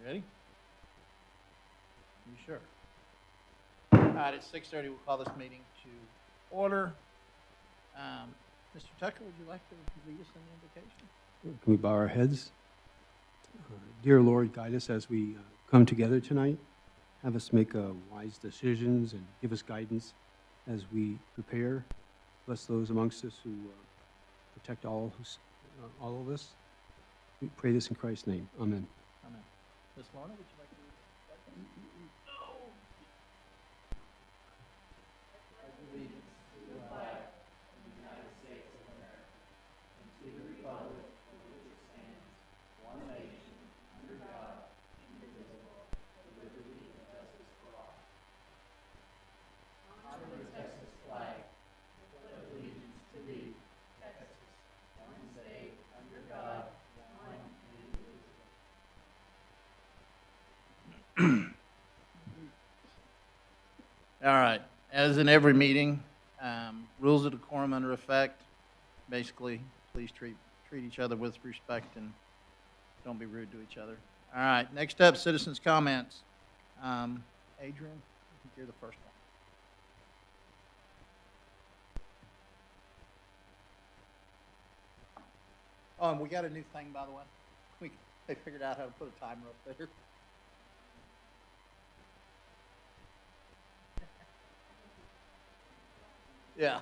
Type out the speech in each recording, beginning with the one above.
Ready? You sure? All right, at 6:30, we'll call this meeting to order. Mr. Tucker, would you like to lead us in the invocation? Can we bow our heads? Dear Lord, guide us as we come together tonight. Have us make wise decisions and give us guidance as we prepare. Bless those amongst us who protect all of us. We pray this in Christ's name. Amen. Amen. Ms. Lorna, would you like to lead us? Allegiance to the flag of the United States of America and to the republic for which it stands, one nation, under God, indivisible, with liberty and justice for all. Honor the Texas flag. Pledge allegiance to thee, Texas, one state, under God, one and indivisible. All right. As in every meeting, rules of decorum under effect. Basically, please treat each other with respect and don't be rude to each other. All right. Next up, citizens' comments. Adrian, I think you're the first one. Oh, and we got a new thing, by the way. They figured out how to put a timer up there. Yeah.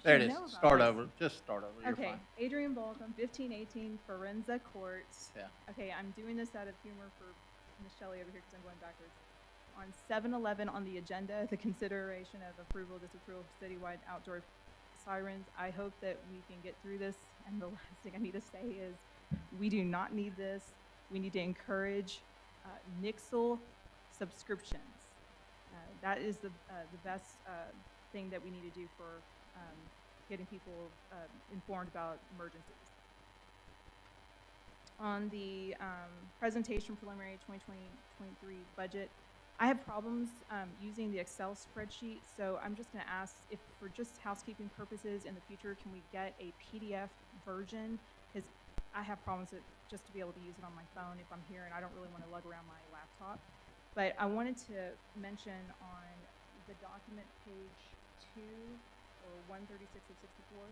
There it is. Start over. Just start over. You're okay. Fine. Adrian Balcom, 1518 Forenza Courts. Yeah. Okay, I'm doing this out of humor for Miss Shelley over here because I'm going backwards. On 7-11 on the agenda, the consideration of approval, disapproval of citywide outdoor sirens. I hope that we can get through this. And the last thing I need to say is we do not need this. We need to encourage Nixle subscriptions. That is the best thing that we need to do for getting people informed about emergencies. On the presentation preliminary 2020-23 budget, I have problems using the Excel spreadsheet, so I'm just going to ask if for just housekeeping purposes in the future, can we get a PDF version? Because I have problems just to be able to use it on my phone if I'm here and I don't really want to lug around my laptop. But I wanted to mention on the document page 2 or 136 of 64,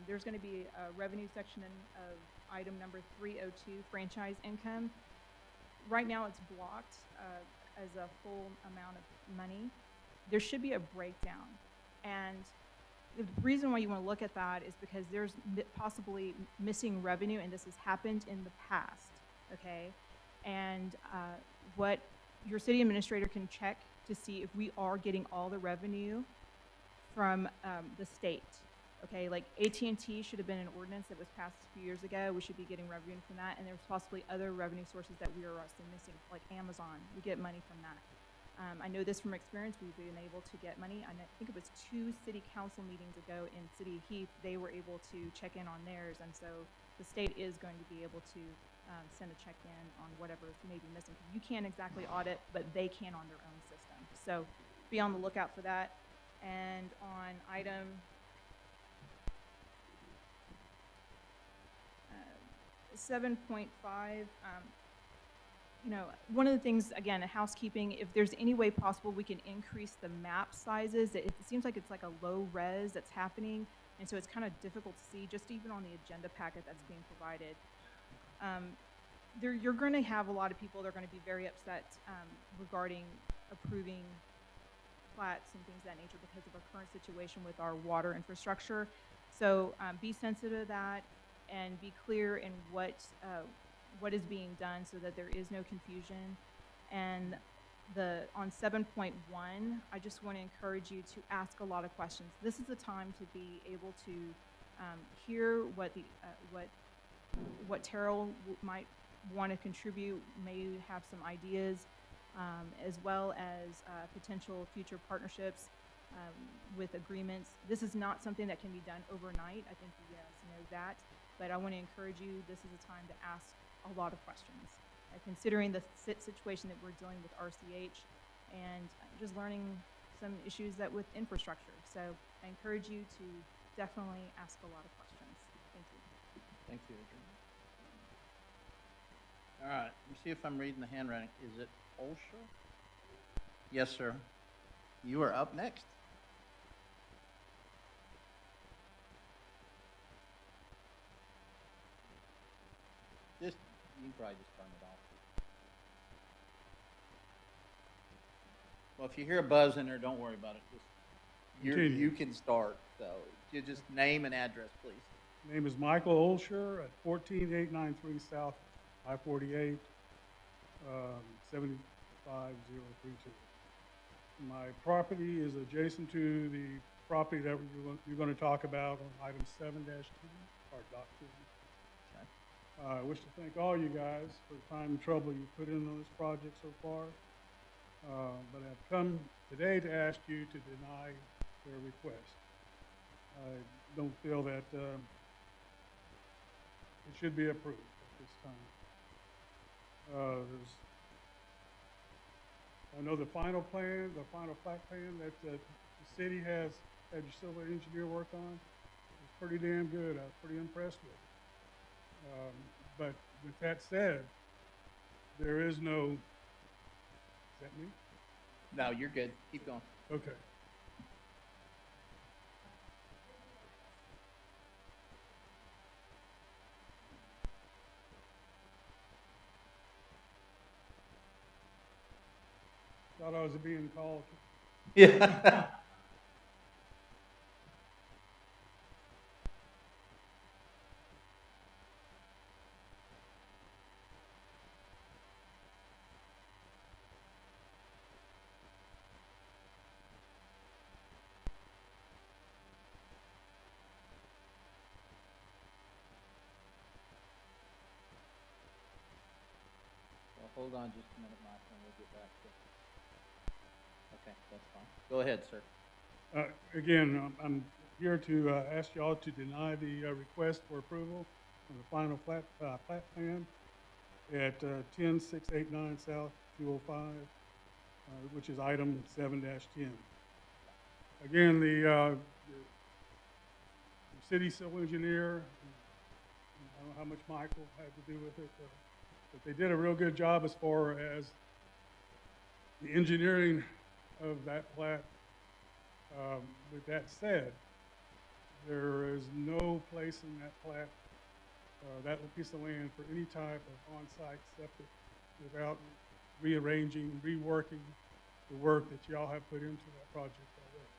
there's going to be a revenue section of item number 302, franchise income. Right now it's blocked as a full amount of money. There should be a breakdown. And the reason why you want to look at that is because there's possibly missing revenue, and this has happened in the past, okay? And what your city administrator can check to see if we are getting all the revenue from the state, okay? Like AT&T should have been an ordinance that was passed a few years ago. We should be getting revenue from that, and there's possibly other revenue sources that we are also missing, like Amazon. We get money from that. I know this from experience. We've been able to get money. I think it was 2 city council meetings ago in City of Heath. They were able to check in on theirs, and so the state is going to be able to send a check in on whatever may be missing. You can't exactly audit, but they can on their own system. So be on the lookout for that. And on item 7.5, you know, one of the things, again, housekeeping, if there's any way possible we can increase the map sizes. It seems like it's like a low res that's happening, and so it's kind of difficult to see just even on the agenda packet that's being provided. You're going to have a lot of people that are going to be very upset regarding approving plats and things of that nature because of our current situation with our water infrastructure. So be sensitive to that and be clear in what is being done so that there is no confusion. And on 7.1, I just want to encourage you to ask a lot of questions. This is the time to be able to hear what Terrell might want to contribute, may have some ideas, as well as potential future partnerships. with agreements. This is not something that can be done overnight. I think you guys know that. But I want to encourage you, this is a time to ask a lot of questions. Considering the situation that we're dealing with RCH and just learning some issues that with infrastructure. So I encourage you to definitely ask a lot of questions. Thank you. Thank you, Adrian. All right, let me see if I'm reading the handwriting. Is it Olsher? Yes, sir. You are up next. Just, you can probably just turn it off. Well, if you hear a buzz in there, don't worry about it. Continue. You can start. So you just name and address, please. Name is Michael Olsher at 14893 South I-48, 75032. My property is adjacent to the property that you're going to talk about on item 7-2, or dot 2. Okay. I wish to thank all you guys for the time and trouble you put in on this project so far. But I've come today to ask you to deny their request. I don't feel that it should be approved at this time. I know the final plan, the final plat plan that the city has had your civil engineer work on is pretty damn good. I was pretty impressed with it. But with that said, there is no, is that me? No, you're good. Keep going. Okay. Thought I was being called. Yeah. Well, hold on just a minute, Mike, and we'll get back to it. Okay, that's fine. Go ahead, sir. Again, I'm here to ask y'all to deny the request for approval of the final plat plan at 10689 South 205, which is item 7-10. Again, the city civil engineer, I don't know how much Michael had to do with it, but they did a real good job as far as the engineering of that plat. With that said, there is no place in that plat, that piece of land, for any type of on-site septic without rearranging, reworking the work that y'all have put into that project already.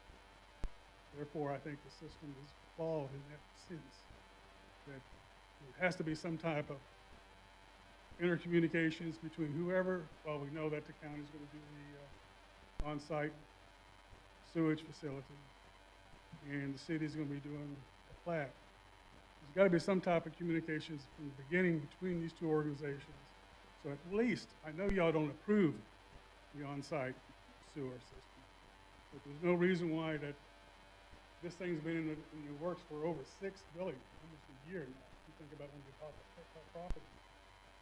Therefore, I think the system is flawed in that sense, that there has to be some type of intercommunications between whoever. Well, we know that the county is going to do the on-site sewage facility, and the city is going to be doing a plat. There's got to be some type of communications from the beginning between these two organizations. So at least, I know y'all don't approve the on-site sewer system, but there's no reason why that this thing's been in the works for over 6 billion, almost a year now. If you think about when you bought the property,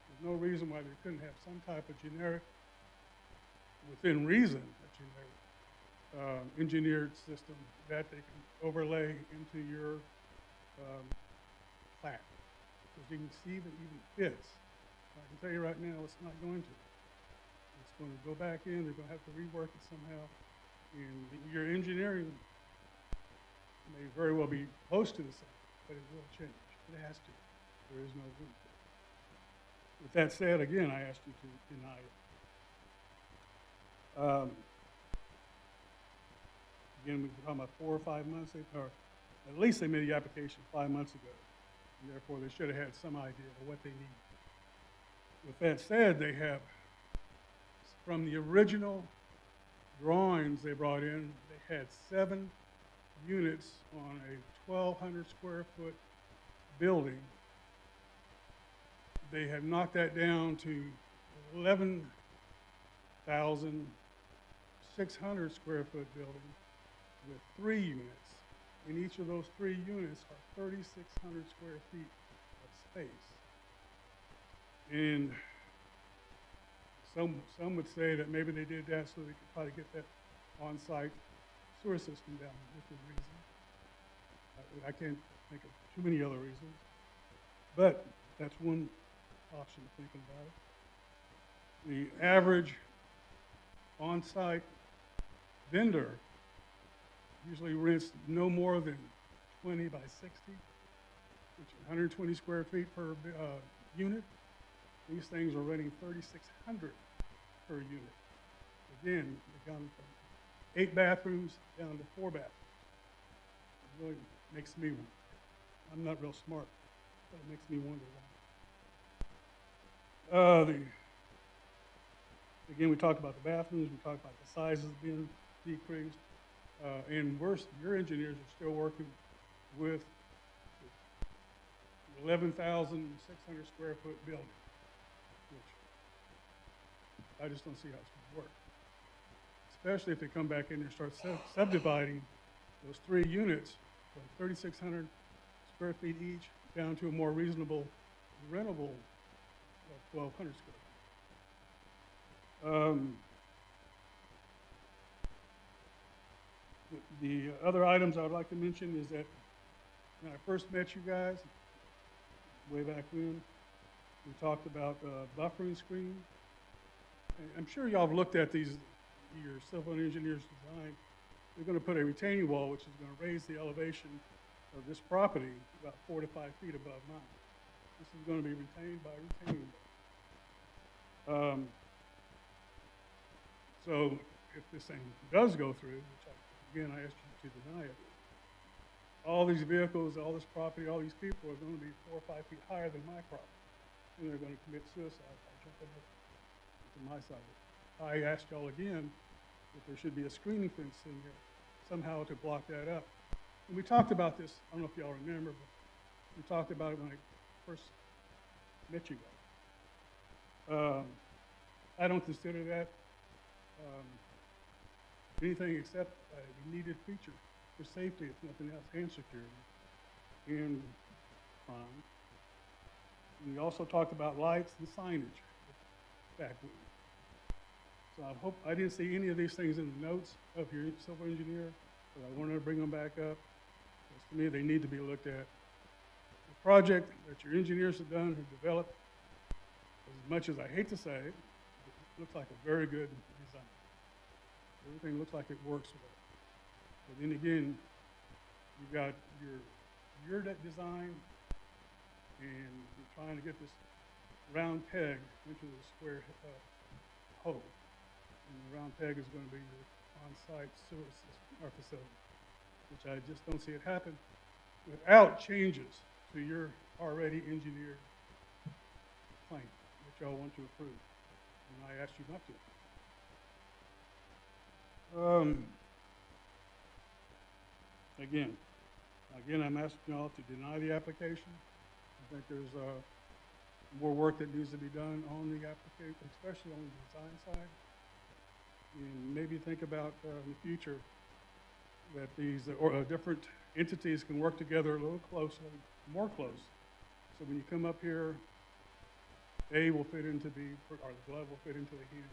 there's no reason why they couldn't have some type of generic, within reason, a generic engineered system that they can overlay into your plat. Because you can see that it even fits. I can tell you right now, it's not going to. It's going to go back in, they're going to have to rework it somehow. And your engineering may very well be close to the same, but it will change. It has to. There is no room. With that said, again, I asked you to deny it. Again, we've been talking about 4 or 5 months, or at least they made the application 5 months ago, and therefore they should have had some idea of what they need. With that said, they have, from the original drawings they brought in, they had 7 units on a 1,200 square foot building. They have knocked that down to 11,600 square foot building. with 3 units. And each of those 3 units are 3,600 square feet of space. And some would say that maybe they did that so they could probably get that on-site sewer system down, which is reason. I can't think of too many other reasons, but that's one option of thinking about it. The average on-site vendor usually rents no more than 20 by 60, which is 120 square feet per unit. These things are renting 3,600 per unit. Again, they've gone from 8 bathrooms down to 4 bathrooms. It really makes me wonder. I'm not real smart, but it makes me wonder why. Again, we talked about the bathrooms, we talked about the sizes being decreased, and worse, your engineers are still working with 11,600 square foot building, which I just don't see how it's going to work. Especially if they come back in and start subdividing those 3 units from 3,600 square feet each down to a more reasonable, rentable 1,200 square feet. The other items I would like to mention is that when I first met you guys, way back when, we talked about buffering screen. I'm sure y'all have looked at these, your civil engineer's design. They're going to put a retaining wall, which is going to raise the elevation of this property about 4 to 5 feet above mine. This is going to be retained by retaining wall. So if this thing does go through, which again, I asked you to deny it, all these vehicles, all this property, all these people are going to be 4 or 5 feet higher than my property. And they're going to commit suicide by jumping up to my side. I asked y'all again if there should be a screening fence in here somehow to block that up. And we talked about this, I don't know if y'all remember, but we talked about it when I first met you guys. I don't consider that anything except a needed feature for safety, if nothing else, and security, and crime. We also talked about lights and signage back when. So I hope, I didn't see any of these things in the notes of your civil engineer, but I wanted to bring them back up. Because to me, they need to be looked at. The project that your engineers have done, have developed, as much as I hate to say it, it looks like a very good design. Everything looks like it works well. But then again, you've got your design, and you're trying to get this round peg into the square hole. And the round peg is going to be your on-site sewer system or facility, which I just don't see it happen without changes to your already engineered plan that y'all want to approve. And I asked you not to. Again, I'm asking y'all to deny the application. I think there's more work that needs to be done on the application, especially on the design side. And maybe think about in the future that these different entities can work together a little closely, more close. So when you come up here, A will fit into B, or the glove will fit into the hand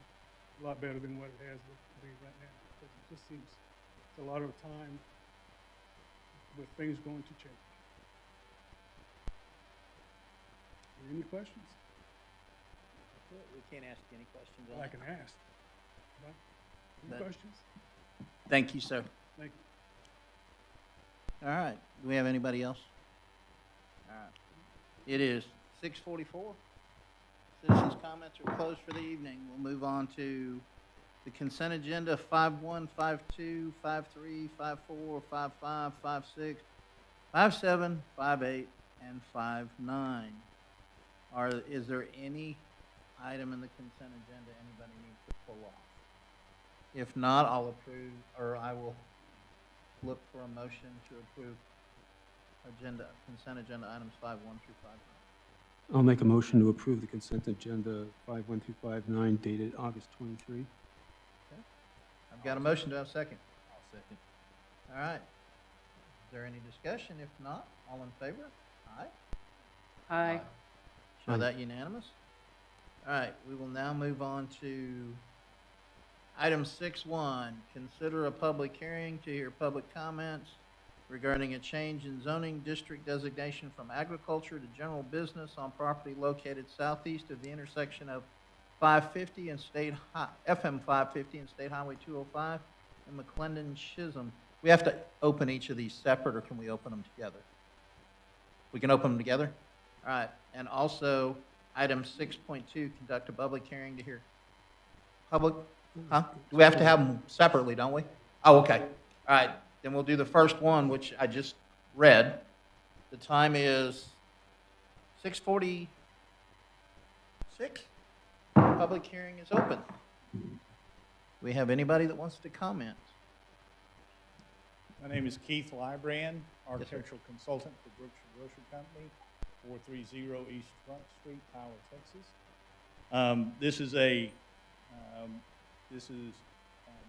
a lot better than what it has to be right now. Because it just seems it's a lot of time with things going to change. Any questions? We can't ask any questions on I it. can ask. Right? Any But- questions? Thank you, sir. Thank you. All right. Do we have anybody else? All right. It is 6:44. Citizens' comments are closed for the evening. We'll move on to the consent agenda, 5.1, 5.2, 5.3, 5.4, 5.5, 5.6, 5.7, 5.8, and 5.9. Is there any item in the consent agenda anybody needs to pull off? If not, I'll approve, or I will look for a motion to approve consent agenda items 5.1 through 5.9. I'll make a motion to approve the consent agenda 5.1 through 5.9 dated August 23. I've got a motion. Do I have a second? I'll second. All right. Is there any discussion? If not, all in favor? Aye. Aye. Show Aye. that unanimous. All right, we will now move on to item 6.1. Consider a public hearing to hear public comments regarding a change in zoning district designation from agriculture to general business on property located southeast of the intersection of 550 and FM 550 and State Highway 205 and McLendon-Chisholm. We have to open each of these separate, or can we open them together? We can open them together? All right, and also, item 6.2, conduct a public hearing to hear public, huh? Do we have to have them separately, don't we? Oh, okay. All right, then we'll do the first one, which I just read. The time is 6:46. Public hearing is open. We have anybody that wants to comment? My name is Keith Lybrand, architectural consultant for Brookshire Grocery Company, 430 East Front Street, Tyler, Texas.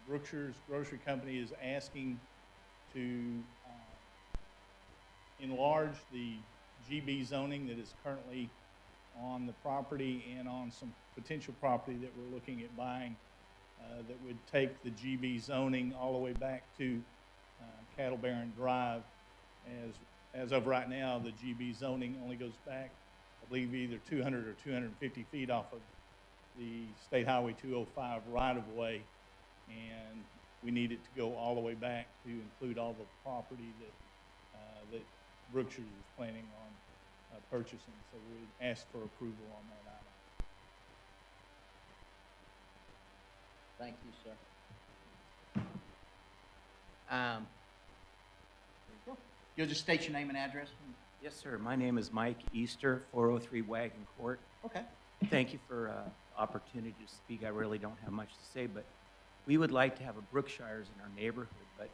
Brookshire's Grocery Company is asking to enlarge the GB zoning that is currently on the property and on some potential property that we're looking at buying that would take the GB zoning all the way back to Cattle Barron Drive. As of right now, the GB zoning only goes back, I believe, either 200 or 250 feet off of the State Highway 205 right-of-way, and we need it to go all the way back to include all the property that Brookshire is planning on purchasing. So we ask for approval on that item. Thank you, sir. You'll just state your name and address? Yes, sir. My name is Mike Easter, 403 Wagon Court. Okay. Thank you for the opportunity to speak. I really don't have much to say, but we would like to have a Brookshire's in our neighborhood, but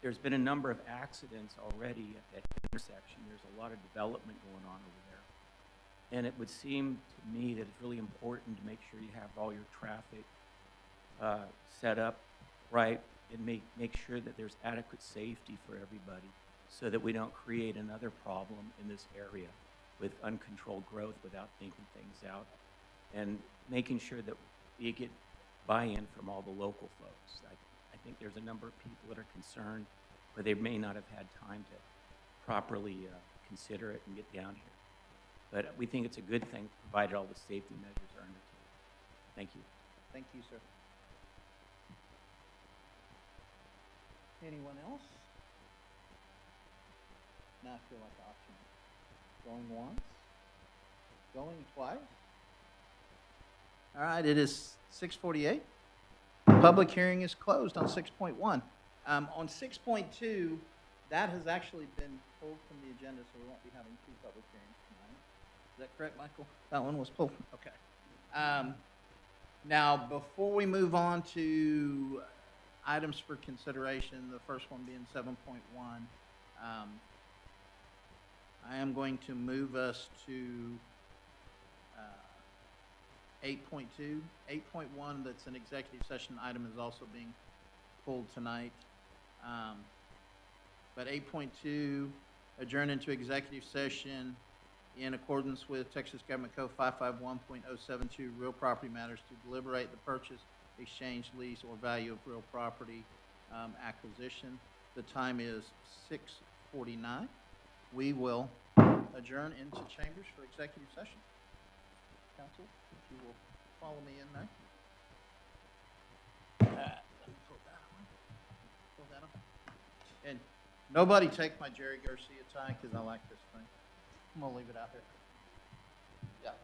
there's been a number of accidents already at that intersection. There's a lot of development going on over there. And it would seem to me that it's really important to make sure you have all your traffic set up right and make sure that there's adequate safety for everybody so that we don't create another problem in this area with uncontrolled growth without thinking things out and making sure that we get buy-in from all the local folks. I think there's a number of people that are concerned, but they may not have had time to properly consider it and get down here. But we think it's a good thing, provided all the safety measures are undertaken. Thank you. Thank you, sir. Anyone else? Now I feel like auction. Going once? Going twice? All right, it is 6:48. Public hearing is closed on 6.1. On 6.2, that has actually been pulled from the agenda, so we won't be having two public hearings tonight. Is that correct, Michael? That one was pulled? Okay. Now, before we move on to items for consideration, the first one being 7.1, I am going to move us to 8.2. 8.1, that's an executive session item, is also being pulled tonight. But 8.2, adjourn into executive session in accordance with Texas Government Code 551.072, real property matters, to deliberate the purchase, exchange, lease, or value of real property acquisition. The time is 6:49. We will adjourn into chambers for executive session. Council, if you will follow me in there. Let me pull that on. Pull that on. And nobody take my Jerry Garcia tie, because I like this thing. I'm going to leave it out here. Yeah.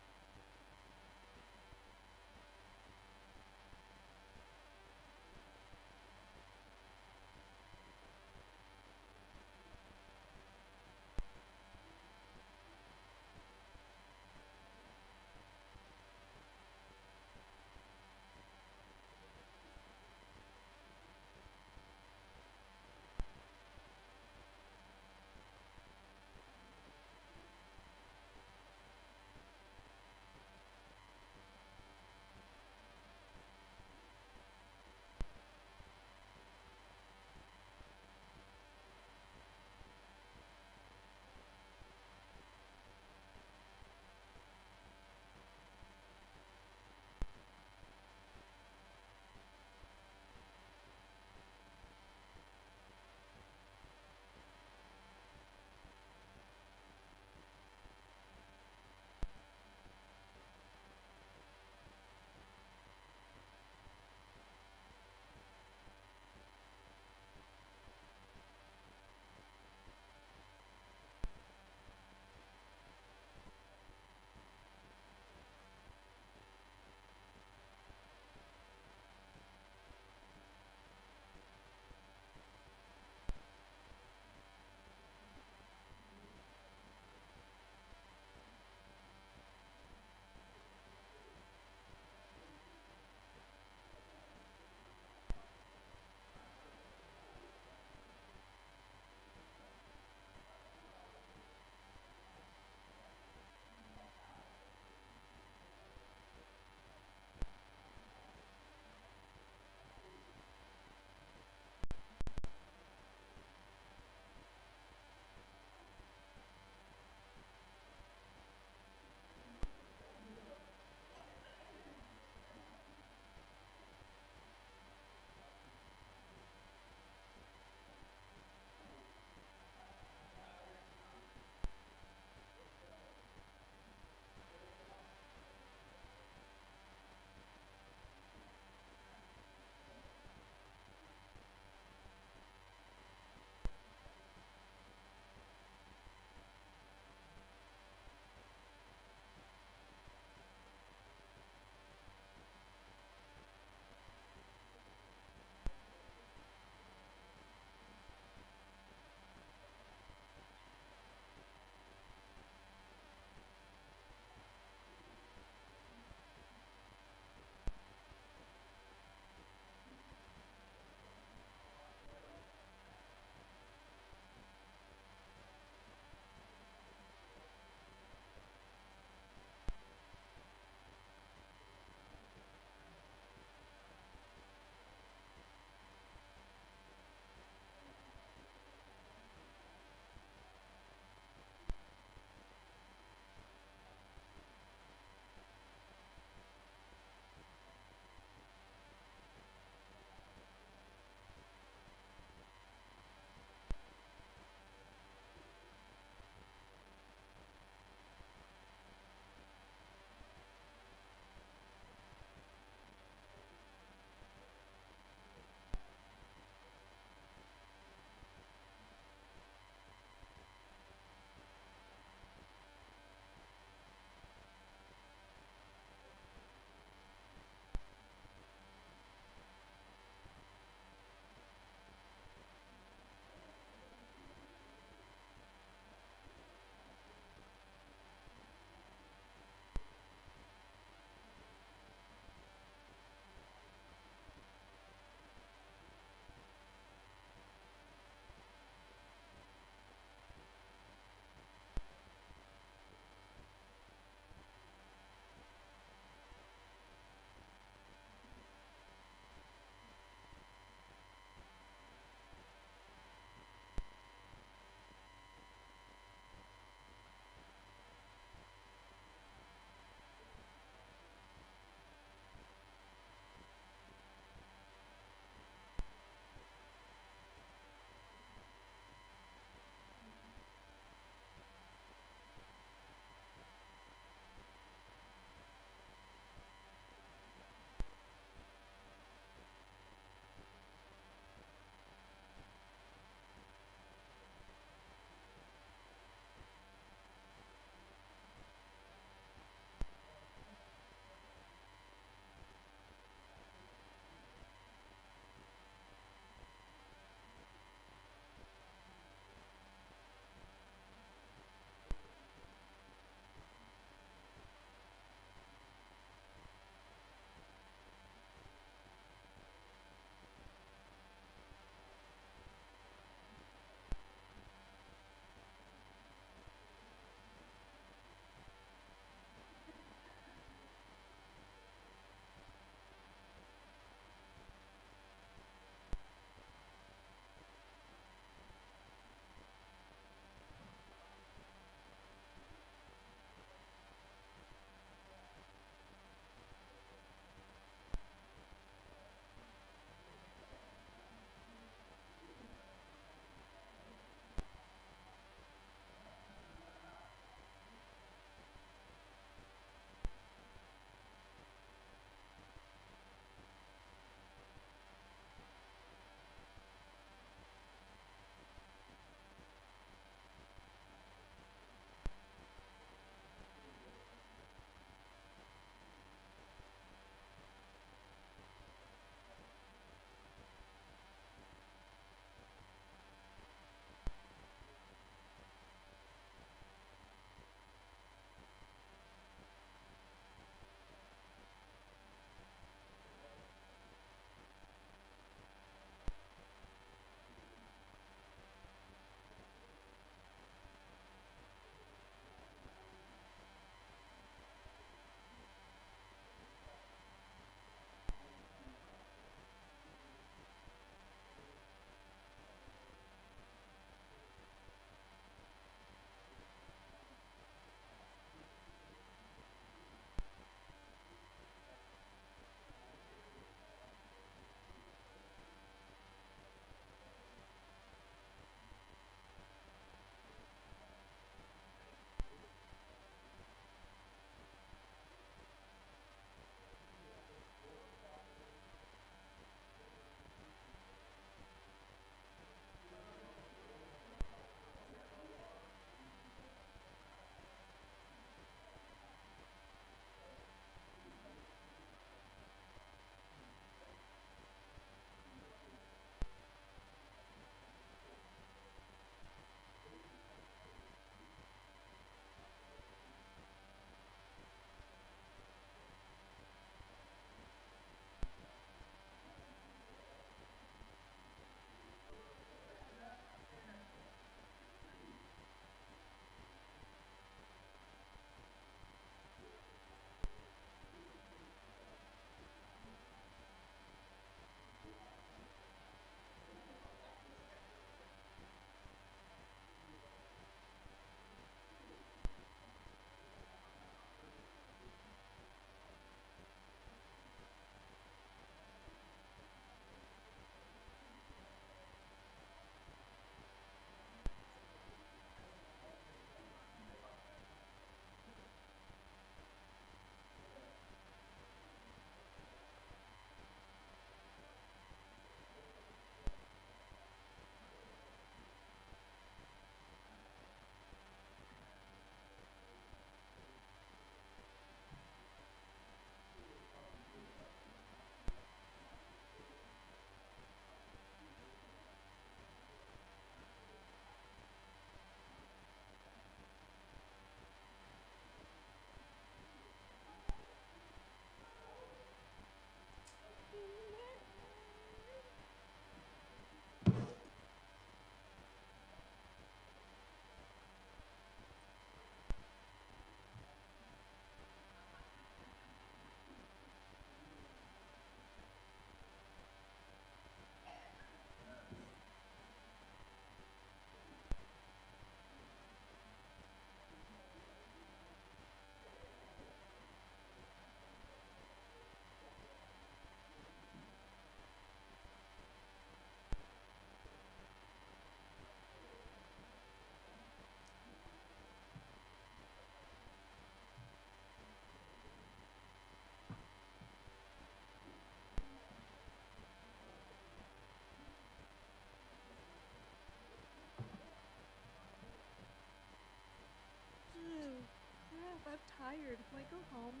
tired. Can I go home? I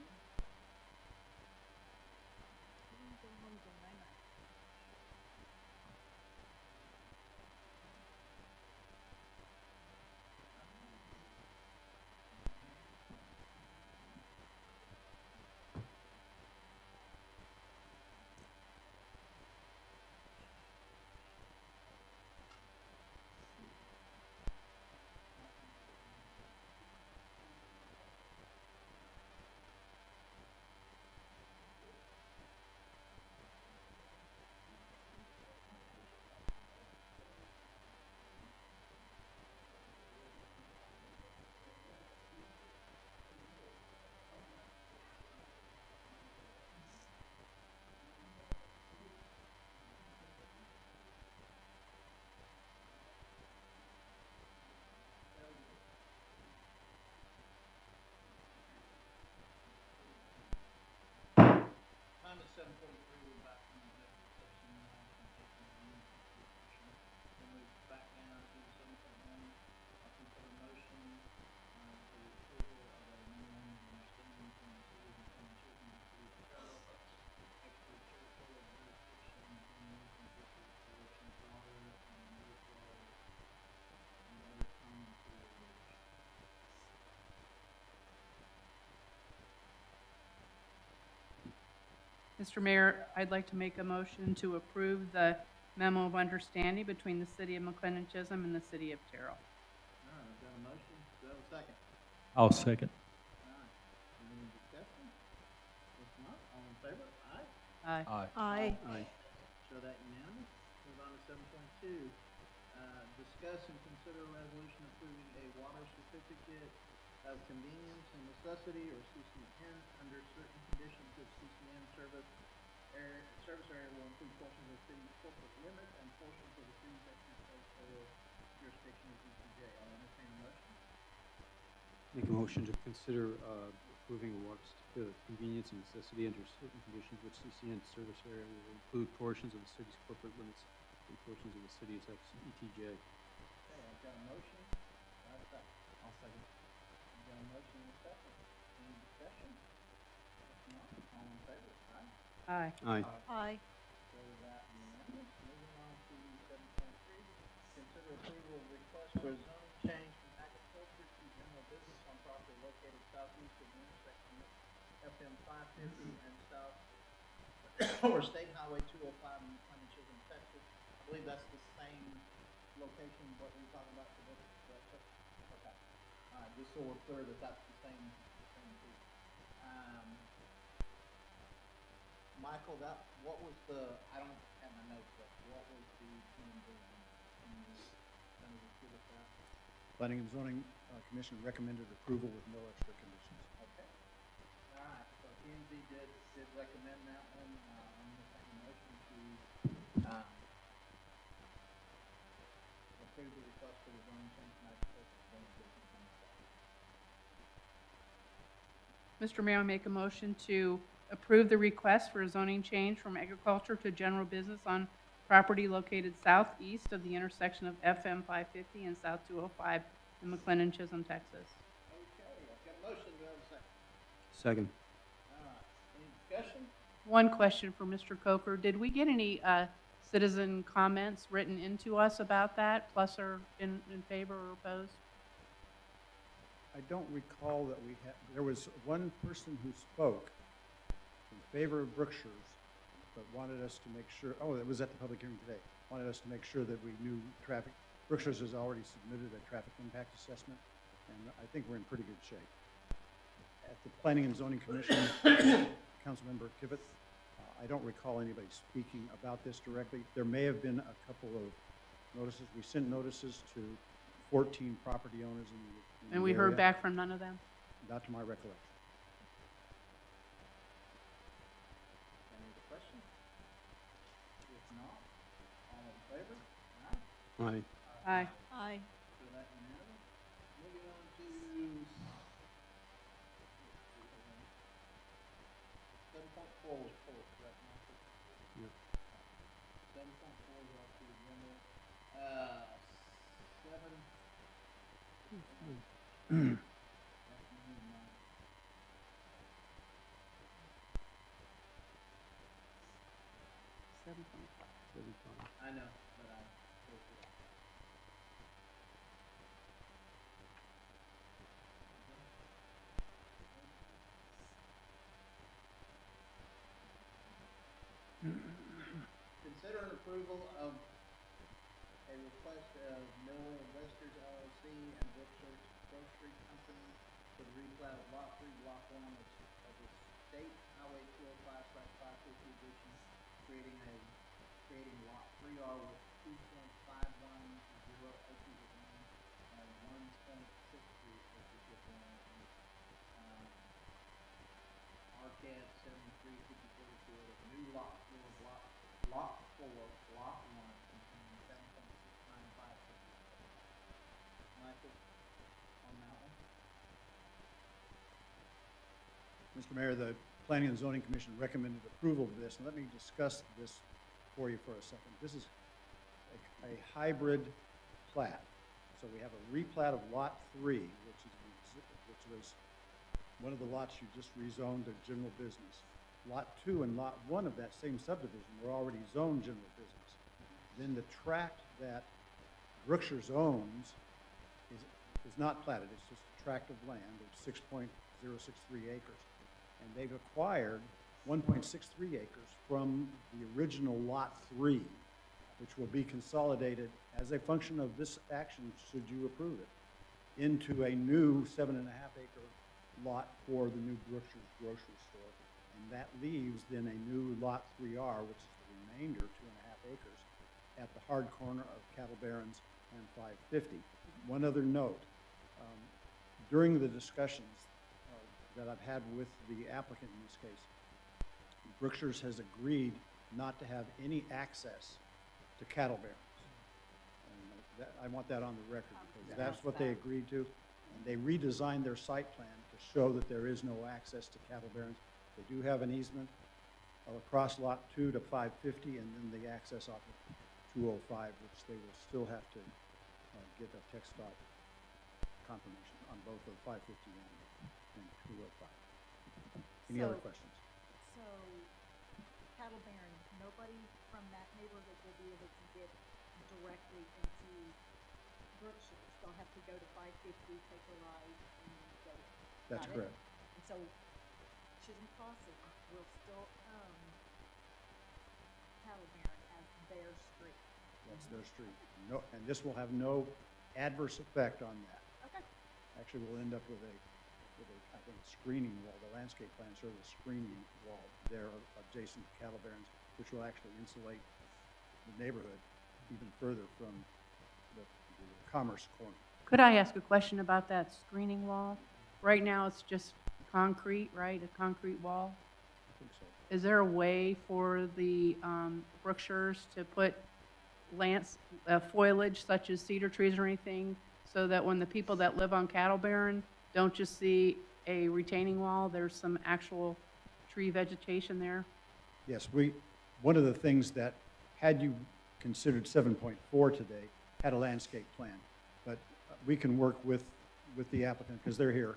want to go home till 9. Time is 7:43, we're back from executive session. We'll move back down to 7.1. I'll consider a motion for the approval of a memorandum of understanding between the city of McLendon-Chisholm and the city of Decorum, extracurricular jurisdiction and consistent installation of water and wastewater and other common sewer. Mr. Mayor, I'd like to make a motion to approve the memo of understanding between the city of McLendon-Chisholm and the city of Terrell. All right, I've got a motion. Do I have a second? I'll second. All right. Any discussion? If not, all in favor? Aye. Aye. Aye. Aye. Show that unanimous. Move on to 7.2. Discuss and consider a resolution approving a water certificate of convenience and necessity, or CCN, under certain conditions of CCN service area. Service area will include portions of the city's corporate limit and portions of the city's extraterritorial jurisdiction of ETJ. I'll entertain a motion. Make a motion to consider approving a water certificate of convenience and necessity under certain conditions which CCN service area will include portions of the city's corporate limits and portions of the city's ETJ. Okay, I've got a motion. Do I have a second? I'll second. I've got a motion and a second. Any discussion? If not, all in favor? Aye. Aye. Aye. Aye. So that unanimous. Moving on to 7.3, consider approval of request for a zoning change from agriculture to general business on property located southeast of the intersection of FM 550 and south or State Highway 205 in McLendon-Chisholm, Texas. I believe that's the same location, what we were talking about for this. Okay. All right, just so we're clear that that's the same piece. Michael, what was I don't have my notes up, what was the change in, can you kind of give us that? Planning and Zoning Commission recommended approval with no extra conditions. Okay. All right, so P&Z did recommend that one. I'm going to take a motion to approve the request for the zoning change from agriculture to general business on the site. Mr. Mayor, I make a motion to approve the request for a zoning change from agriculture to general business on property located southeast of the intersection of FM 550 and South 205 in McLendon-Chisholm, Texas. Okay, I've got a motion. Do I have a second? Second. All right, any discussion? One question for Mr. Coker. Did we get any citizen comments written into us about that, plus or in favor or opposed? I don't recall that we had, there was one person who spoke in favor of Brookshire's, but wanted us to make sure, it was at the public hearing today, wanted us to make sure that we knew traffic. Brookshire's has already submitted a traffic impact assessment, and I think we're in pretty good shape. At the Planning and Zoning Commission, Councilmember Kivett, I don't recall anybody speaking about this directly. There may have been a couple of notices. We sent notices to 14 property owners in the And we heard area. back from none of them? Not to my recollection. Any other questions? If not, all in favor? Aye. Aye. Aye. Aye. So that unanimous. Moving on to 7.4 was pulled, correct, Michael? Yep. 7.4 is off to the general. 7. I know, but I go for it. Consider an approval of a request of Miller Investors LLC and Brookshire Grocery Company for the replat of Lot 3, Block 1 of the State Highway 205/550 edition, creating Lot 3R with 2.510 acres of land and 1.63 acres of land. RCAD 7354 of new Lot 4, Block 4, Block 1, containing 7.695 acres. Michael, on that one? Mr. Mayor, the Planning and Zoning Commission recommended approval of this, and let me discuss this for you for a second. This is a hybrid plat. So we have a replat of Lot 3, which was one of the lots you just rezoned to general business. Lot 2 and Lot 1 of that same subdivision were already zoned general business. Then the tract that Brookshire's owns is not platted. It's just a tract of land of 6.063 acres. And they've acquired 1.63 acres from the original Lot 3, which will be consolidated as a function of this action, should you approve it, into a new 7.5-acre lot for the new Brookshire's grocery store. And that leaves then a new Lot 3R, which is the remainder, 2.5 acres, at the hard corner of Cattle Barons and 550. One other note, during the discussions that I've had with the applicant in this case, Brookshire's has agreed not to have any access to Cattle Barons. And I want that on the record, because that's what they agreed to. And they redesigned their site plan to show that there is no access to Cattle Barons. They do have an easement across Lot 2 to 550, and then the access off of 205, which they will still have to get a text dot confirmation on both of 550 and 205. Any other questions? So, Cattle Barons, nobody from that neighborhood will be able to get directly into Brookshire's. They'll have to go to 550, take a ride, and go. That's Got it? correct. And so, Chisholm Crossing will still own Cattle Baron as their street. That's their street. No, and this will have no adverse effect on that. Okay. Actually, we'll end up with a, I think, screening wall. The landscape plan shows a screening wall there adjacent to Cattle Barons, which will actually insulate the neighborhood even further from the commerce corner. Could I ask a question about that screening wall? Right now, it's just concrete, right? A concrete wall? I think so. Is there a way for the Brookshires to put foliage such as cedar trees or anything, so that when the people that live on Cattle Barren don't just see a retaining wall, there's some actual tree vegetation there? Yes, one of the things that, had you considered 7.4 today, had a landscape plan. But we can work with the applicant, because they're here,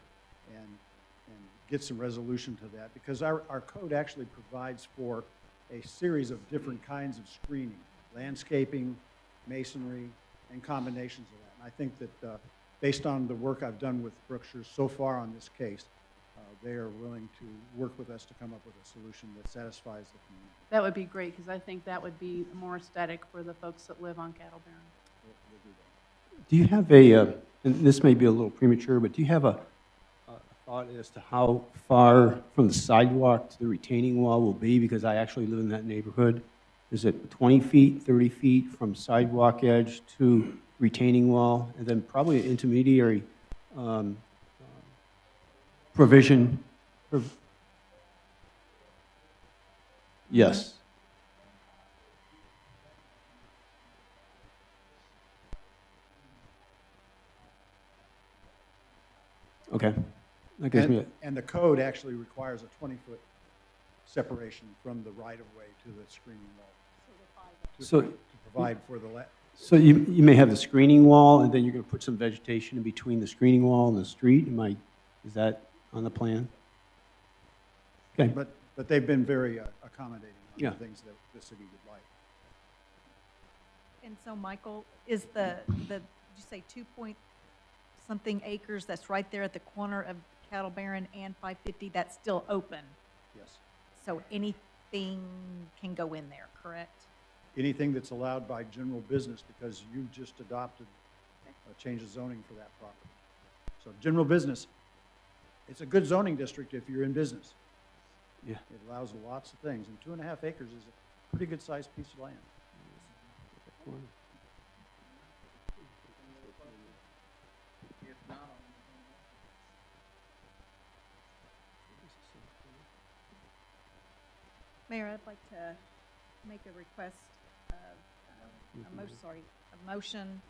and get some resolution to that. Because our code actually provides for a series of different kinds of screening, landscaping, masonry, and combinations of that. And I think that based on the work I've done with Brookshire so far on this case, they are willing to work with us to come up with a solution that satisfies the community. That would be great, because I think that would be more aesthetic for the folks that live on Cattle Barren. We'll do that. Do you have a, and this may be a little premature, but do you have a thought as to how far from the sidewalk to the retaining wall will be? Because I actually live in that neighborhood. Is it 20 feet, 30 feet from sidewalk edge to retaining wall? And then probably an intermediary provision. Yes. Okay. That gives me And the code actually requires a 20-foot separation from the right-of-way to the screening wall. To provide for the So you may have the screening wall, and then you're going to put some vegetation in between the screening wall and the street? Is that on the plan? Okay. But they've been very accommodating on Yeah. the things that the city would like. And so, Michael, is did you say 2 point something acres that's right there at the corner of Cattle Baron and 550, that's still open? Yes. So anything can go in there, correct? Anything that's allowed by general business, because you just adopted a change of zoning for that property. So general business, it's a good zoning district if you're in business. Yeah. It allows lots of things, and 2.5 acres is a pretty good-sized piece of land. If not, Mayor, I'd like to make a request of, a motion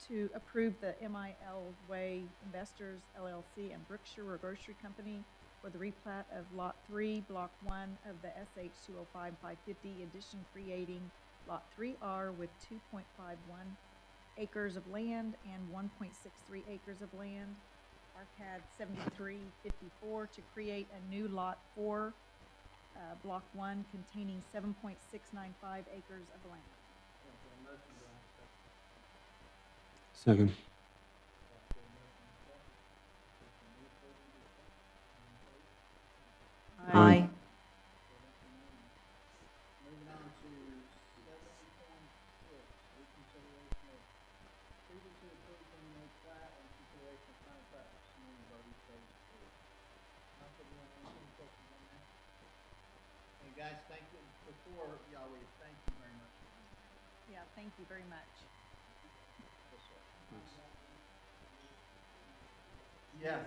to approve the MIL Way Investors LLC and Brookshire Grocery Company for the replat of Lot 3, Block 1 of the SH 205-550 addition, creating Lot 3R with 2.51 acres of land and 1.63 acres of land, ARCAD 7354, to create a new Lot 4, Block 1, containing 7.695 acres of land. Second. Aye. moving on to 7.6, reconsideration of previously approved preliminary plat and consideration of final plat for Sonoma Verde Phase 3. Michael, do you want to answer any questions on that? And guys, thank you, before y'all leave, thank you very much for being here. Yeah, thank you very much. Yes, sir. Yeah.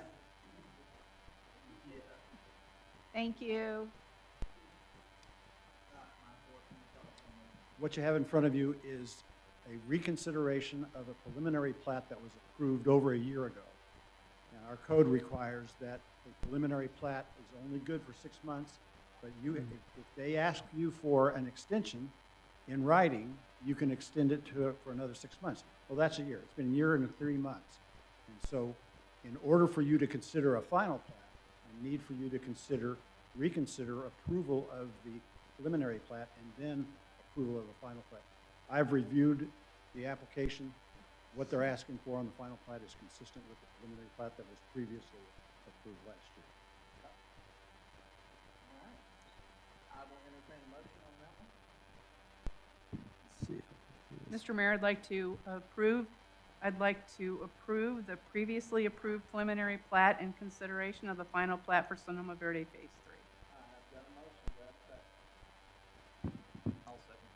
Yeah. Thank you. What you have in front of you is a reconsideration of a preliminary plat that was approved over a year ago. Now, our code requires that a preliminary plat is only good for 6 months, but you, if they ask you for an extension in writing, you can extend it for another 6 months. Well, that's a year. It's been a year and 3 months. And so, in order for you to consider a final plat, I need for you to reconsider approval of the preliminary plat and then approval of the final plat. I've reviewed the application. What they're asking for on the final plat is consistent with the preliminary plat that was previously approved last year. All right. I will entertain a motion on that one. Let's see if I can do this. Mr. Mayor, I'd like to approve the previously approved preliminary plat in consideration of the final plat for Sonoma Verde Phase 3. I have got a motion, do I have a second? I'll second.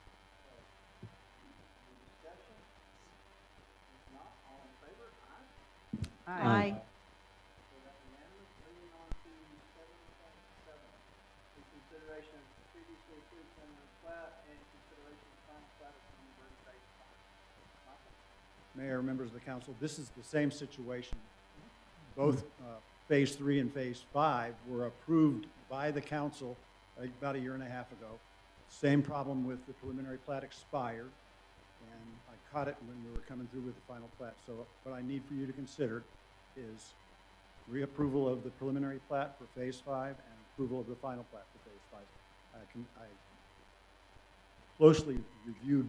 Any discussion? If not, all in favor, aye? Aye. So that's unanimous. Moving on to 7.7, reconsideration of previously approved preliminary plat and consideration of final plat of Sonoma Verde Phase 5. Michael? Mayor, members of the council, this is the same situation. Both Phase 3 and Phase 5 were approved by the council about a year and a half ago. Same problem with the preliminary plat expired, and I caught it when we were coming through with the final plat. So what I need for you to consider is reapproval of the preliminary plat for Phase 5 and approval of the final plat for Phase 5. I closely reviewed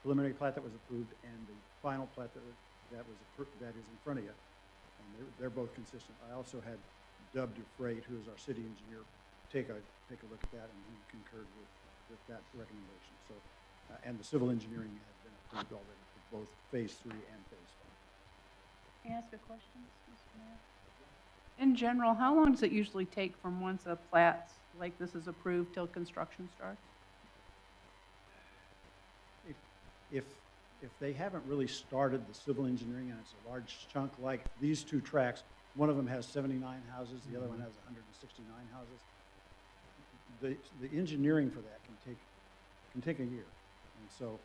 preliminary plat that was approved and the final plat that is in front of you, and they're both consistent. I also had Dub DeFreight, who is our city engineer, take a look at that, and he concurred with that recommendation. So, and the civil engineering has been approved already for both Phase 3 and Phase 5. Can I ask a question, Mr. Mayor? In general, how long does it usually take from once a plat like this is approved till construction starts? If they haven't really started the civil engineering and it's a large chunk like these two tracks, one of them has 79 houses, the other one has 169 houses. The engineering for that can take a year. And so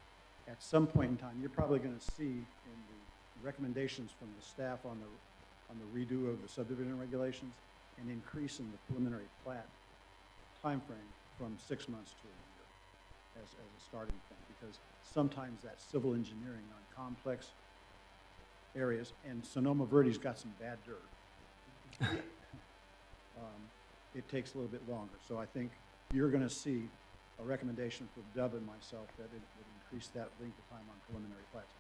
at some point in time, you're probably going to see in the recommendations from the staff on the redo of the subdivision regulations an increase in the preliminary plat timeframe from 6 months to a year as a starting point, because sometimes that civil engineering on complex areas, and Sonoma Verde's got some bad dirt. It takes a little bit longer. So I think you're going to see a recommendation for Dub and myself that it would increase that length of time on preliminary plats.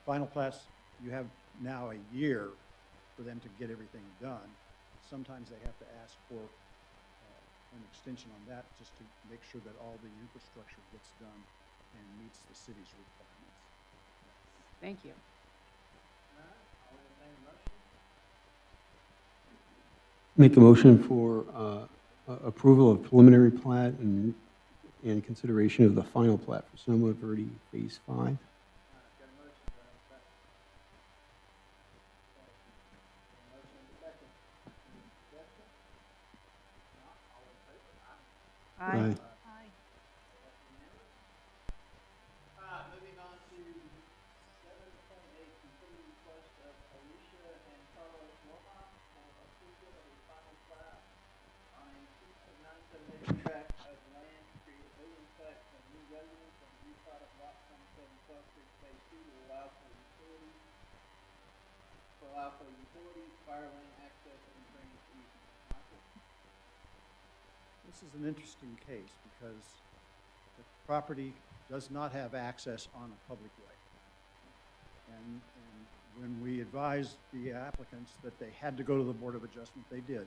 Final plats, you have now a year for them to get everything done. Sometimes they have to ask for an extension on that just to make sure that all the infrastructure gets done and meets the city's requirements. Thank you. Make a motion for approval of preliminary plat and consideration of the final plat for Sonoma Verde Phase 5. Aye. Aye. Aye. Moving on to 7.8, consider the request of Alicia and Carlos Rojas for approval of a final plat on a 2.97 acre tract of land to create a building site for a new residence on the replat of lot 27 Quail Creek Phase 2 to allow for utilities, fire lane access, and drainage easement. Michael? This is an interesting case because the property does not have access on a public way. And when we advised the applicants that they had to go to the Board of Adjustment, they did.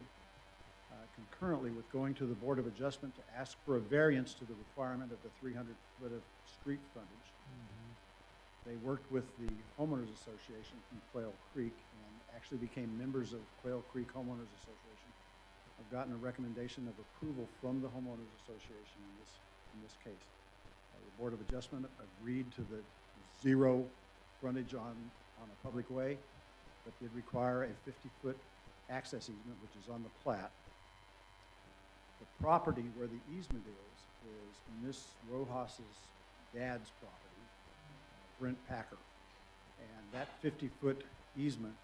Concurrently with going to the Board of Adjustment to ask for a variance to the requirement of the 300 foot of street frontage. They worked with the homeowners association from Quail Creek and actually became members of Quail Creek Homeowners Association. I've gotten a recommendation of approval from the homeowners association in this case. The Board of Adjustment agreed to the zero frontage on a public way, but did require a 50-foot access easement, which is on the plat. The property where the easement is Miss Rojas's dad's property, Brent Packer. And that 50-foot easement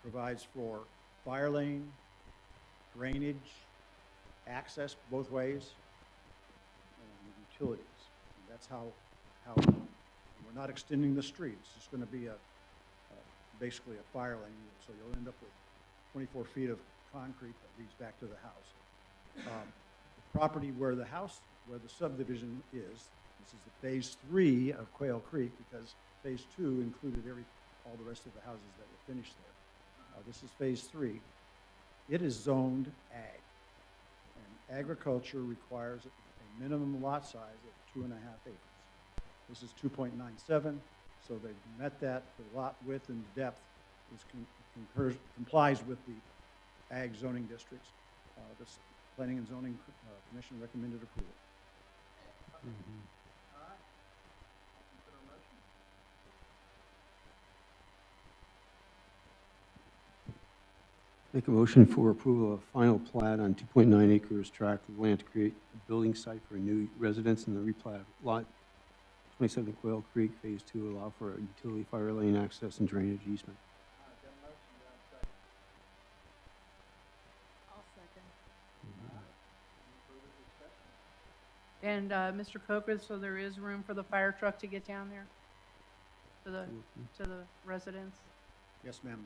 provides for fire lane, drainage, access both ways, and utilities. And that's how we're not extending the street. It's just going to be basically a fire lane. So you'll end up with 24 feet of concrete that leads back to the house. The property where the subdivision is, this is the phase 3 of Quail Creek because phase 2 included all the rest of the houses that were finished there. This is phase 3. It is zoned ag, and agriculture requires a minimum lot size of 2.5 acres. This is 2.97, so they've met that. The lot width and depth complies with the ag zoning districts. This Planning and Zoning Commission recommended approval. All right. Consider a motion. Make a motion for approval of final plat on 2.9 acres tract of land to create a building site for a new residence in the replat of lot 27 Quail Creek, Phase 2, to allow for a utility, fire lane access, and drainage easement. All right, got a motion, do I have a second? I'll second. Any further discussion? And Mr. Coker, so there is room for the fire truck to get down there to the residents? Yes, ma'am.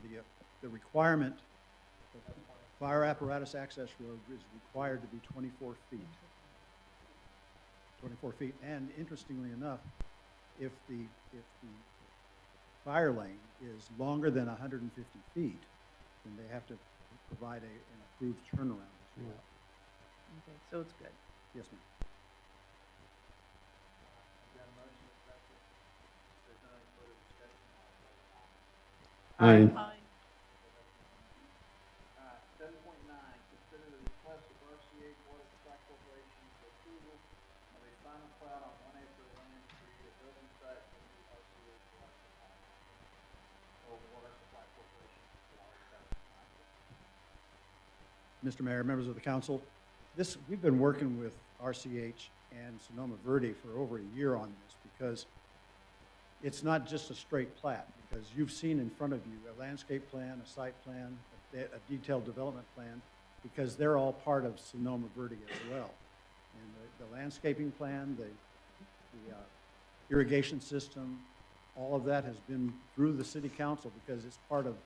The requirement, the fire apparatus access road is required to be 24 feet. 24 feet. And interestingly enough, if the fire lane is longer than 150 feet, then they have to provide an approved turnaround as well. Okay, so it's good. Yes, ma'am. Got a motion, a second. If there's no further discussion, I'll Aye. Aye. 7.9, consider the request of RCA Water Supply Corporation for approval of a final plat on 1 acre of land to create a building site for the RCA Water Supply, or Water Supply Corporation. Mr. Mayor, members of the council, we've been working with RCH and Sonoma Verde for over a year on this because it's not just a straight plat, because you've seen in front of you a landscape plan, a site plan, a detailed development plan, because they're all part of Sonoma Verde as well. And the landscaping plan, the irrigation system, all of that has been through the city council because it's part of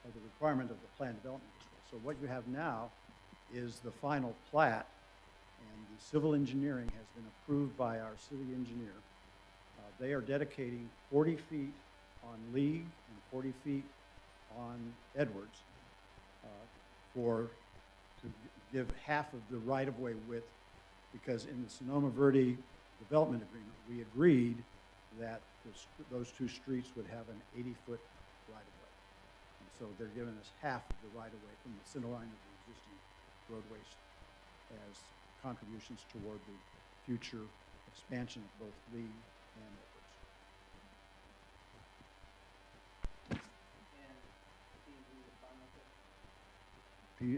the requirement of the plan development district. So what you have now is the final plat, and the civil engineering has been approved by our city engineer. They are dedicating 40 feet on League and 40 feet on Edwards to give half of the right-of-way width, because in the Sonoma Verde Development Agreement, we agreed that those two streets would have an 80-foot right-of-way. And so they're giving us half of the right-of-way from the center line of the existing roadways as contributions toward the future expansion of both Lee and Edwards.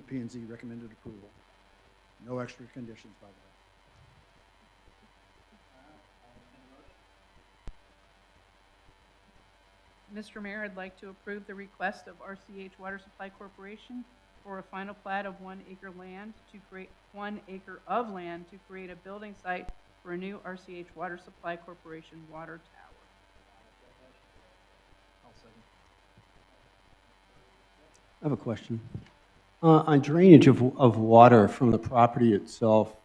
P&Z recommended approval. No extra conditions, by the way. Mr. Mayor, I'd like to approve the request of RCH Water Supply Corporation for a final plat of 1 acre land to create 1 acre of land to create a building site for a new RCH Water Supply Corporation water tower. I have a question. On drainage of water from the property itself,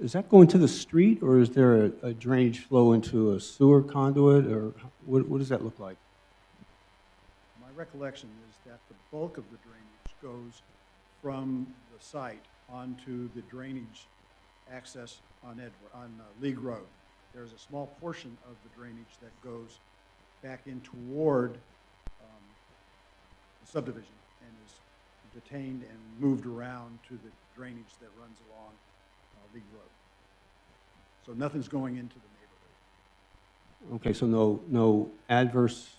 is that going to the street, or is there a drainage flow into a sewer conduit, or what does that look like? My recollection is that the bulk of the drainage goes from the site onto the drainage access on League Road. There's a small portion of the drainage that goes back in toward the subdivision and is detained and moved around to the drainage that runs along League Road. So nothing's going into the neighborhood. Okay, so no adverse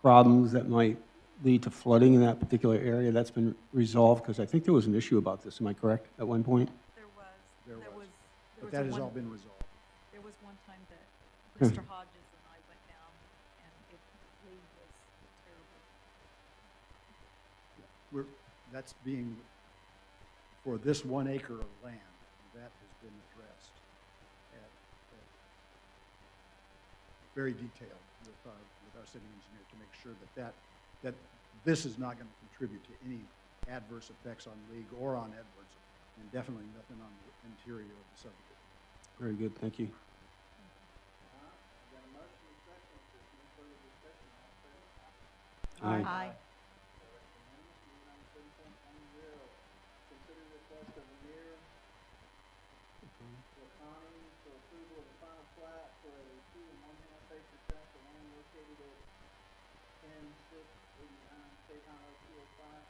problems that might lead to flooding in that particular area? That's been resolved, because I think there was an issue about this, am I correct, at one point? There was. But that has all been resolved. There was one time that Hmm. Mr. Hodges and I went down, and it really was terrible. That's being, for this 1 acre of land, that has been addressed at very detailed with our city engineer to make sure that this is not going to contribute to any adverse effects on League or on Edwards, and definitely nothing on the interior of the subdivision. Very good, thank you. Aye. Aye. Consider request of the mayor for Connie for approval of the final plat for a 2 1/2 acre tract of land located at 10-689 State Highway 205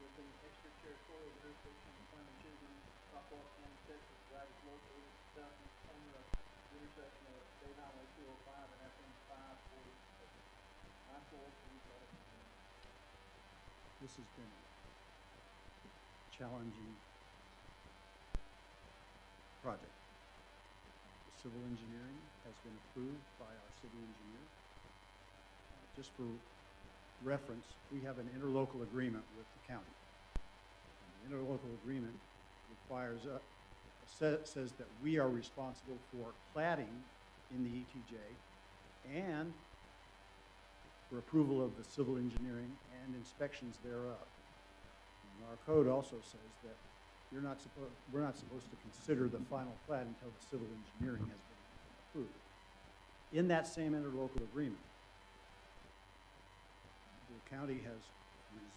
within the extraterritorial jurisdiction of McLendon-Chisholm, Southwest County, Texas. Right is located south east corner of the intersection of State Highway 205 and FM 546. This has been a challenging project. The civil engineering has been approved by our city engineer. Just for reference, we have an interlocal agreement with the county. And the interlocal agreement requires, says that we are responsible for platting in the ETJ and for approval of the civil engineering and inspections thereof. And our code also says that we're not supposed to consider the final plat until the civil engineering has been approved. In that same interlocal agreement, the county has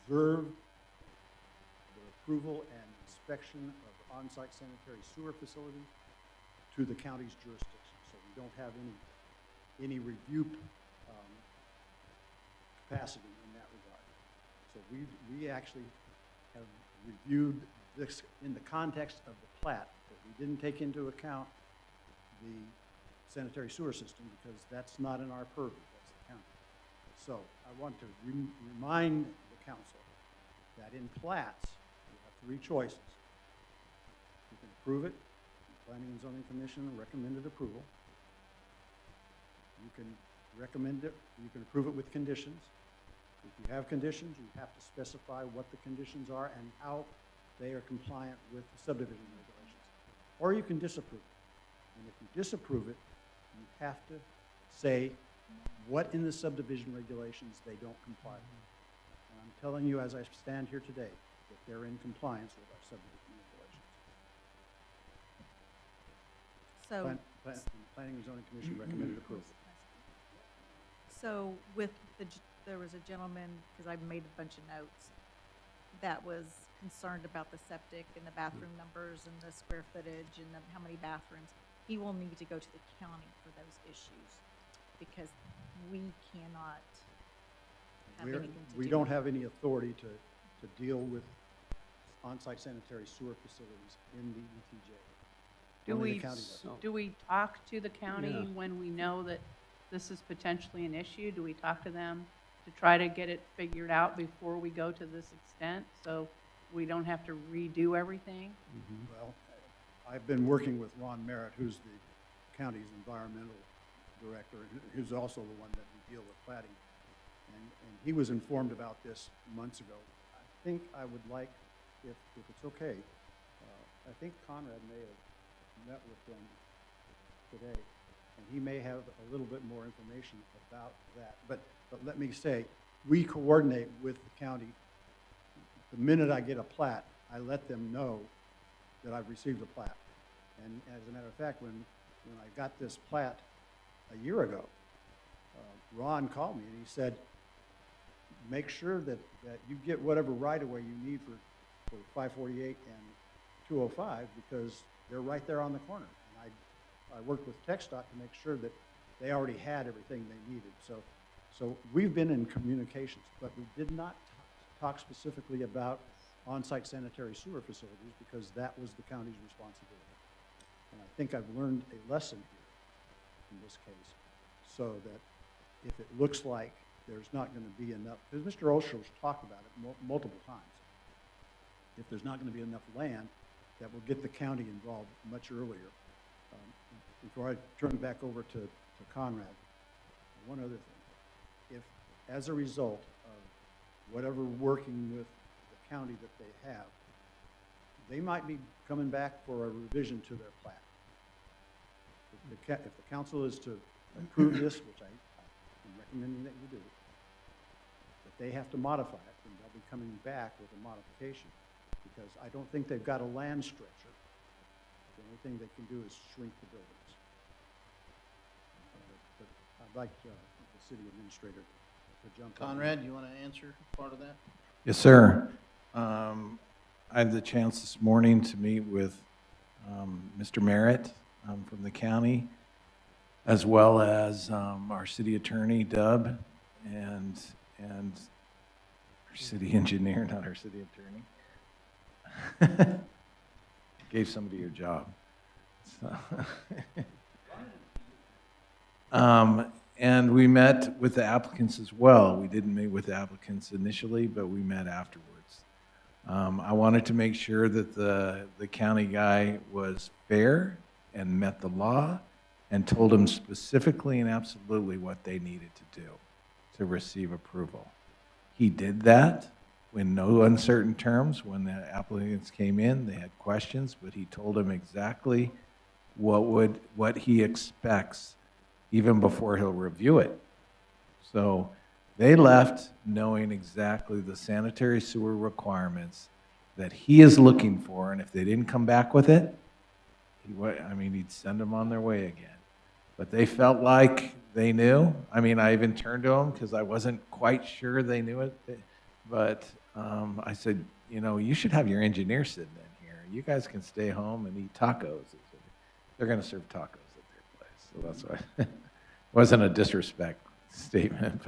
reserved the approval and inspection of on-site sanitary sewer facility to the county's jurisdiction. So we don't have any review capacity in that regard. So we actually have reviewed this in the context of the plat, but we didn't take into account the sanitary sewer system because that's not in our purview, that's the county. So I want to remind the council that in plats, you have 3 choices. You can approve it, the Planning and Zoning Commission recommended approval. You can recommend it, you can approve it with conditions. If you have conditions, you have to specify what the conditions are and how they are compliant with the subdivision regulations. Or you can disapprove it. And if you disapprove it, you have to say what in the subdivision regulations they don't comply with. And I'm telling you, as I stand here today, that they're in compliance with our subdivision regulations. So, Planning and Zoning Commission recommended approval. so with there was a gentleman, because I made a bunch of notes, that was concerned about the septic and the bathroom numbers and the square footage and how many bathrooms. He will need to go to the county for those issues because we cannot have anything to do. We don't have any authority to deal with on-site sanitary sewer facilities in the ETJ. Do Only we, the county does. do we talk to the county Yeah. when we know that this is potentially an issue? Do we talk to them to try to get it figured out before we go to this extent, so we don't have to redo everything? Well, I've been working with Ron Merritt, who's the county's environmental director, and who's also the one that we deal with plating. And he was informed about this months ago. I think I would like, if it's okay, I think Conrad may have met with them today, and he may have a little bit more information about that. But let me say, we coordinate with the county. The minute I get a plat, I let them know that I've received a plat. And as a matter of fact, when I got this plat a year ago, Ron called me and he said, make sure that you get whatever right-of-way you need for 548 and 205 because they're right there on the corner. And I worked with TxDOT to make sure that they already had everything they needed. So we've been in communications, but we did not talk specifically about on-site sanitary sewer facilities because that was the county's responsibility. And I think I've learned a lesson here in this case, so that if it looks like there's not going to be enough, because Mr. Osho's talked about it multiple times, if there's not going to be enough land, that will get the county involved much earlier. Before I turn it back over to Conrad, one other thing. If, as a result of whatever working with the county that they have, they might be coming back for a revision to their plat. If the council is to approve this, which I'm recommending that you do, that they have to modify it, then they'll be coming back with a modification because I don't think they've got a land stretcher. The only thing they can do is shrink the buildings. But I'd like the city administrator to jump on. Conrad, you want to answer part of that? Yes, sir. I had the chance this morning to meet with Mr. Merritt from the county, as well as our city attorney, Dub, and our city engineer, not our city attorney. Gave somebody your job. So. And we met with the applicants as well. We didn't meet with the applicants initially, but we met afterwards. I wanted to make sure that the county guy was fair and met the law and told them specifically and absolutely what they needed to do to receive approval. He did that in no uncertain terms. When the applicants came in, they had questions, but he told them exactly what he expects even before he'll review it. So they left knowing exactly the sanitary sewer requirements that he is looking for, and if they didn't come back with it, he'd send them on their way again. But they felt like they knew. I even turned to them because I wasn't quite sure they knew it. But I said, you should have your engineer sitting in here. You guys can stay home and eat tacos. They're going to serve tacos at their place. So that's why it wasn't a disrespect statement,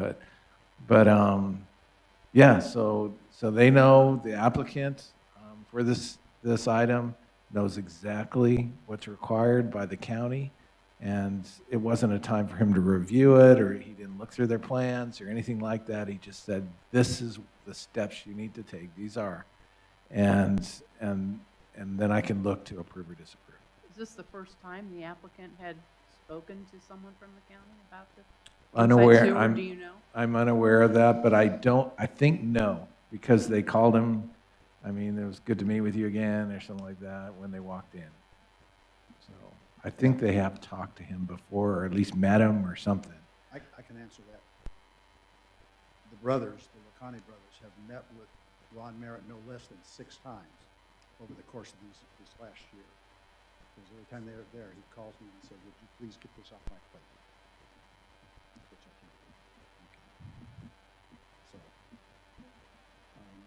but yeah. So they know the applicant for this item knows exactly what's required by the county, and it wasn't a time for him to review it, or he didn't look through their plans or anything like that. He just said, "This is the steps you need to take. These are," and then I can look to approve or disapprove. Is this the first time the applicant had spoken to someone from the county about this? Unaware. Inside sewer, do you know? I'm unaware of that, but I think no, because they called him. It was good to meet with you again, or something like that when they walked in. So I think they have talked to him before, or at least met him or something. I can answer that. The brothers, the Lacani brothers, have met with Ron Merritt no less than 6 times over the course of this last year. Because every time they're there, he calls me and says, would you please get this off my plate? Which I can't do. Okay. So,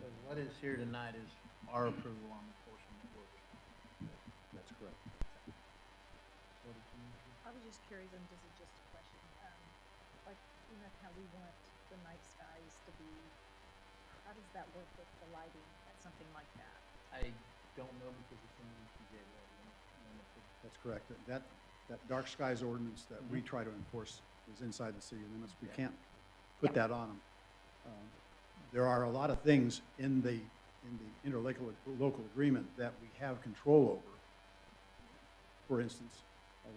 So what is here tonight is our approval on the portion that we're. that's correct. I was just curious, and this is just a question, like, you know how we want the night skies to be, how does that work with the lighting at something like that? I don't know because it's in the ETJ law. That's correct. That dark skies ordinance that we try to enforce is inside the city limits. We can't put that on them. There are a lot of things in the interlocal local agreement that we have control over. For instance,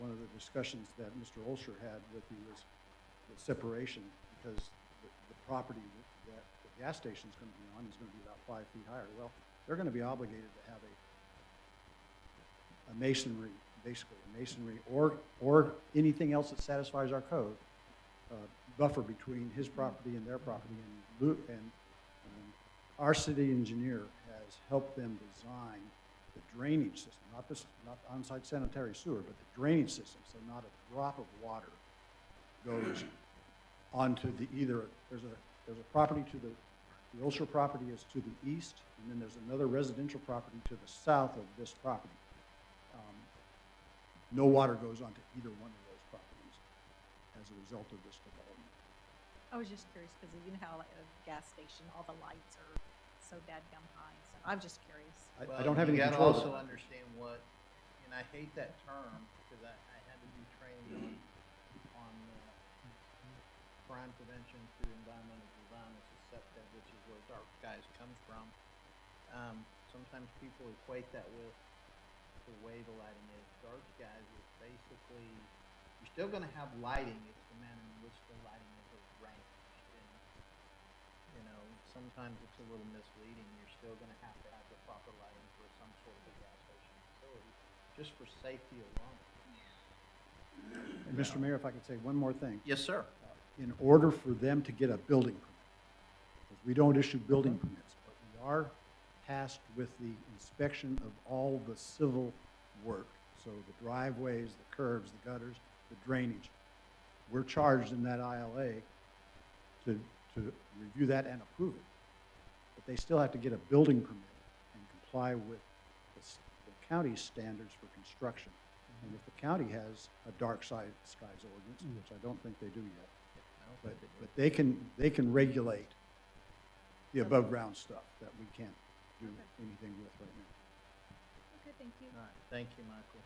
one of the discussions that Mr. Olsher had with you was the separation, because the property that the gas station is going to be on is going to be about 5 feet higher. Well, they're going to be obligated to have a masonry, basically a masonry, or anything else that satisfies our code, buffer between his property and their property. And our city engineer has helped them design the drainage system, not on-site sanitary sewer, but the drainage system, so not a drop of water goes onto the there's a property to the Olsher property is to the east, and then there's another residential property to the south of this property. No water goes onto either one of those properties as a result of this development. I was just curious, because you know how at a gas station, all the lights are so dadgum high, so I'm just curious. I don't have any You control. gotta also understand what, and I hate that term, because I had to do training on crime prevention through environmental design, which is SEPTED, which is where dark skies comes from. Sometimes people equate that with the way the lighting is. Dark skies is basically, you're still gonna have lighting, it's the manner in which the lighting is arranged. And, you know, sometimes it's a little misleading. You're still gonna have to have the proper lighting for some sort of a gas station facility, just for safety alone. And Mr. Mayor, if I could say one more thing. Yes, sir. In order for them to get a building permit, because we don't issue building permits, but we are tasked with the inspection of all the civil work. So the driveways, the curbs, the gutters, the drainage. We're charged in that ILA to review that and approve it. But they still have to get a building permit and comply with the county's standards for construction. And if the county has a dark skies ordinance, which I don't think they do yet, but they can regulate the above ground stuff that we can't do anything with right now. Okay, thank you. All right, thank you, Michael.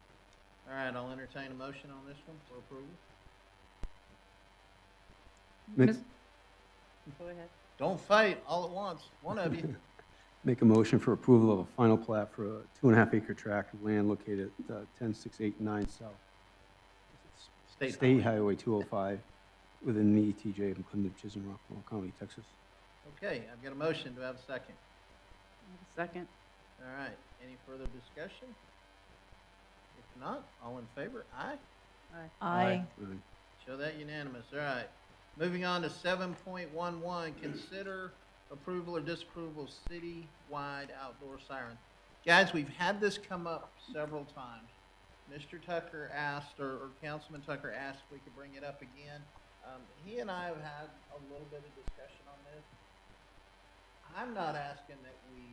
All right, I'll entertain a motion on this one for approval. Make- Ms. Go ahead. Don't fight all at once, one of you. Make a motion for approval of a final plat for a 2.5 acre tract of land located at 10689 South State Highway 205 within the ETJ of McLendon-Chisholm, Rockwell County, Texas. Okay, I've got a motion. Do I have a second? Second. All right, any further discussion? If not, all in favor? Aye? Aye. Right. Show that unanimous. All right. Moving on to 7.11, consider approval or disapproval of city-wide outdoor siren. Guys, we've had this come up several times. Mr. Tucker asked, or Councilman Tucker asked if we could bring it up again. He and I have had a little bit of discussion on this. I'm not asking that we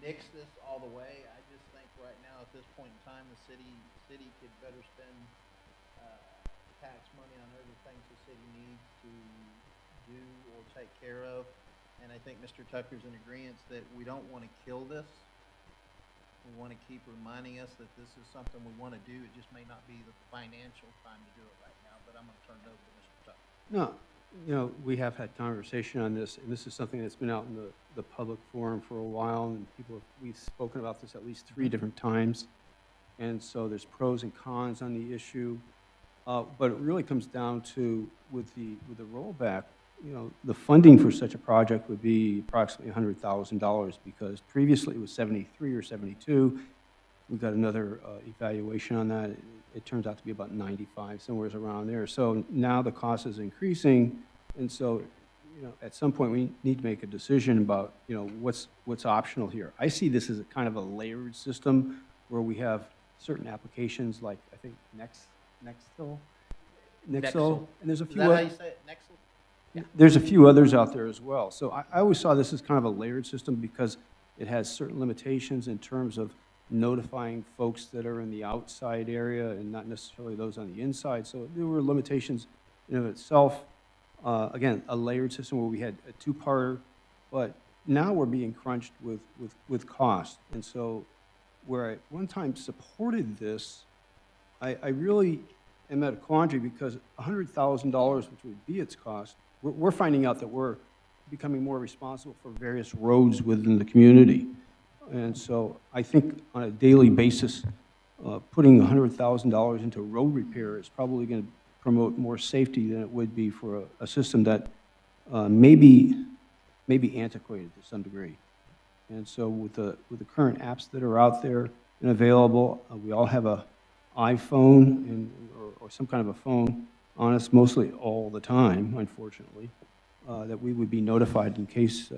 nix this all the way. I just think right now, at this point in time, the city could better spend tax money on other things the city needs to do or take care of. And I think Mr. Tucker's in agreement that we don't want to kill this. We want to keep reminding us that this is something we want to do. It just may not be the financial time to do it right now, but I'm going to turn it over to Mr. Tucker. No, you know, we have had conversation on this, and this is something that's been out in the public forum for a while, and we've spoken about this at least 3 different times. And so there's pros and cons on the issue. But it really comes down to, with the rollback, you know, the funding for such a project would be approximately $100,000, because previously it was 73 or 72. We got another evaluation on that. It turns out to be about 95, somewhere around there. So now the cost is increasing, and so, you know, at some point we need to make a decision about, you know, what's optional here. I see this as a kind of a layered system where we have certain applications like, I think, Nextel? Nexel. And there's a Is few that how other. you say it? Nexel? There's a few others out there as well. So I always saw this as kind of a layered system because it has certain limitations in terms of notifying folks that are in the outside area and not necessarily those on the inside. So there were limitations in of itself. Again, a layered system where we had a two-parter, but now we're being crunched with cost. And so where I at one time supported this, I really am at a quandary because $100,000, which would be its cost, we're finding out that we're becoming more responsible for various roads within the community. And so I think on a daily basis, putting $100,000 into road repair is probably going to promote more safety than it would be for a system that may be antiquated to some degree. And so with the current apps that are out there and available, we all have a iPhone or some kind of a phone on us mostly all the time, unfortunately, that we would be notified in case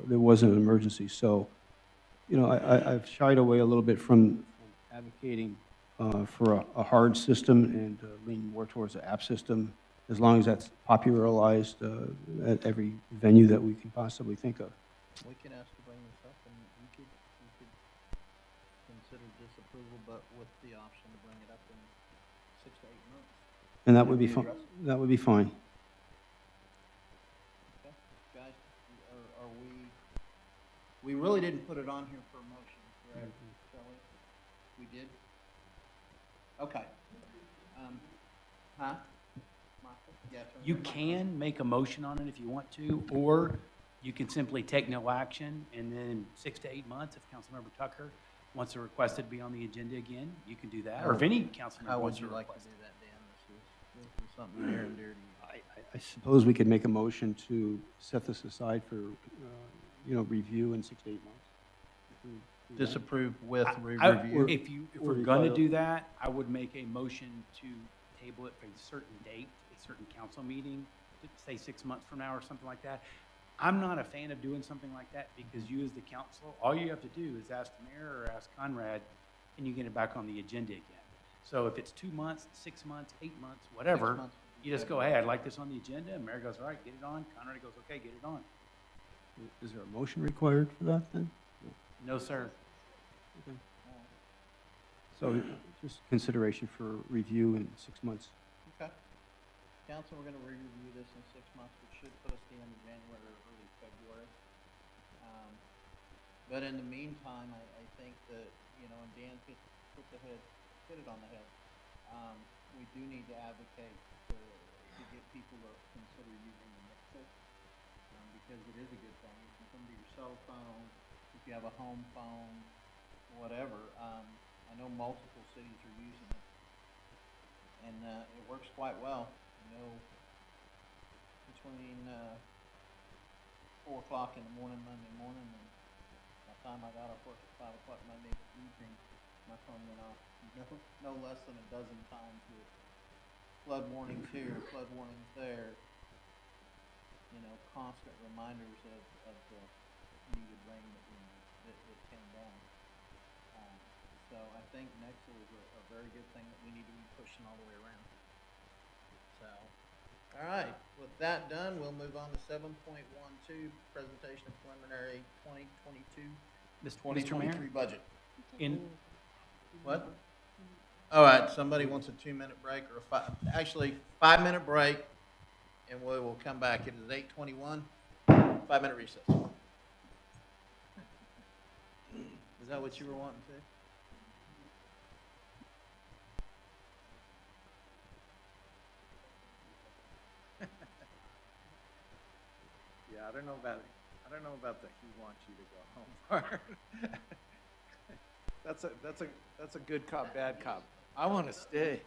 there was an emergency. So, you know, I've shied away a little bit from advocating for a hard system and leaning more towards an app system, as long as that's popularized at every venue that we can possibly think of. We can ask to bring this up, and we could consider disapproval, but with the option to bring it up in 6 to 8 months. And that would be Can we fine. address it? That would be fine. Okay, guys, are we really didn't put it on here for a motion, correct, Shelley? We did? Okay. Huh? Michael? Yeah, turn You your mic on. can make a motion on it if you want to, or you can simply take no action, and then 6 to 8 months, if Councilmember Tucker wants to request it to be on the agenda again, you can do that, or if any council How member would wants to you like to request do it. that, Dan? This is something near and dear to you. I suppose we could make a motion to set this aside for, review in 6 to 8 months. Disapprove with I- review. If or we're we gonna file- do that, I would make a motion to table it for a certain date, a certain council meeting, say 6 months from now or something like that. I'm not a fan of doing something like that because you as the council, all you have to do is ask the mayor or ask Conrad and you get it back on the agenda again. So if it's 2 months, 6 months, 8 months, whatever, 6 months. you just go, hey, I'd like this on the agenda, and mayor goes, all right, get it on, Conrad goes, okay, get it on. Is there a motion required for that then? No, sir. So just consideration for review in 6 months. Okay. Council, we're gonna re-review this in 6 months, which should put us the end of January or early February. But in the meantime, I think that, and Dan hit it on the head. We do need to advocate to get people to consider using the mixer, because it is a good thing. You can come to your cell phone, if you have a home phone, whatever. I know multiple cities are using it, and it works quite well. Between 4 o'clock in the morning, Monday morning, and by the time I got off work at 5 o'clock Monday evening, my phone went off no less than a dozen times with flood warnings here, flood warnings there, constant reminders of the needed rain that came down. So I think Nexel is a very good thing that we need to be pushing all the way around. So, all right, with that done, we'll move on to 7.12, presentation of preliminary 2022, Mr. Mayor? 2023 budget. In, What? All right, somebody wants a 2-minute break or a 5-minute break, and we will come back. It is 8:21, 5-minute recess. Is that what you were wanting to? Yeah, I don't know about the he wants you to go home part. That's a good cop, bad cop. I want to stay.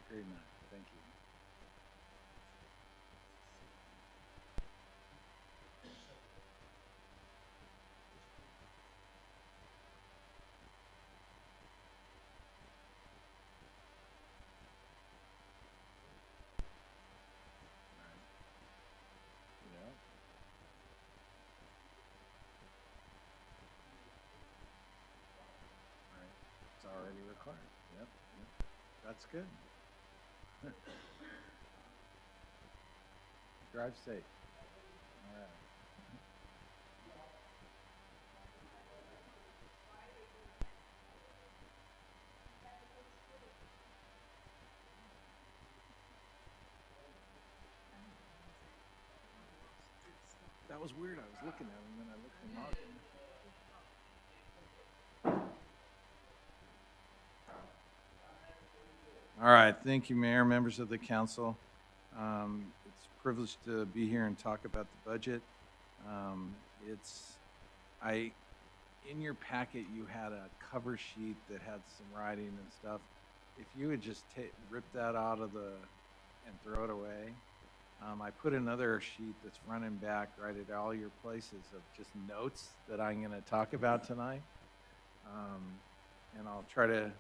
Very nice, thank you. Yeah. Right. It's already required. Yep. That's good. Drive safe. All right. That was weird. I was looking at him and I looked him up. All right, thank you, Mayor, members of the council. It's a privilege to be here and talk about the budget. In your packet, you had a cover sheet that had some writing and stuff. If you would just rip that out of and throw it away. I put another sheet that's front and back right at all your places of just notes that I'm going to talk about tonight. And I'll try to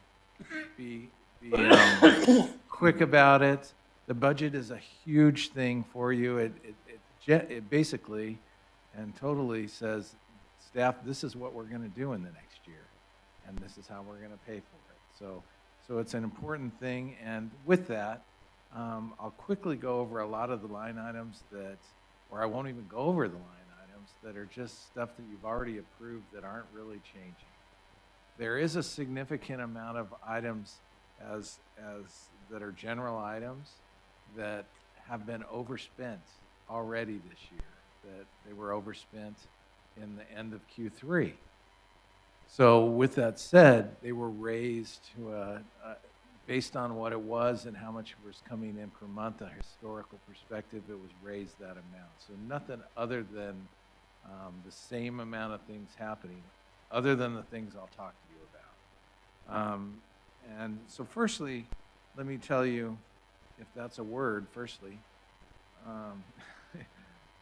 be quick about it. The budget is a huge thing for you. It basically and totally says, staff, this is what we're going to do in the next year, and this is how we're going to pay for it. So it's an important thing, and with that, I'll quickly go over a lot of the line items or I won't even go over the line items that are just stuff that you've already approved that aren't really changing. There is a significant amount of items that are general items that have been overspent already this year, that they were overspent in the end of Q3. So with that said, they were raised to based on what it was and how much was coming in per month, a historical perspective, it was raised that amount. So nothing other than the same amount of things happening, other than the things I'll talk to you about. And so firstly, let me tell you, if that's a word, firstly,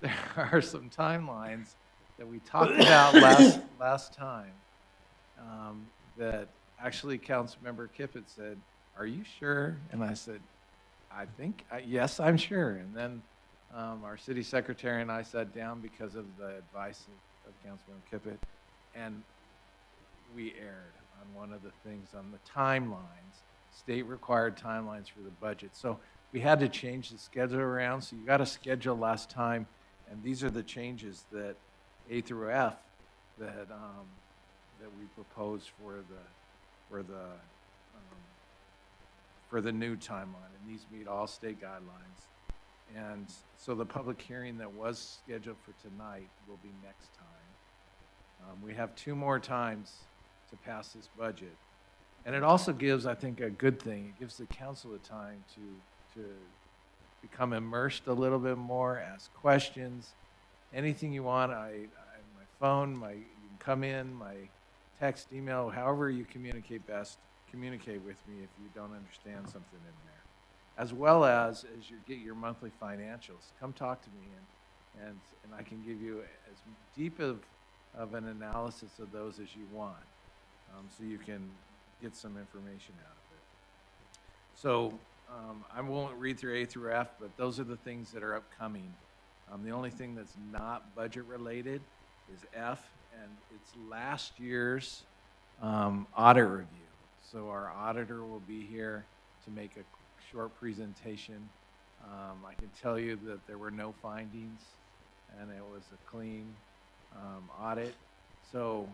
there are some timelines that we talked about last time that actually Councilmember Kippett said, "Are you sure?" And I said, yes, I'm sure. And then our city secretary and I sat down because of the advice of Councilmember Kippett, and we erred on one of the things on the timelines, state-required timelines for the budget. So we had to change the schedule around. So you got a schedule last time, and these are the changes that A through F that we proposed for the new timeline, and these meet all state guidelines. And so the public hearing that was scheduled for tonight will be next time. We have 2 more times to pass this budget. And it also gives, I think, a good thing. It gives the council a time to become immersed a little bit more, ask questions, anything you want. My phone, you can come in, my text, email, however you communicate best, communicate with me if you don't understand something in there. As well as you get your monthly financials, come talk to me and I can give you as deep of an analysis of those as you want, so you can get some information out of it. So I won't read through A through F, but those are the things that are upcoming. The only thing that's not budget related is F, and it's last year's audit review. So our auditor will be here to make a short presentation. I can tell you that there were no findings, and it was a clean audit. So,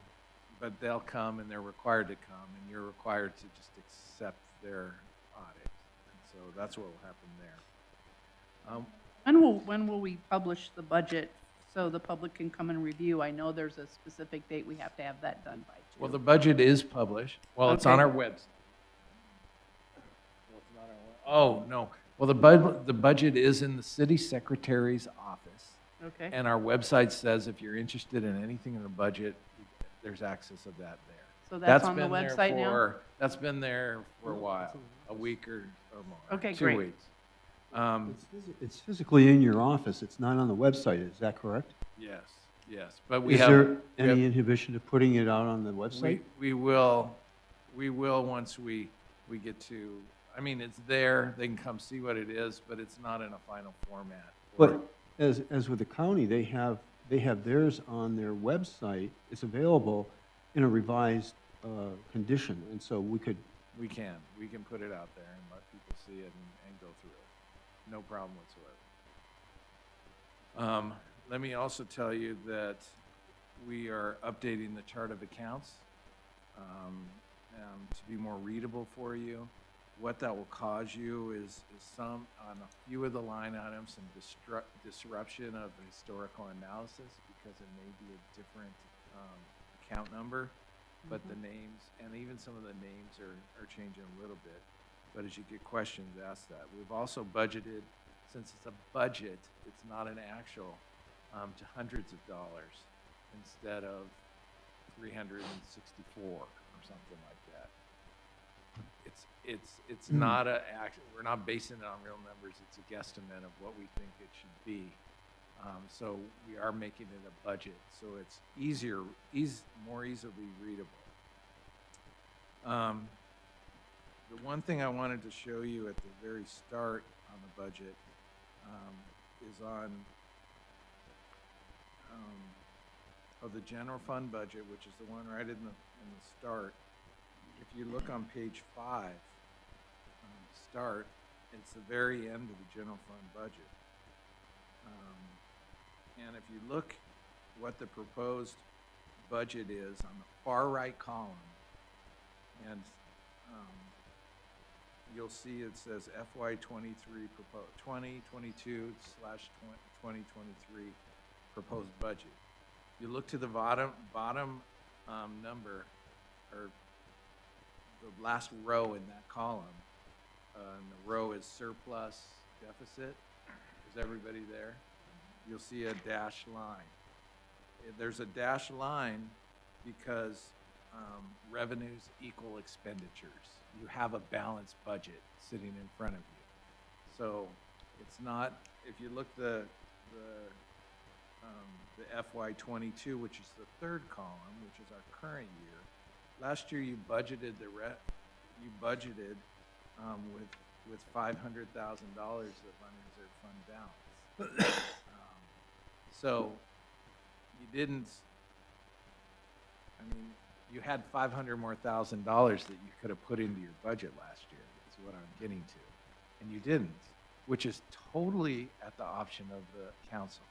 but they'll come, and they're required to come, and you're required to just accept their audit. And so that's what will happen there. When will we publish the budget so the public can come and review? I know there's a specific date we have to have that done by. Well, the budget is published. Well, it's on our website. Well, it's not our oh, no. Well, the budget is in the city secretary's office. Okay. And our website says if you're interested in anything in the budget, there's access of that there. So that's on the been there website now? That's been there for a while, a week or more. Okay, 2 great. weeks. It's physically in your office, it's not on the website, is that correct? Yes, but we Is have. there we have- any inhibition to putting it out on the website? We will once we get to, I mean, it's there, they can come see what it is, but it's not in a final format. But as with the county, they have theirs on their website, it's available in a revised condition, and so we could, We can put it out there and let people see it and go through it. No problem whatsoever. Let me also tell you that we are updating the chart of accounts to be more readable for you. What that will cause you is some, on a few of the line items, some disruption of the historical analysis because it may be a different account number, but the names, and even some of the names are changing a little bit. But as you get questions, ask that. We've also budgeted, since it's a budget, it's not an actual, to hundreds of dollars instead of 364 or something like that. It's not we're not basing it on real numbers. It's a guesstimate of what we think it should be. So we are making it a budget, so it's more easily readable. The one thing I wanted to show you at the very start on the budget is on the general fund budget, which is the one right in the start. If you look on page 5, start, it's the very end of the general fund budget. And if you look what the proposed budget is on the far right column, and you'll see it says FY23 2022/2023 proposed budget. You look to the bottom number, or the last row in that column, and the row is surplus deficit. Is everybody there? You'll see a dashed line. There's a dashed line because revenues equal expenditures. You have a balanced budget sitting in front of you. So it's not, if you look the FY22, which is the third column, which is our current year, last year you budgeted with $500,000 of unreserved fund balance. So you didn't, I mean, you had $500,000 more that you could have put into your budget last year, is what I'm getting to. And you didn't, which is totally at the option of the council.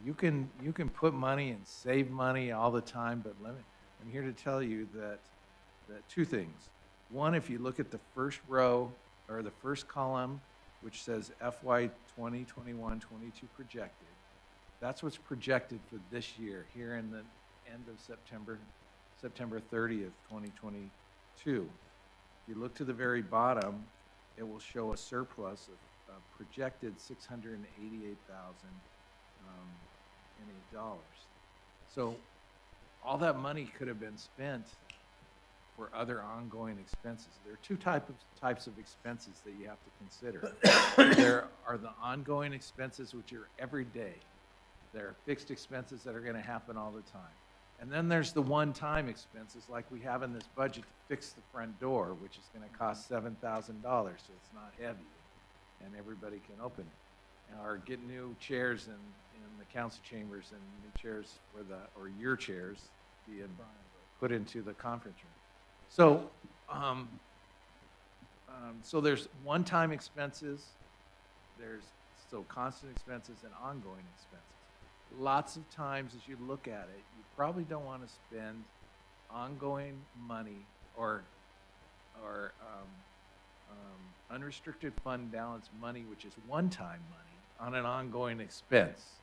You can put money and save money all the time, but I'm here to tell you that two things. One, if you look at the first row or the first column, which says FY 2021-22 projected, that's what's projected for this year, here in the end of September 30th, 2022. If you look to the very bottom, it will show a surplus of projected $688,008. So all that money could have been spent for other ongoing expenses. There are two types of expenses that you have to consider. There are the ongoing expenses, which are every day. There are fixed expenses that are going to happen all the time. And then there's the one-time expenses like we have in this budget to fix the front door, which is going to cost $7,000, so it's not heavy, and everybody can open it. Or get new chairs in the council chambers and new chairs or your chairs being put into the conference room. So, so there's one-time expenses, there's still constant expenses and ongoing expenses. Lots of times as you look at it, you probably don't want to spend ongoing money or unrestricted fund balance money, which is one-time money, on an ongoing expense,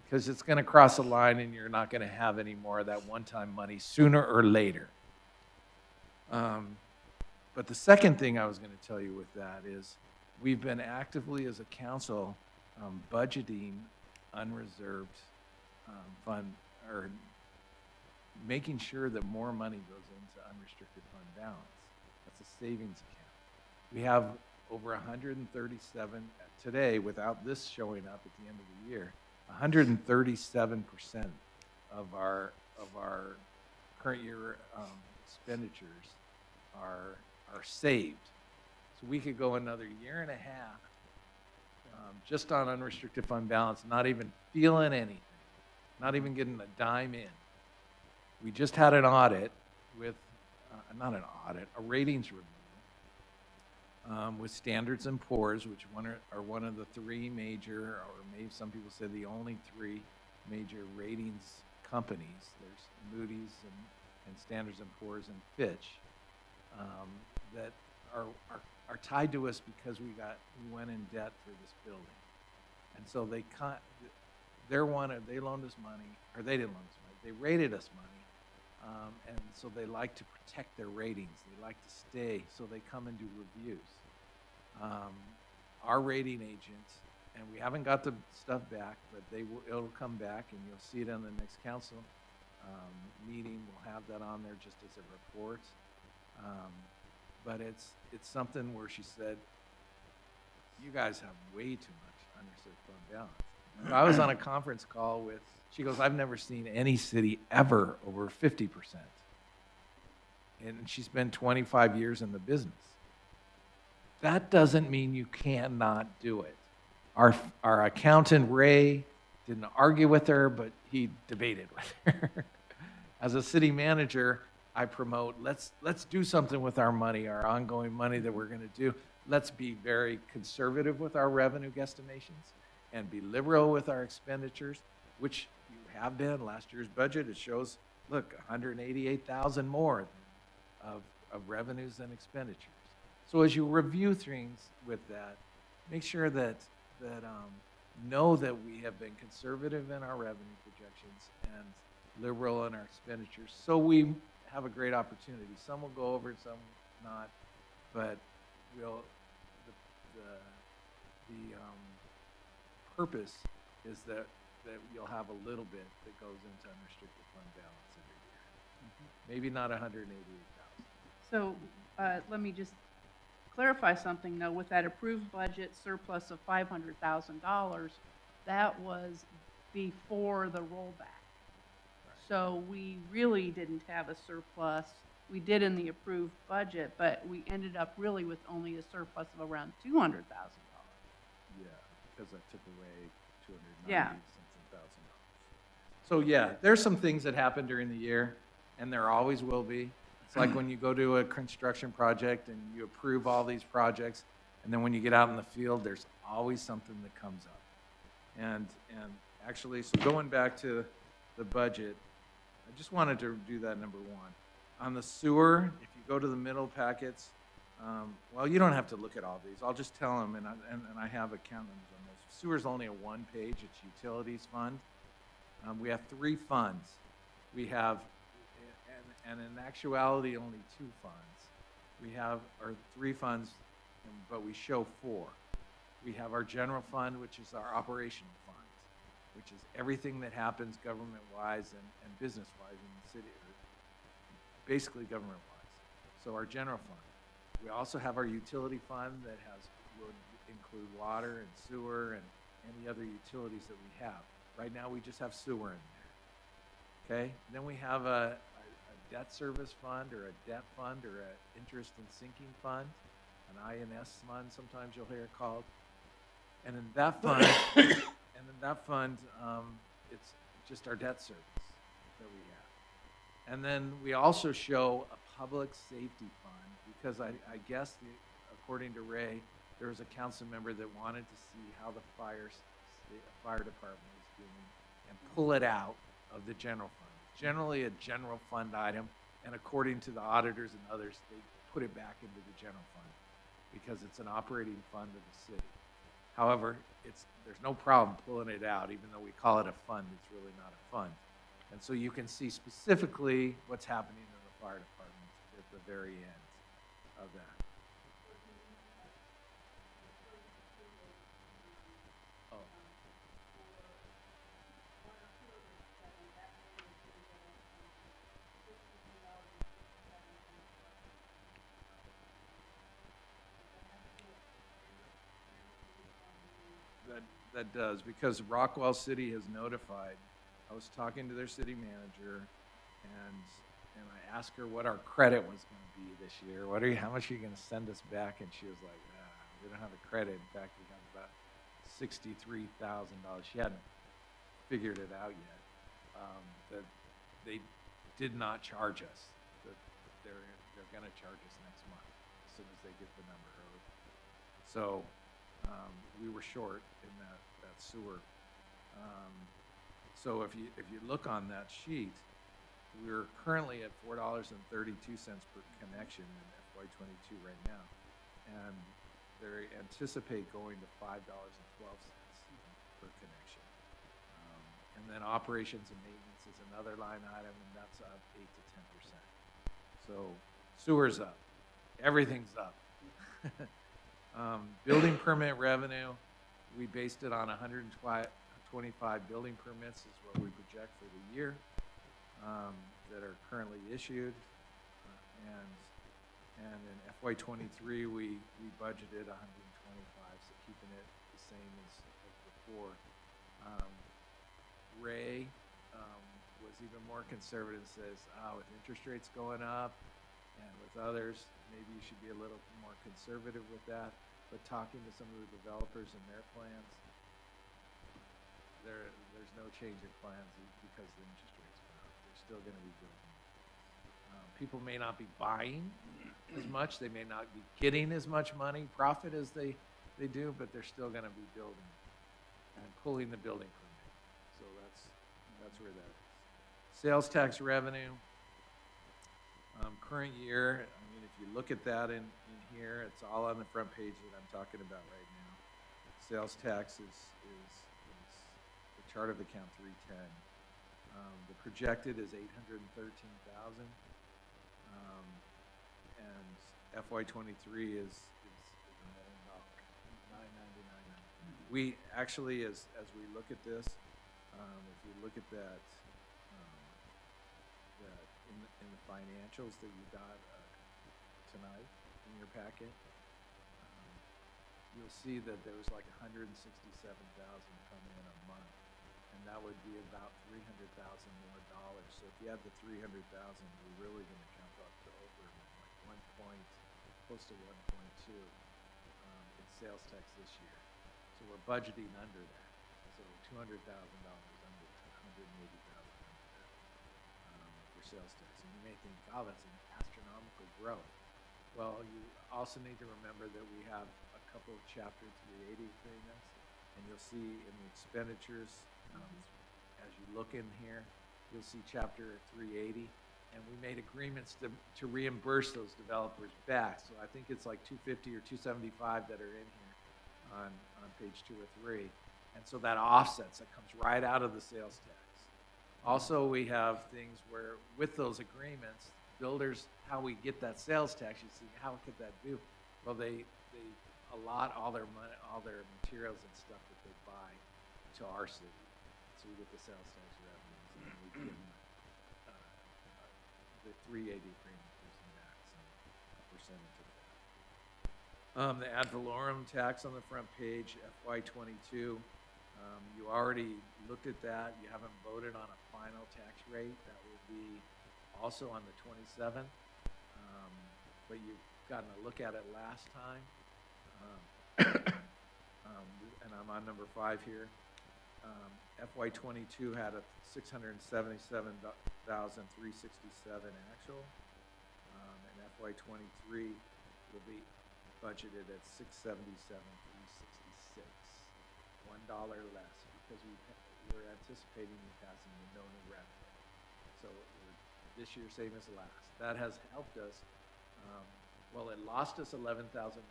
because it's going to cross a line and you're not going to have any more of that one-time money sooner or later. But the second thing I was going to tell you with that is we've been actively as a council budgeting unreserved fund or making sure that more money goes into unrestricted fund balance. That's a savings account. We have over 137 today, without this showing up at the end of the year, 137% of our current year expenditures are saved. So we could go another year and a half just on unrestricted fund balance, not even feeling anything, not even getting a dime in. We just had an audit with, not an audit, a ratings review with Standards and Poor's, which are one of the three major, or maybe some people say the only three major ratings companies. There's Moody's and Standards and Poor's and Fitch that are tied to us because we went in debt for this building. And so they loaned us money, or they didn't loan us money, they rated us money. And so they like to protect their ratings. They like to stay, so they come and do reviews. Our rating agent, and we haven't got the stuff back, but it'll come back, and you'll see it on the next council meeting. We'll have that on there just as a report. But it's something where she said, you guys have way too much unrestricted fund balance. So I was on a conference call with, she goes, I've never seen any city ever over 50%. And she's been 25 years in the business. That doesn't mean you cannot do it. Our accountant, Ray, didn't argue with her, but he debated with her. As a city manager, I promote, let's do something with our money, our ongoing money that we're going to do. Let's be very conservative with our revenue guesstimations and be liberal with our expenditures, which you have been. Last year's budget, it shows, look, 188,000 more of revenues and expenditures. So as you review things with that, make sure that know that we have been conservative in our revenue projections and liberal in our expenditures, so we have a great opportunity. Some will go over, some not, but the purpose is that you'll have a little bit that goes into unrestricted fund balance every year. Maybe not 188,000. So let me just clarify something though. With that approved budget surplus of $500,000, that was before the rollback. So we really didn't have a surplus. We did in the approved budget, but we ended up really with only a surplus of around $200,000. Yeah, because I took away Yeah. $290,000. So yeah, there's some things that happen during the year, and there always will be. It's like when you go to a construction project and you approve all these projects, and then when you get out in the field, there's always something that comes up. And actually, so going back to the budget, I just wanted to do that number one. On the sewer, if you go to the middle packets, well, you don't have to look at all these. I'll just tell them, and I have account numbers on those. Sewer's only a one page. It's utilities fund. We have three funds. We have, and in actuality, only two funds. We have our three funds, but we show four. We have our general fund, which is our operational fund, which is everything that happens government-wise and business-wise in the city, or basically government-wise. So our general fund. We also have our utility fund that would include water and sewer and any other utilities that we have. Right now, we just have sewer in there. Okay? Then we have a debt service fund or a debt fund or an interest and sinking fund, an INS fund, sometimes you'll hear it called. And in that fund, it's just our debt service that we have. And then we also show a public safety fund because I guess, according to Ray, there was a council member that wanted to see how the fire department is doing and pull it out of the general fund. Generally a general fund item, and according to the auditors and others, they put it back into the general fund because it's an operating fund of the city. However, there's no problem pulling it out, even though we call it a fund, it's really not a fund. And so you can see specifically what's happening in the fire department at the very end of that. Oh. that does, because Rockwell City has notified. I was talking to their city manager, and I asked her what our credit was gonna be this year. How much are you gonna send us back? And she was like, we don't have a credit. In fact, we have about $63,000. She hadn't figured it out yet. That they did not charge us. That they're gonna charge us next month as soon as they get the number early. So, we were short in that sewer. So if you look on that sheet, we're currently at $4.32 per connection in FY '22 right now. And they anticipate going to $5.12 per connection. And then operations and maintenance is another line item, and that's up 8 to 10%. So sewer's up, everything's up. Building permit revenue, we based it on 125 building permits is what we project for the year that are currently issued. And in FY '23, we budgeted 125, so keeping it the same as before. Ray was even more conservative, says, with interest rates going up and with others, maybe you should be a little more conservative with that. But talking to some of the developers and their plans, there's no change in plans because the interest rates went up. They're still going to be building. People may not be buying as much. They may not be getting as much money, profit as they do, but they're still going to be building and pulling the building permit. So that's where that is. Sales tax revenue. Current year, I mean, if you look at that in here, it's all on the front page that I'm talking about right now. Sales tax is the chart of account 310. The projected is 813,000. And FY '23 is $1 million, 999. We actually, as we look at this, if you look at that, that in the financials that you got tonight in your packet, you'll see that there was like 167,000 come in a month, and that would be about 300,000 more dollars. So if you add the 300,000, we're really going to jump up to over like close to 1.2 in sales tax this year. So we're budgeting under that. So $200,000 under that, $180,000 under that for sales tax. And you may think, oh, that's an astronomical growth. Well, you also need to remember that we have a couple of Chapter 380 agreements, and you'll see in the expenditures, as you look in here, you'll see Chapter 380, and we made agreements to reimburse those developers back. So I think it's like 250 or 275 that are in here on page 2 or 3. And so that offsets, that comes right out of the sales tax. Also, we have things where with those agreements, builders, how we get that sales tax, you see, how could that do? Well, they allot all their money, all their materials and stuff that they buy to our city. So we get the sales tax revenues, and then we give them the 380 agreement gives them back some percentage of that. The ad valorem tax on the front page, FY '22. You already looked at that. You haven't voted on a final tax rate. That will be also on the 27th. But you've gotten a look at it last time. And I'm on number 5 here. FY '22 had a $677,367 actual. And FY '23 will be budgeted at $677,366. $1 less because we're anticipating passing the no new revenue. So this year, same as last. That has helped us. Well, it lost us $11,100. The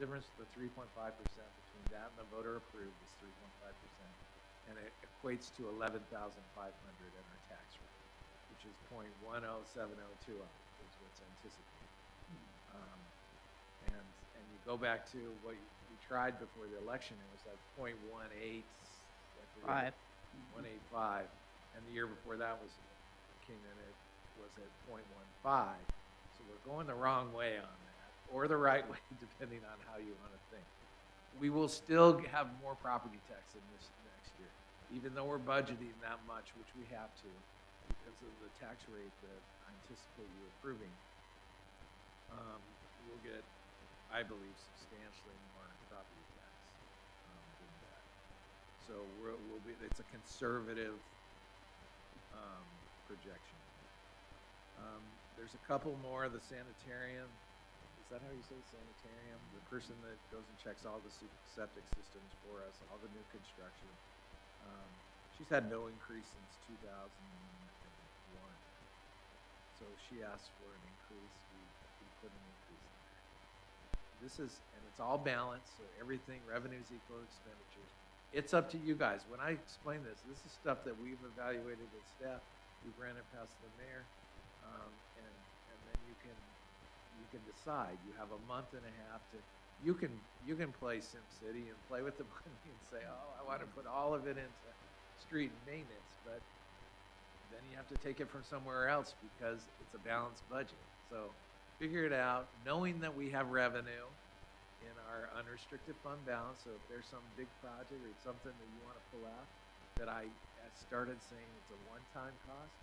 difference, the 3.5% between that and the voter approved is 3.5%, and it equates to $11,500 in our tax rate, which is 0.10702 is what's anticipated. And you go back to what we tried before the election, it was like 0.18, 185, and the year before that came in at was at 0.15. So we're going the wrong way on that, or the right way, depending on how you want to think. we will still have more property tax in this next year, even though we're budgeting that much, which we have to, because of the tax rate that I anticipate you approving. We'll get, I believe, substantially more property tax than that. So we'll be, it's a conservative projection. There's a couple more, the sanitarium. Is that how you say sanitarium? The person that goes and checks all the septic systems for us, all the new construction. She's had no increase since 2001. So she asked for an increase. We put an increase in there. This is, and it's all balanced, so everything, revenues equal expenditures. It's up to you guys. When I explain this is stuff that we've evaluated as staff. We've ran it past the mayor, and then you can decide. You have a month and a half to. You can play SimCity and play with the money and say, oh, I want to put all of it into street and maintenance, but then you have to take it from somewhere else because it's a balanced budget. So figure it out, knowing that we have revenue in our unrestricted fund balance. So if there's some big project or something that you want to pull out, that I started saying it's a one-time cost,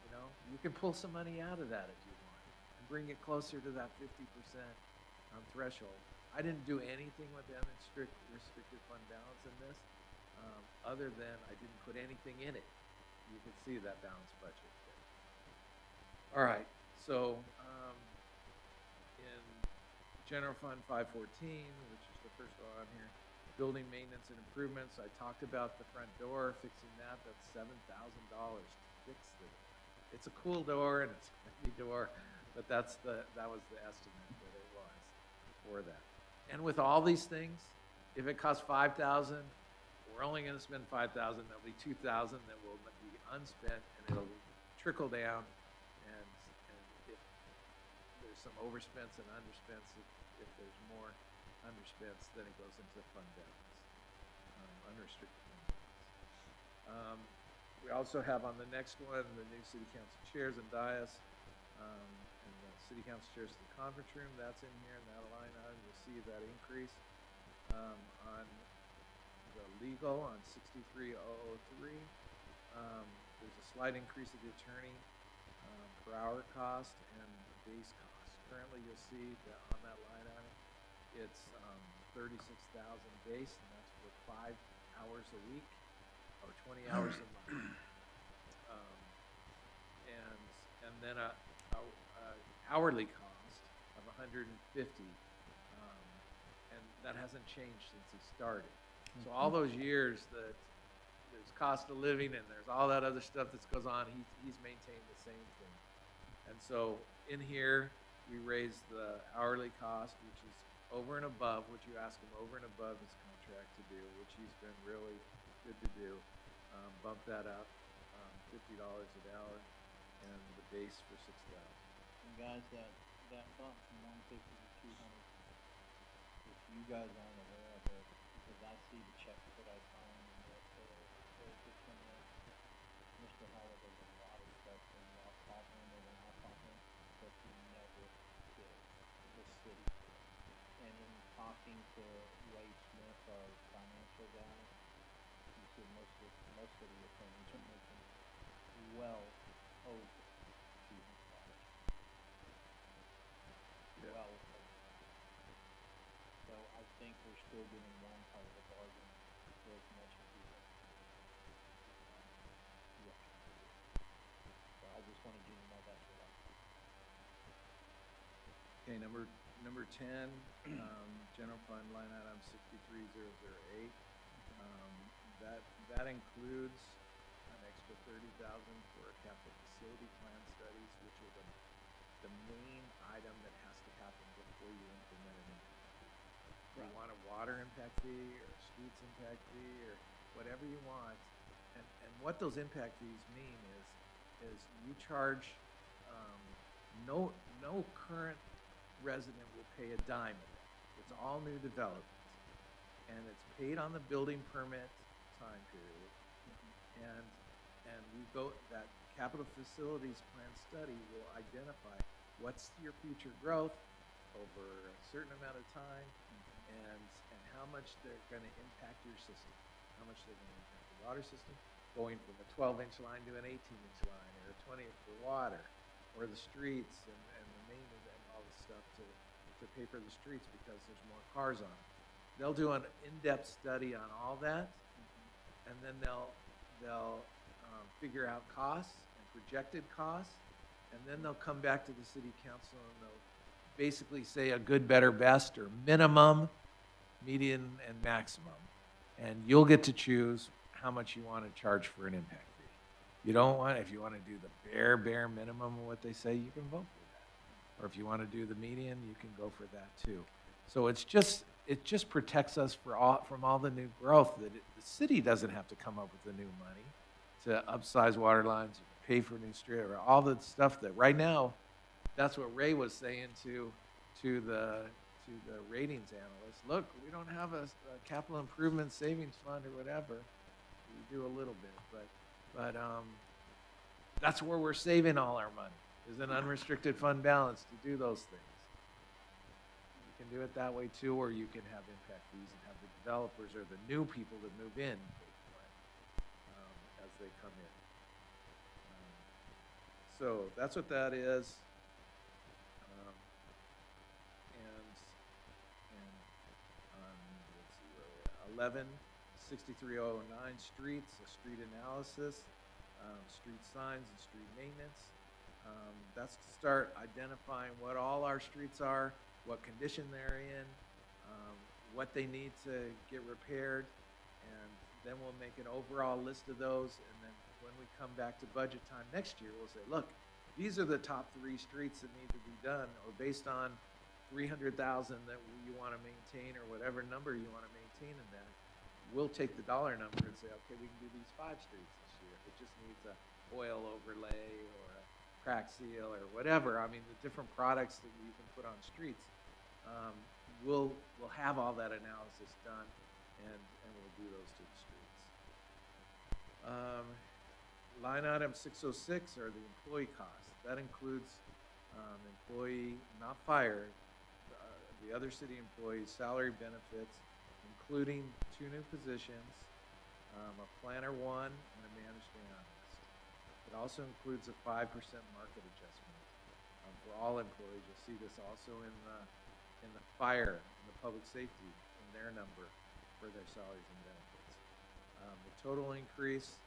you know, you can pull some money out of that if you want and bring it closer to that 50% threshold. I didn't do anything with the restricted fund balance in this, other than I didn't put anything in it. You can see that balanced budget there. All right, so in General Fund 514, which is the first one on here, building maintenance and improvements, I talked about the front door, fixing that. That's $7,000 to fix it. It's a cool door and it's a heavy door, but that was the estimate that it was for that. And with all these things, if it costs $5,000, we're only going to spend $5,000. There'll be $2,000 that will be unspent, and it'll trickle down. And if there's some overspends and underspends, if there's more underspends, then it goes into fund balance, unrestricted fund balance. We also have on the next one the new city council chairs and dais, and the city council chairs to the conference room. That's in here in that line item. You'll see that increase on the legal on 63003. There's a slight increase of the attorney per hour cost and the base cost. Currently, you'll see that on that line item, it's 36,000 base, and that's for 5 hours a week or 20 hours a month. And then a hourly cost of 150, and that hasn't changed since he started. So all those years that there's cost of living and there's all that other stuff that goes on, he's maintained the same thing. And so in here, we raised the hourly cost, which is over and above what you ask him, over and above his contract to do, which he's been really good to do. Bump that up, $50 an hour, and the base for $6,000. And guys, that bump from 150 to 200, if you guys aren't aware of it, because I see the checks that I sign and they're just from Mr. Howard does a lot of stuff in Rock Cochran and in our Cochran, but he never did the city. And in talking to Ray Smith, our financial guy, he said most of the attorneys are making well over $200. Yeah. Well over. So I think we're still getting one part of the bargain for as much as we have. So I just wanted you to know that's what I think. Okay, number 10, general fund line item 63008. That includes an extra $30,000 for capital facility plan studies, which are the main item that has to happen before you implement an impact fee. You want a water impact fee or a streets impact fee or whatever you want, and what those impact fees mean is you charge no current resident will pay a dime of it. It's all new development, and it's paid on the building permit time period, and we go, that capital facilities plan study will identify what's your future growth over a certain amount of time, and how much they're gonna impact your system, how much they're gonna impact the water system, going from a 12-inch line to an 18-inch line, or a 20-inch for water, or the streets and the maintenance and all the stuff to pay for the streets because there's more cars on them. They'll do an in-depth study on all that, and then they'll figure out costs and projected costs, and then they'll come back to the city council and they'll basically say a good, better, best, or minimum, median, and maximum. And you'll get to choose how much you want to charge for an impact fee. You don't want, if you want to do the bare minimum of what they say, you can vote for that. Or if you want to do the median, you can go for that too. So it just protects us from all the new growth that the city doesn't have to come up with the new money to upsize water lines, pay for new street, or all the stuff that right now, that's what Ray was saying to the ratings analyst. Look, we don't have a capital improvement savings fund or whatever. We do a little bit, but that's where we're saving all our money, is an unrestricted fund balance to do those things. You can do it that way too, or you can have impact fees and have the developers or the new people that move in pay for it as they come in. So that's what that is. Let's see where we are. 11-6309 streets, a street analysis, street signs and street maintenance. That's to start identifying what all our streets are, what condition they're in, what they need to get repaired, and then we'll make an overall list of those, and then when we come back to budget time next year, we'll say, look, these are the top 3 streets that need to be done, or based on 300,000 that you want to maintain, or whatever number you want to maintain in that, we'll take the dollar number and say, okay, we can do these 5 streets this year. If it just needs a oil overlay or a crack seal or whatever, I mean, the different products that you can put on streets, we'll have all that analysis done, and we'll do those to the streets. Line item 606 are the employee costs. That includes employee, not fire, the other city employees' salary benefits, including 2 new positions, a planner 1, and a management analyst. It also includes a 5% market adjustment for all employees. You'll see this also in the fire and the public safety in their number for their salaries and benefits. The total increase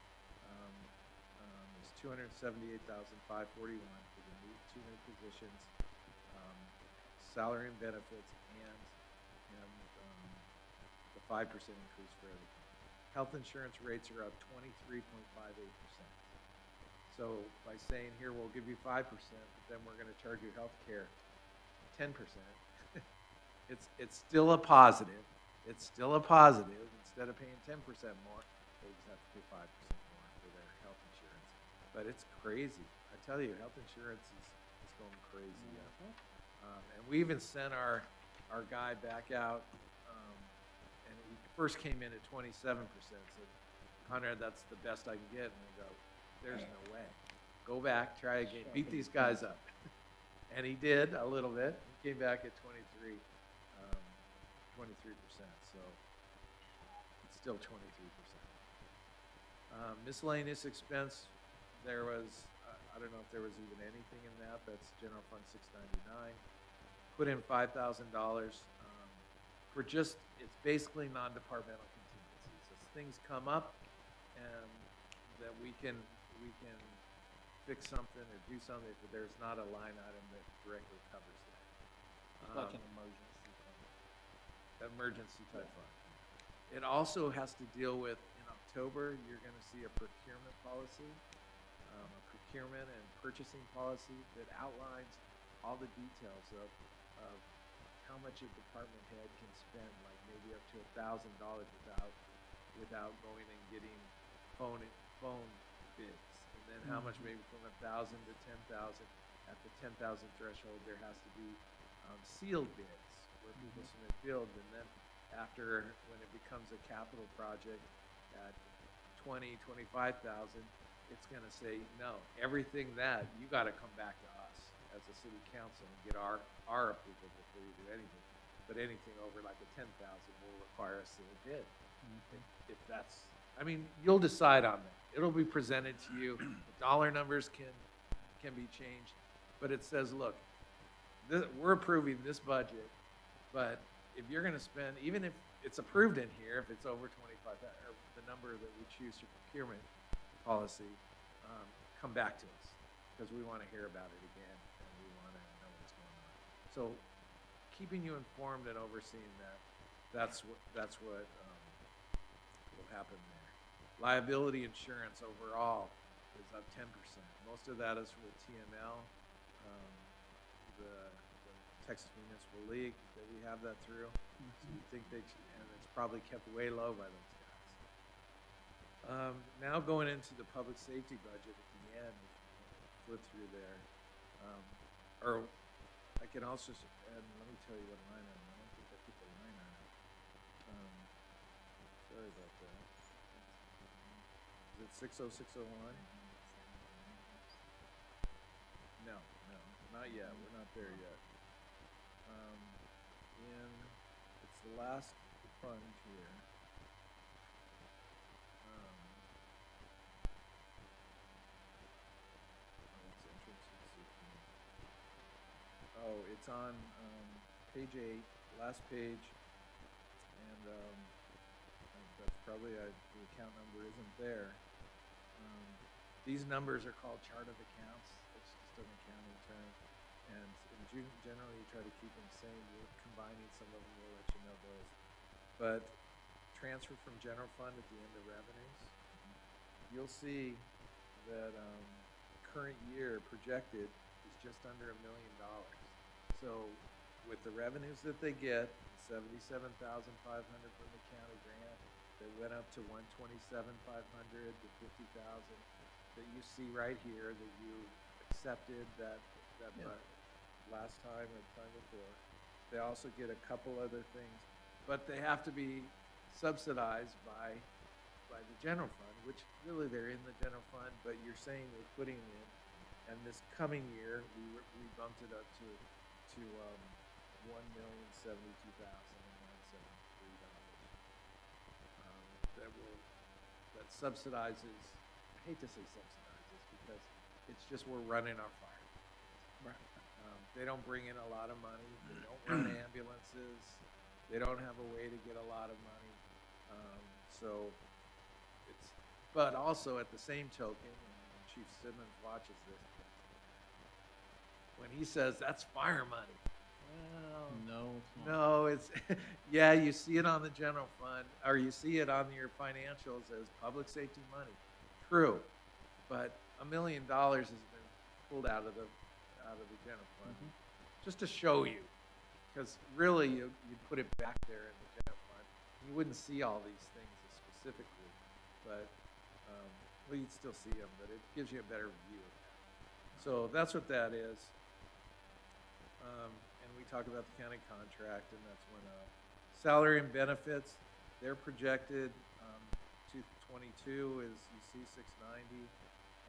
is $278,541 for the 2 new positions, salary and benefits, and the 5% increase for everything. Health insurance rates are up 23.58%. So by saying here, we'll give you 5%, but then we're going to charge you health care 10%, it's still a positive. It's still a positive. Instead of paying 10% more, they just have to pay 5% more for their health insurance. But it's crazy. I tell you, health insurance is going crazy. And we even sent our guy back out, and he first came in at 27%. Said, Conrad, that's the best I can get. And I go, there's no way. Go back, try again, beat these guys up. And he did a little bit. He came back at 23%. So it's still 23%. Miscellaneous expense, there was, I don't know if there was even anything in that. That's General Fund 699. Put in $5,000 for just, it's basically non-departmental contingencies. As things come up and that we can fix something or do something, but there's not a line item that directly covers that. Like an emergency fund. Emergency type fund. It also has to deal with, in October, you're going to see a procurement policy, a procurement and purchasing policy that outlines all the details of how much a department head can spend, like maybe up to $1,000 without going and getting phone bids, and then how much maybe from 1,000 to 10,000. At the 10,000 threshold, there has to be sealed bids where people submit bids, and then after, when it becomes a capital project at 20, 25,000, it's going to say, no, everything that, you got to come back to us as a city council and get our approval before you do anything. but anything over like a 10,000 will require a sealed bid. If that's, I mean, you'll decide on that. It'll be presented to you. The dollar numbers can be changed, but it says, look, we're approving this budget, but if you're going to spend, even if it's approved in here, if it's over 25, or the number that we choose for procurement policy, come back to us, because we want to hear about it again, and we want to know what's going on. So keeping you informed and overseeing that's what will happen there. Liability insurance overall is up 10%. Most of that is with TML, the Texas Municipal League, that we have that through. So you think and it's probably kept way low by those guys. Now going into the public safety budget at the end, flip through there. Or I can also, and let me tell you what line I'm on. I don't think I put the line on it. Sorry about that. Is it 60601? No, not yet. We're not there yet. It's the last fund here. Oh, it's on page 8, last page, and that's probably the account number isn't there. These numbers are called chart of accounts. It's just an accounting term, and generally you try to keep them the same. We're combining some of them. We'll let you know those. But transfer from general fund at the end of revenues, you'll see that current year projected is just under $1 million. So with the revenues that they get, the $77,500 from the county grant, they went up to $127,500 to $50,000 that you see right here that you accepted that last time or the time before. They also get a couple other things, but they have to be subsidized by the general fund, which really they're in the general fund, but you're saying we're putting in, and this coming year we bumped it up to $1,072,973. That subsidizes. I hate to say subsidizes because it's just we're running our fire. Right. They don't bring in a lot of money. They don't run ambulances. They don't have a way to get a lot of money. But also at the same token, and Chief Simmons watches this, when he says that's fire money. Well, No, it's not. no, it's, yeah, you see it on the general fund, or you see it on your financials as public safety money. True, but $1 million has been pulled out of the general fund, just to show you, because really you put it back there in the general fund, you wouldn't see all these things specifically, but well, you'd still see them, but it gives you a better view of that. So that's what that is. And we talk about the county contract, and that's when salary and benefits, they're projected 2022 is, you see, 690,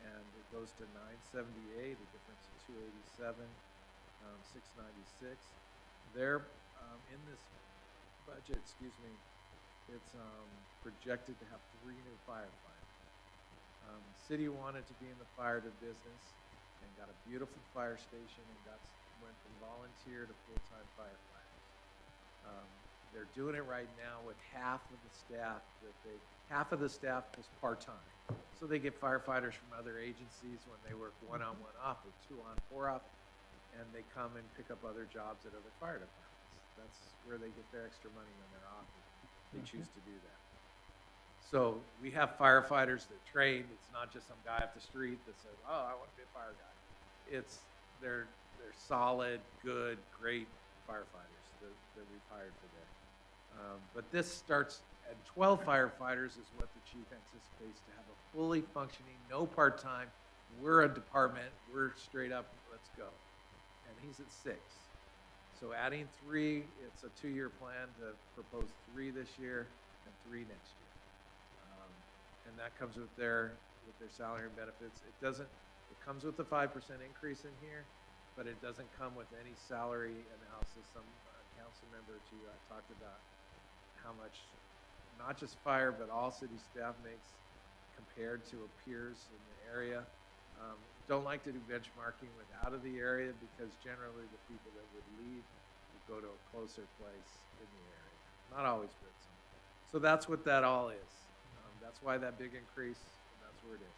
and it goes to 978, a difference of 287, 696. They're in this budget, excuse me, it's projected to have 3 new firefighters. City wanted to be in the fire business and got a beautiful fire station, and went from volunteer to full-time firefighters. They're doing it right now with half of the staff was part-time. So they get firefighters from other agencies when they work 1 on 1 off or 2 on 4 off, and they come and pick up other jobs at other fire departments. That's where they get their extra money when they're off. They choose to do that. So we have firefighters that train. It's not just some guy off the street that says, "Oh, I want to be a fire guy." They're solid, good, great firefighters that we've hired for there. But this starts at 12 firefighters is what the chief anticipates to have a fully functioning, no part-time. We're a department. We're straight up. Let's go. And he's at 6. So adding 3, it's a 2-year plan to propose 3 this year and 3 next year. And that comes with their salary and benefits. It comes with a 5% increase in here, but it doesn't come with any salary analysis. council member or two, I talked about how much, not just fire, but all city staff makes compared to peers in the area. Don't like to do benchmarking with out of the area because generally the people that would leave would go to a closer place in the area. Not always, but some. So that's what that all is. That's why that big increase, and that's where it is.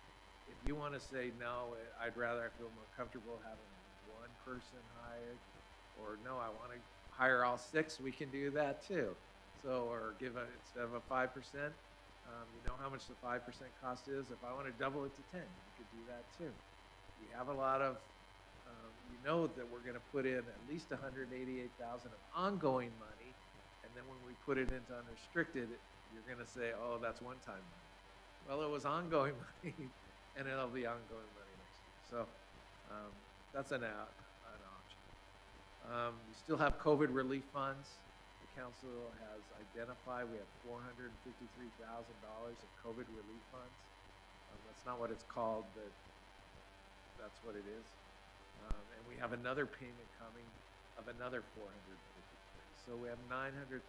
If you want to say, no, I feel more comfortable having one person hired, or no, I want to hire all 6, we can do that too. So, or instead of a 5%, you know how much the 5% cost is? If I want to double it to 10, you could do that too. We have a lot of, you know that we're going to put in at least $188,000 of ongoing money, and then when we put it into unrestricted, you're going to say, oh, that's one-time money. Well, it was ongoing money, and it'll be ongoing money next year. So that's an option. We still have COVID relief funds. The council has identified we have $453,000 of COVID relief funds. That's not what it's called, but that's what it is. And we have another payment coming of another $453,000. So we have $900,000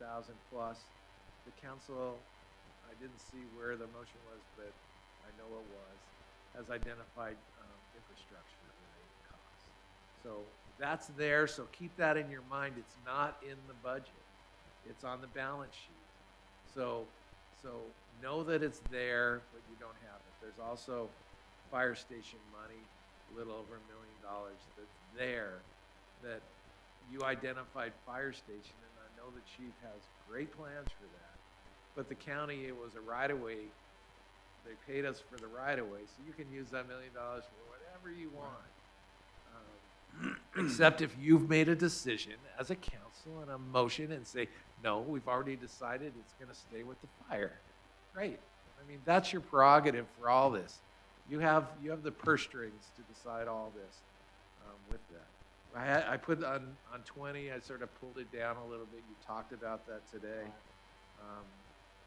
plus. The council, I didn't see where the motion was, but I know it was, has identified infrastructure related costs. So that's there, so keep that in your mind. It's not in the budget. It's on the balance sheet. So know that it's there, but you don't have it. There's also fire station money, a little over $1 million that's there, that you identified fire station, and I know the chief has great plans for that. But the county, it was a right-of-way. They paid us for the right-of-way, so you can use that $1 million for whatever you want. Except if you've made a decision as a council and a motion and say, no, we've already decided it's going to stay with the fire. Great. I mean, that's your prerogative for all this. You have the purse strings to decide all this with that. I put on 20, I sort of pulled it down a little bit. You talked about that today.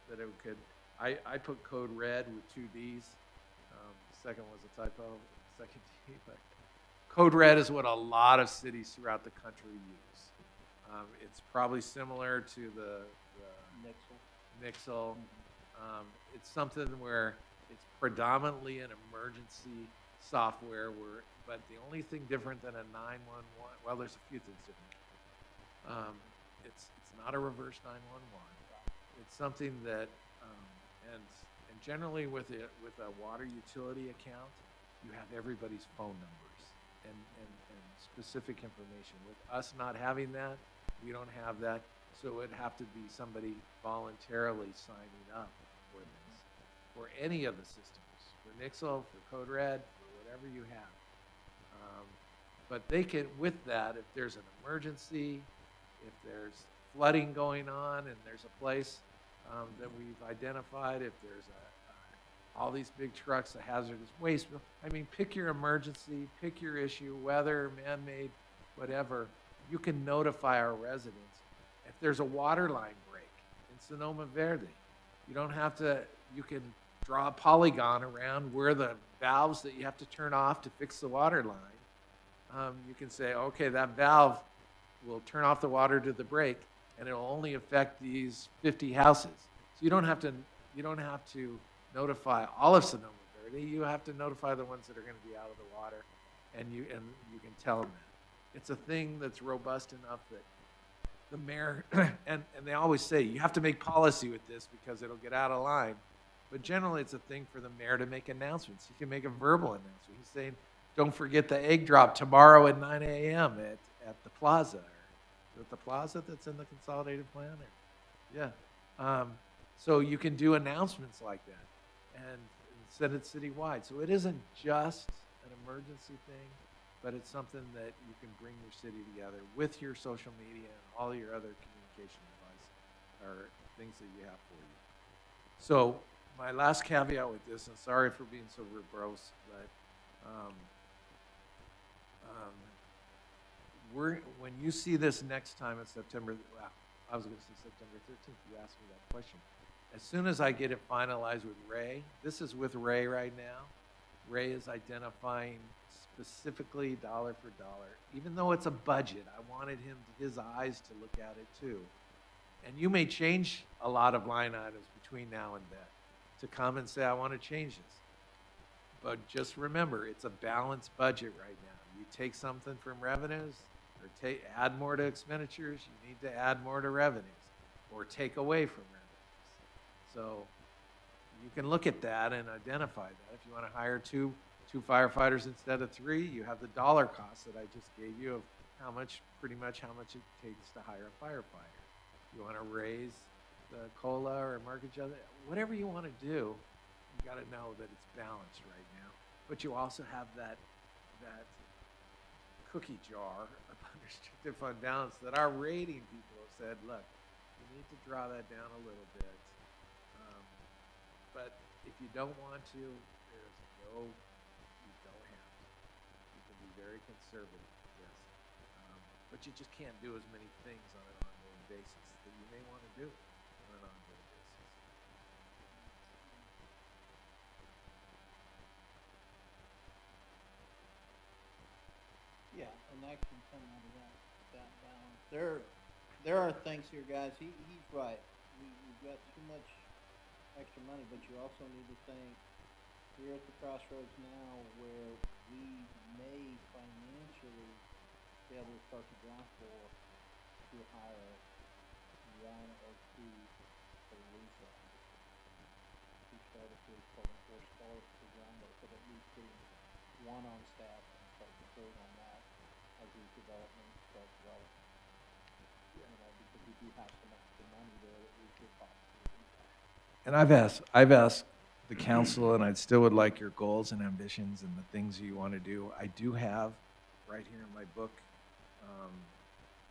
That it could, I put code red with 2 Ds. The second was a typo, second D, but code red is what a lot of cities throughout the country use. It's probably similar to the Nixle. It's something where it's predominantly an emergency software, but the only thing different than a 911, well, there's a few things different. It's not a reverse 911. It's something that, and generally with a water utility account, you have everybody's phone numbers and specific information. With us not having that, we don't have that, so it would have to be somebody voluntarily signing up for this, for any of the systems, for Nixle, for Code Red, for whatever you have. But they can, with that, if there's an emergency, if there's flooding going on and there's a place that we've identified, if there's all these big trucks, a hazardous waste, I mean, pick your emergency, pick your issue, weather, man-made, whatever. You can notify our residents. If there's a water line break in Sonoma Verde, you don't have to, you can draw a polygon around where the valves that you have to turn off to fix the water line. You can say, okay, that valve will turn off the water to the break, and it'll only affect these 50 houses. So you don't have to notify all of Sonoma Verde. You have to notify the ones that are going to be out of the water, and you can tell them that. It's a thing that's robust enough that the mayor, and they always say, you have to make policy with this because it'll get out of line. But generally, it's a thing for the mayor to make announcements. He can make a verbal announcement. He's saying, don't forget the egg drop tomorrow at 9 a.m. at the plaza. Is it the plaza that's in the consolidated plan? Yeah. So you can do announcements like that and send it citywide. So it isn't just an emergency thing, but it's something that you can bring your city together with your social media and all your other communication devices or things that you have for you. So my last caveat with this, and sorry for being so verbose, but when you see this next time in September, well, I was going to say September 13th, you asked me that question. As soon as I get it finalized with Ray, this is with Ray right now. Ray is identifying specifically dollar for dollar. Even though it's a budget, I wanted his eyes to look at it too. And you may change a lot of line items between now and then to come and say, I want to change this. But just remember, it's a balanced budget right now. You take something from revenues or add more to expenditures, you need to add more to revenues or take away from revenues. So you can look at that and identify that. If you want to hire two firefighters instead of 3, you have the dollar cost that I just gave you of pretty much how much it takes to hire a firefighter. You want to raise the COLA or market adjustment, whatever you want to do, you got to know that it's balanced right now. But you also have that cookie jar of unrestricted fund balance that our rating people have said, look, you need to draw that down a little bit. But if you don't want to, you don't have to. You can be very conservative with this. But you just can't do as many things on an ongoing basis that you may want to do on an ongoing basis. Yeah, and that can come out of that balance. There are things here, guys, he's right. We've got too much extra money, but you also need to think, we're at the crossroads now where we may financially be able to start to draw to hire 1 or 2 for lease. We started to call them 4 scholars to ground work, but at least getting 1 on staff and start to build on that as these developments start developing. Because we do have some extra money there that we could possibly do that. And I've asked the council, and I still would like your goals and ambitions and the things you want to do. I do have right here in my book,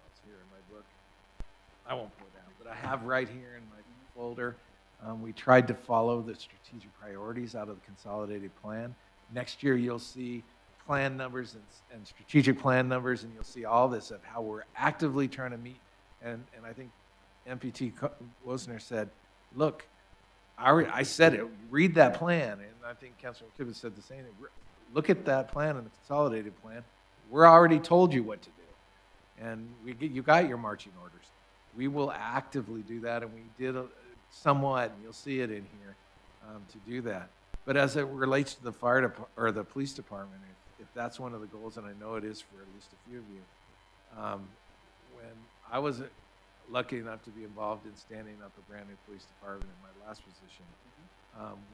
what's here in my book? I won't pull it out, but I have right here in my folder, we tried to follow the strategic priorities out of the consolidated plan. Next year, you'll see plan numbers and strategic plan numbers, and you'll see all this of how we're actively trying to meet. And I think MPT Wosner said, look, I said it, read that plan, and I think Councilor Kibben said the same thing. Look at that plan and the consolidated plan. We're already told you what to do, and you got your marching orders. We will actively do that, and we did somewhat, and you'll see it in here, to do that. But as it relates to the fire department or the police department, if that's one of the goals, and I know it is for at least a few of you, when I was lucky enough to be involved in standing up a brand new police department in my last position,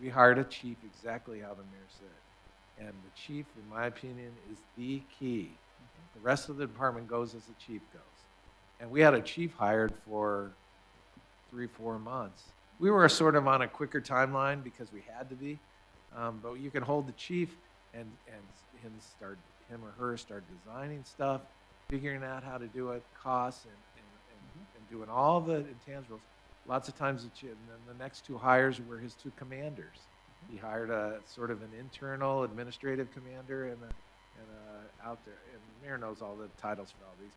we hired a chief exactly how the mayor said. And the chief, in my opinion, is the key. The rest of the department goes as the chief goes. And we had a chief hired for 3-4 months. We were sort of on a quicker timeline because we had to be. But you can hold the chief and him or her start designing stuff, figuring out how to do it, costs, and doing all the intangibles. Lots of times, and then the next 2 hires were his 2 commanders. He hired a sort of an internal administrative commander and out there, and the mayor knows all the titles for all these.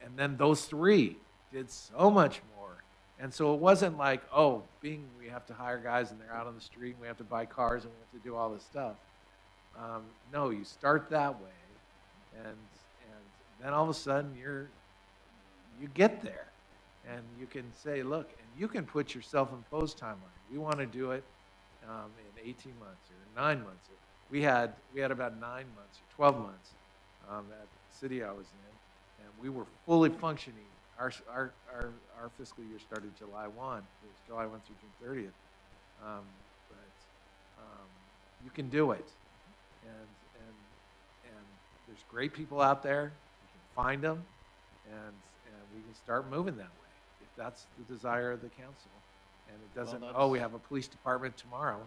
And then those 3 did so much more. And so it wasn't like, we have to hire guys and they're out on the street and we have to buy cars and we have to do all this stuff. No, you start that way, and then all of a sudden you get there, and you can say, look, and you can put your self-imposed timeline. We want to do it in 18 months or 9 months. We had about 9 months or 12 months at the city I was in, and we were fully functioning. Our fiscal year started July 1. It was July 1 through June 30th. You can do it, and there's great people out there. You can find them, and we can start moving that way if that's the desire of the council. And it doesn't, we have a police department tomorrow.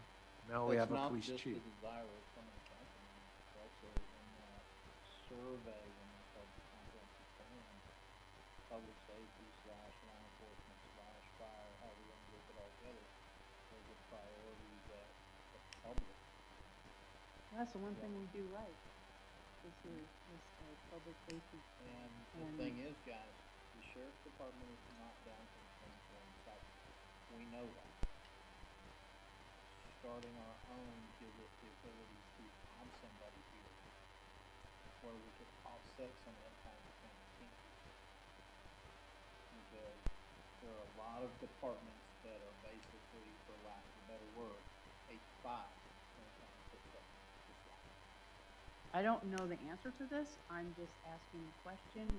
No, we have a police chief. That's not just the desire of some of the council members, it's also in that survey when they called the comprehensive plan, public safety / law enforcement / fire, how we want to look it all together, those are priorities that the public. That's the one thing we do right. This public safety. And the thing is, guys, the sheriff's department is not down to the same point. We know that. Starting our own gives us the ability to have somebody here where we could offset some of that time we can't. Because there are a lot of departments that are basically, for lack of a better word, 8 to 5. when it comes to stuff. I don't know the answer to this. I'm just asking a question.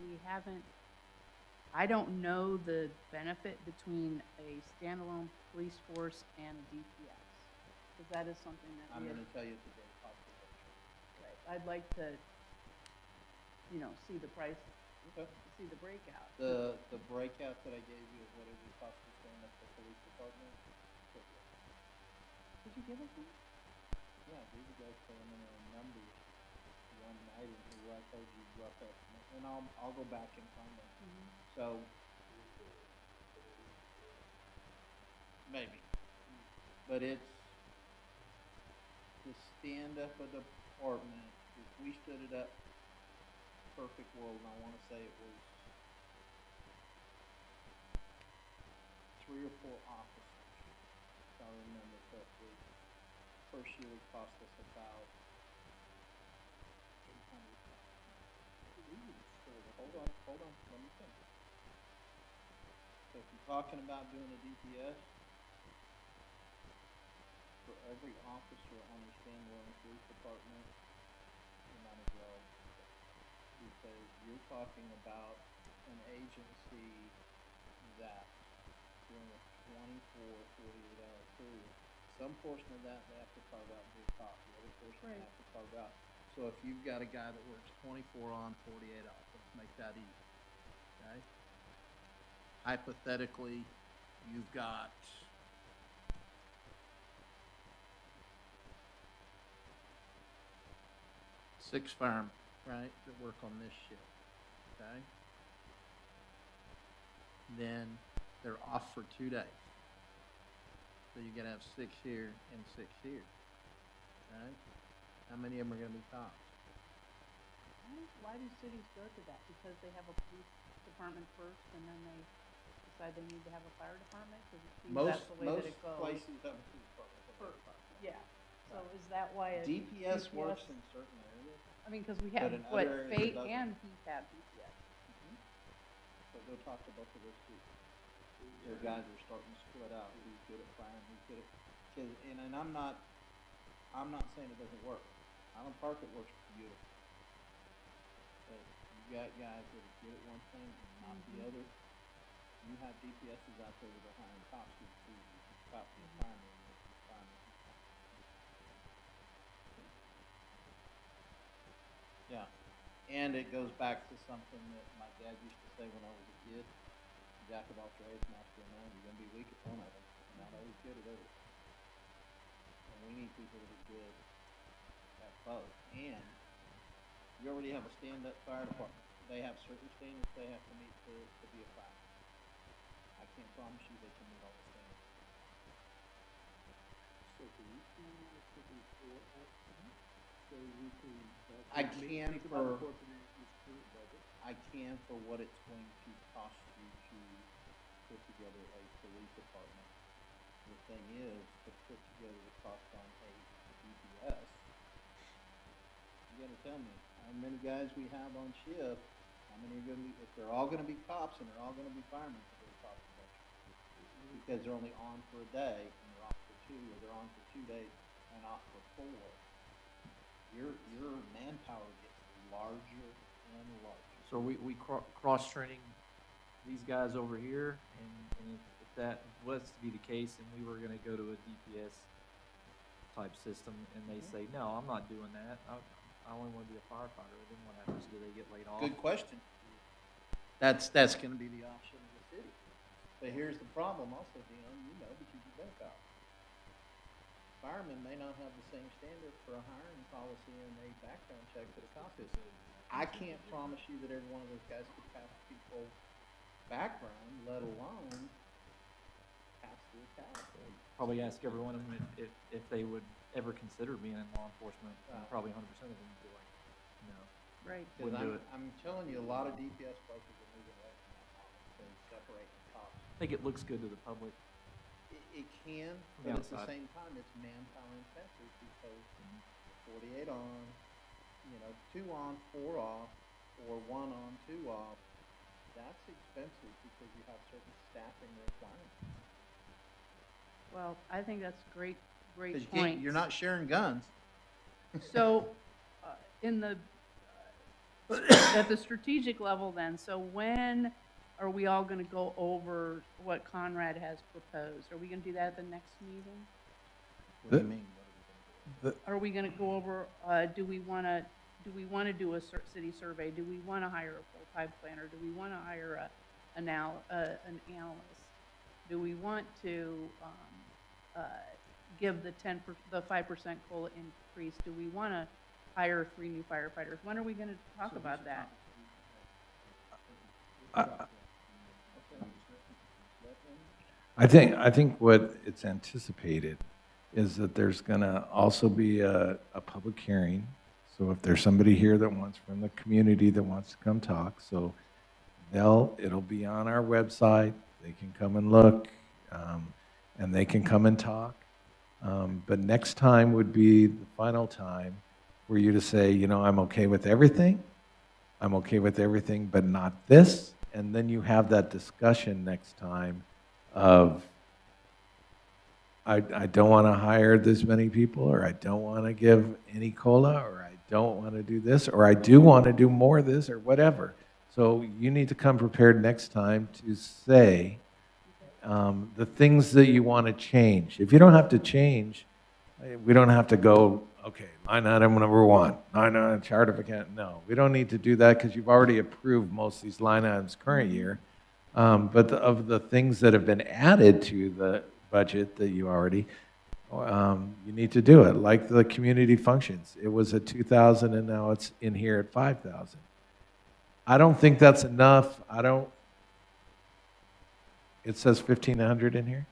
I don't know the benefit between a standalone police force and a DPS. Because that is something that I'm we gonna have, tell you it's a very costly picture. right, I'd like to, see the price, Okay. see the breakout. The breakout that I gave you of what it would cost to stand up the police department. Did you give us one? Yeah, these are guys preliminary numbers one night, and where I told you rough estimate, and I'll go back and find them. So, maybe, but it's to stand up a department, if we stood it up, perfect world, and I wanna say it was 3 or 4 officers, if I remember correctly. First year would cost us about 800. Hold on, let me finish. So if you're talking about doing a DPS, for every officer on the standalone police department, you might as well, because you're talking about an agency that during a 48-hour period, some portion of that they have to carve out and do a cop, the other portion they have to carve out. So if you've got a guy that works 24 on, 48 off, let's make that easy, okay? Hypothetically, you've got six firemen, right, that work on this shift, okay? Then they're off for 2 days. So you're gonna have 6 here and 6 here, right? How many of them are gonna be cops? Why do cities go to that? Because they have a police department first and then they decide they need to have a fire department? Because it seems that's the way that it goes. Most places have a police department. Yeah, so is that why a DPS works in certain areas, I mean, because we but have, in other areas it Fate doesn't. and Heath have DPS. So go talk to both of those two. Their guys are starting to split out, who's good at firing, who's good at, cause, and I'm not saying it doesn't work. Island Park, it works beautiful. But you got guys that are good at one thing and not the other. You have DPSs out there that are hiring cops who cop the firemen. Yeah, and it goes back to something that my dad used to say when I was a kid. Jack of all trades, master of none. You're gonna be weak at one of them. You're not always good at everything. And we need people that are good at both. And you already have a stand-up fire department. They have certain standards they have to meet to be a fire. I can't promise you they can meet all the standards. So can you plan on a certain floor up? So we can. I can think about for- incorporating this current budget. I can for what it's going to cost you to put together a police department. The thing is, to put together the cost on a DPS, you gotta tell me, how many guys we have on shift, how many are gonna be, if they're all gonna be cops and they're all gonna be firemen, it's gonna cost too much. Because they're only on for a day and they're off for 2, or they're on for 2 days and off for 4. Your manpower gets larger and larger. So we cross-training these guys over here, and if that was to be the case, and we were gonna go to a DPS type system, and they say, no, I'm not doing that, I only wanna be a firefighter, then what happens, do they get laid off? Good question. That's gonna be the option of the city. But here's the problem also, Dion, because you've been a cop. Firemen may not have the same standard for a hiring policy and a background check that a cop is. I can't promise you that every one of those guys could pass people's background, let alone pass the test. Probably ask every one of them if they would ever consider being in law enforcement, and probably 100% of them would be like, no. Right. Because Wouldn't do it. I'm telling you, a lot of DPS places are moving away from that model. They separate the cops. I think it looks good to the public. It can, From the but at the outside. same time, it's manpower intensive because 48 on, you know, 2 on, 4 off, or 1 on, 2 off, that's expensive because you have certain staffing requirements. Well, I think that's great, 'Cause great you can't, point. you're not sharing guns. So, in the, at the strategic level then, so when are we all gonna go over what Conrad has proposed? Are we gonna do that at the next meeting? What do you mean? Are we gonna go over, do we wanna do a city survey? Do we wanna hire a full-time planner? Do we wanna hire an analyst? Do we want to, give the 5% COLA increase? Do we wanna hire 3 new firefighters? When are we gonna talk about that? I think what it's anticipated is that there's gonna also be a public hearing. So if there's somebody here that wants, from the community that wants to come talk, so it'll be on our website, they can come and look, and they can come and talk. But next time would be the final time for you to say, you know, I'm okay with everything, but not this. And then you have that discussion next time of, I don't want to hire this many people, or I don't want to give any COLA, or I don't want to do this, or I do want to do more of this, or whatever. So you need to come prepared next time to say the things that you want to change. If you don't have to change, we don't have to go, okay, line item number 1, line item chart of account. No, we don't need to do that because you've already approved most of these line items current year. But of the things that have been added to the budget that you already, you need to do it, like the community functions. It was at 2,000 and now it's in here at 5,000. I don't think that's enough. It says 1,500 in here?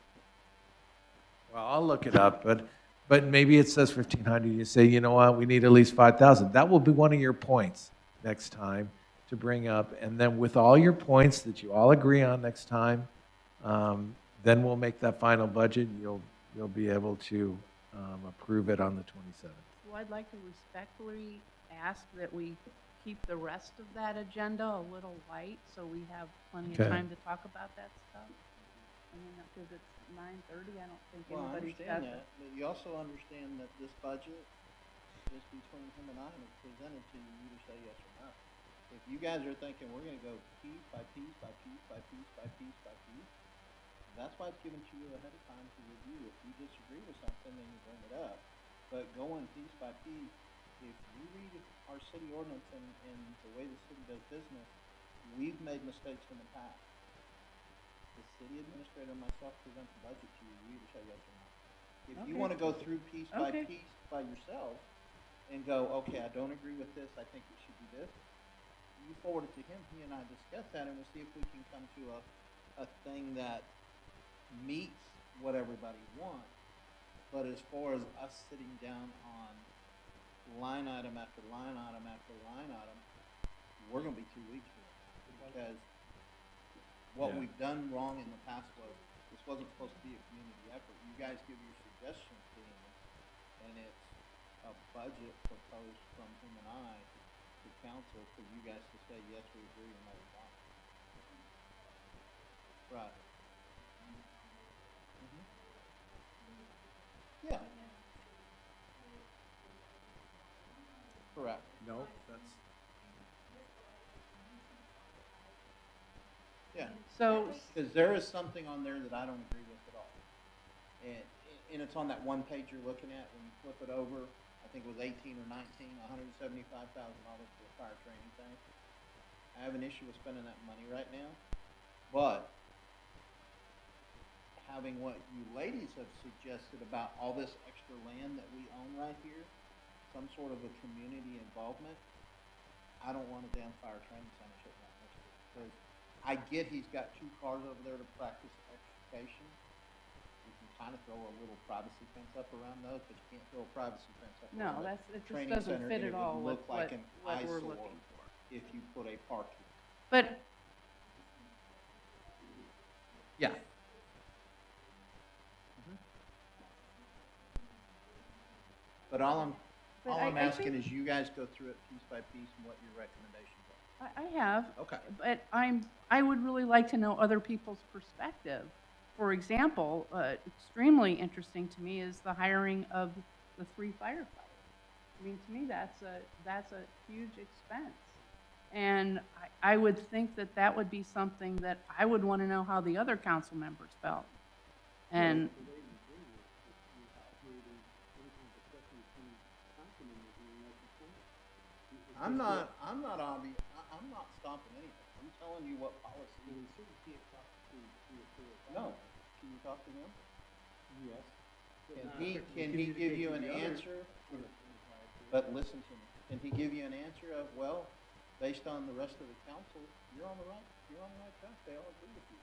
Well, I'll look it up, but maybe it says 1,500. You say, you know what, we need at least 5,000. That will be one of your points next time to bring up. And then with all your points that you all agree on next time, then we'll make that final budget. You'll be able to approve it on the 27th. So I'd like to respectfully ask that we keep the rest of that agenda a little light, so we have plenty of Okay. time to talk about that stuff. I mean, because it's 9:30, I don't think Well, I anybody's understand got that, but you also understand that this budget, just between him and I, was presented to you to say yes or no. If you guys are thinking we're gonna go piece by piece by piece by piece by piece by piece, that's why it's given to you ahead of time to review. If you disagree with something, then you bring it up. But going piece by piece, if you read our city ordinance and the way the city does business, we've made mistakes in the past. The city administrator and myself present the budget to you, you either say yes or no. If you Okay. wanna go through piece by Okay. piece by yourself and go, okay, I don't agree with this, I think it should be this, you forward it to him, he and I discuss that, and we'll see if we can come to a thing that meets what everybody wants. But as far as us sitting down on line item after line item after line item, we're gonna be 2 weeks here. Because what Yeah. we've done wrong in the past was, this wasn't supposed to be a community effort. You guys give your suggestions to him, and it's a budget proposed from him and I to council for you guys to say, yes, we agree, or no, we don't. Right. Mhm. Yeah. Correct. No, that's. Yeah. So, Because there is something on there that I don't agree with at all. And it's on that one page you're looking at, when you flip it over, I think it was 18 or 19, $175,000 for a fire training thing. I have an issue with spending that money right now, but having what you ladies have suggested about all this extra land that we own right here, some sort of a community involvement, I don't want a damn fire training center sitting right next to it. Because I get he's got 2 cars over there to practice extrication. You can kind of throw a little privacy fence up around those, but you can't throw a privacy fence up no, around it just training doesn't center, fit and at it would all with look like an what we're eyesore looking for. if you put a parking. But, Yeah. But all I'm But All I- I'm I asking think- is you guys go through it piece by piece and what your recommendations I have, are. Okay. but I would really like to know other people's perspective. For example, extremely interesting to me is the hiring of the 3 firefighters. I mean, to me, that's a huge expense. And I would think that that would be something that I would want to know how the other council members felt. And, I'm not stopping anything. I'm telling you what policy. No. Can you talk to him? Yes. Can he give you an answer? But listen to me. Can he give you an answer of, well, based on the rest of the council, you're on the right track. They all agree with you.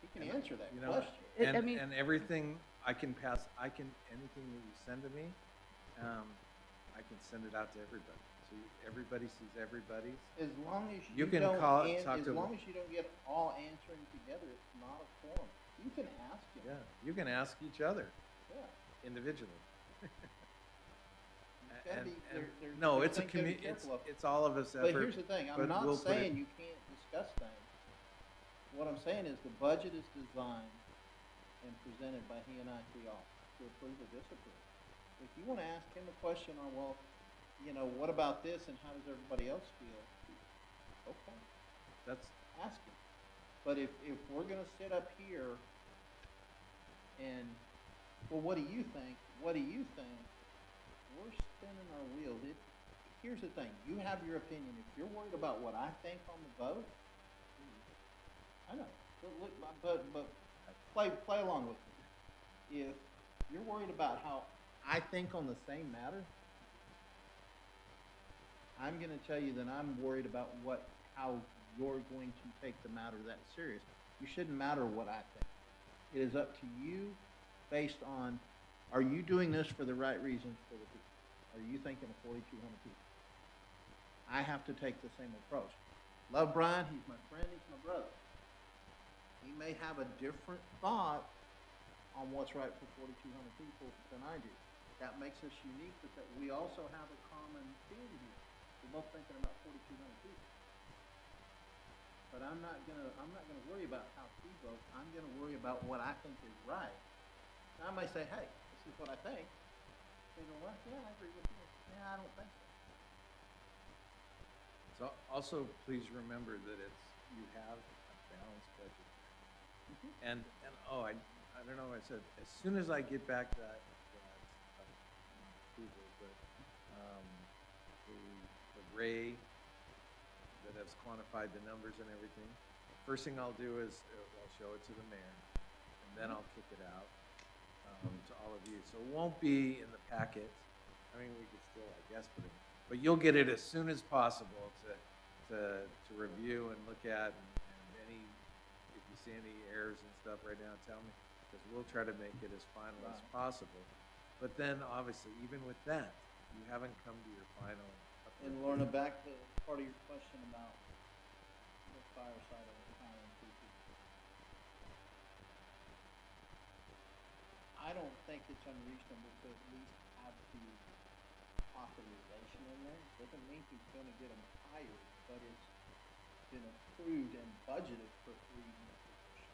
He can answer that You know, question. I mean- and everything anything that you send to me, I can send it out to everybody. So everybody sees everybody's. As long as You you can don't, call- as talk to- long as you don't get all answering together, it's not a forum. You can ask him. Yeah, you can ask each other Yeah. individually. gotta be- there's No, it's a things you gotta be commu, careful of. it's all of us But effort. here's the thing, I'm but not we'll put it- saying you can't discuss things. What I'm saying is the budget is designed and presented by he and I to y'all to approve or disapprove. If you wanna ask him a question on, well, you know, what about this and how does everybody else feel? Okay, That's, ask him. But if we're gonna sit up here and, well, what do you think? What do you think? We're spinning our wheels. Here's the thing, you have your opinion. If you're worried about what I think on the vote, I know, but play along with me. If you're worried about how I think on the same matter, I'm gonna tell you that I'm worried about how you're going to take the matter that serious. You shouldn't matter what I think. It is up to you based on, are you doing this for the right reasons for the people? Are you thinking of 4,200 people? I have to take the same approach. Love Brian, he's my friend, he's my brother. He may have a different thought on what's right for 4,200 people than I do. That makes us unique, but that we also have a common theme here. We're both thinking about 4,200 people. But I'm not gonna worry about how he votes. I'm gonna worry about what I think is right. And I may say, hey, this is what I think. You know what? Yeah, I agree with you. Yeah, I don't think so. so also please remember that you have a balanced budget. And I don't know, I said, as soon as I get back that approval, the Ray that has quantified the numbers and everything, first thing I'll do is I'll show it to the mayor, and then I'll kick it out to all of you. So it won't be in the packet. I mean, we could still, I guess, put it, but you'll get it as soon as possible to review and look at, and if you see any errors and stuff right now, tell me, because we'll try to make it as final as possible. But then, obviously, even with that, you haven't come to your final. And Lorna, back to part of your question about the fireside of hiring people. I don't think it's unreasonable to at least have the authorization in there. Doesn't mean he's gonna get them hired, but it's been approved and budgeted for 3 new positions.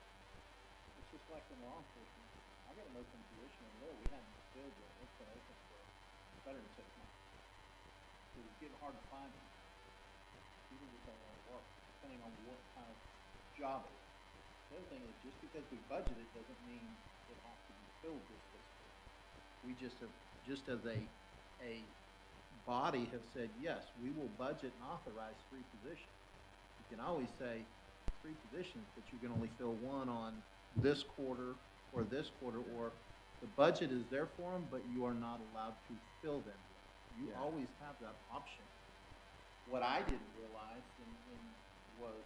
It's just like in law enforcement. I got an open position in there, we haven't filled it, it's been open for better than 6 months. It was getting hard to find them. People just don't want to work, depending on what kind of job it is. The other thing is, just because we budget it doesn't mean it has to be filled this fiscal year. We just as a body have said, yes, we will budget and authorize 3 positions. You can always say 3 positions, but you can only fill 1 on this quarter or this quarter, or the budget is there for them, but you are not allowed to fill them. You always have that option. What I didn't realize was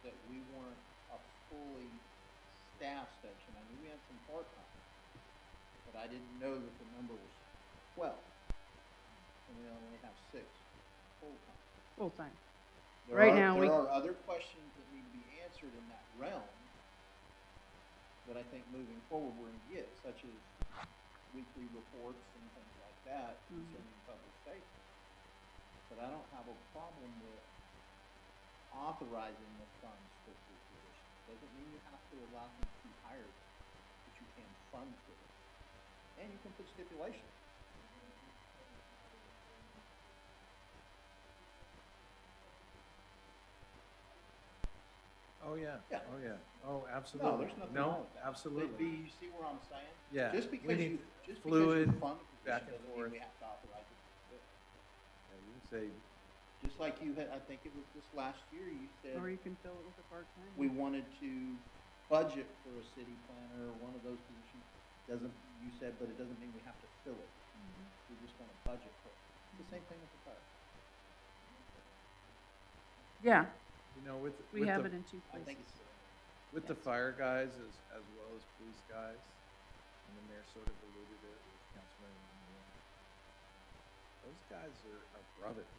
that we weren't a fully staffed station. I knew we had some part-time, but I didn't know that the number was 12. And we only have 6 full-time. full-time. There Now, are other questions that need to be answered in that realm that I think moving forward we're going to get, such as weekly reports and things like that concerning public safety. But I don't have a problem with authorizing the funds for three positions. Doesn't mean you have to allow them to be hired, but you can fund for them. And you can put stipulations. Oh, yeah. Yeah. Oh, yeah. Oh, absolutely. No, there's nothing wrong with that. Absolutely. But do you see where I'm saying? Yeah. Just We because need you, just because fluid, you fund a back position and doesn't forth. mean we have to authorize it. Yeah, you can say, Just like you had, I think it was this last year, you said Or you can fill it with a part-time. we wanted to budget for a city planner or one of those positions. Doesn't, you said, but it doesn't mean we have to fill it. We just want to budget for it. It's the same thing with the fire. Yeah, you know, with we with have the, it in two I think places. it's, with the fire guys as well as police guys, and the mayor sort of alluded to it with Councilman Moore. Those guys are brothers.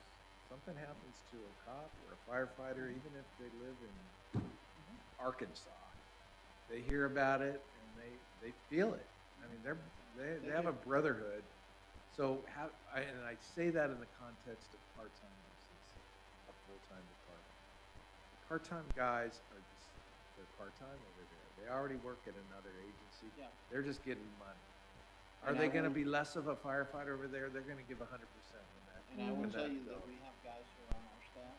Something happens to a cop or a firefighter, even if they live in Arkansas, they hear about it and they feel it. I mean, they have a brotherhood. So and I say that in the context of part-time versus a full-time department. The part-time guys are just, they're part-time over there. They already work at another agency. Yeah. They're just getting money. Are And they I gonna will- be less of a firefighter over there? They're gonna give 100% in that. and I will in tell you that building. we have guys who are on our staff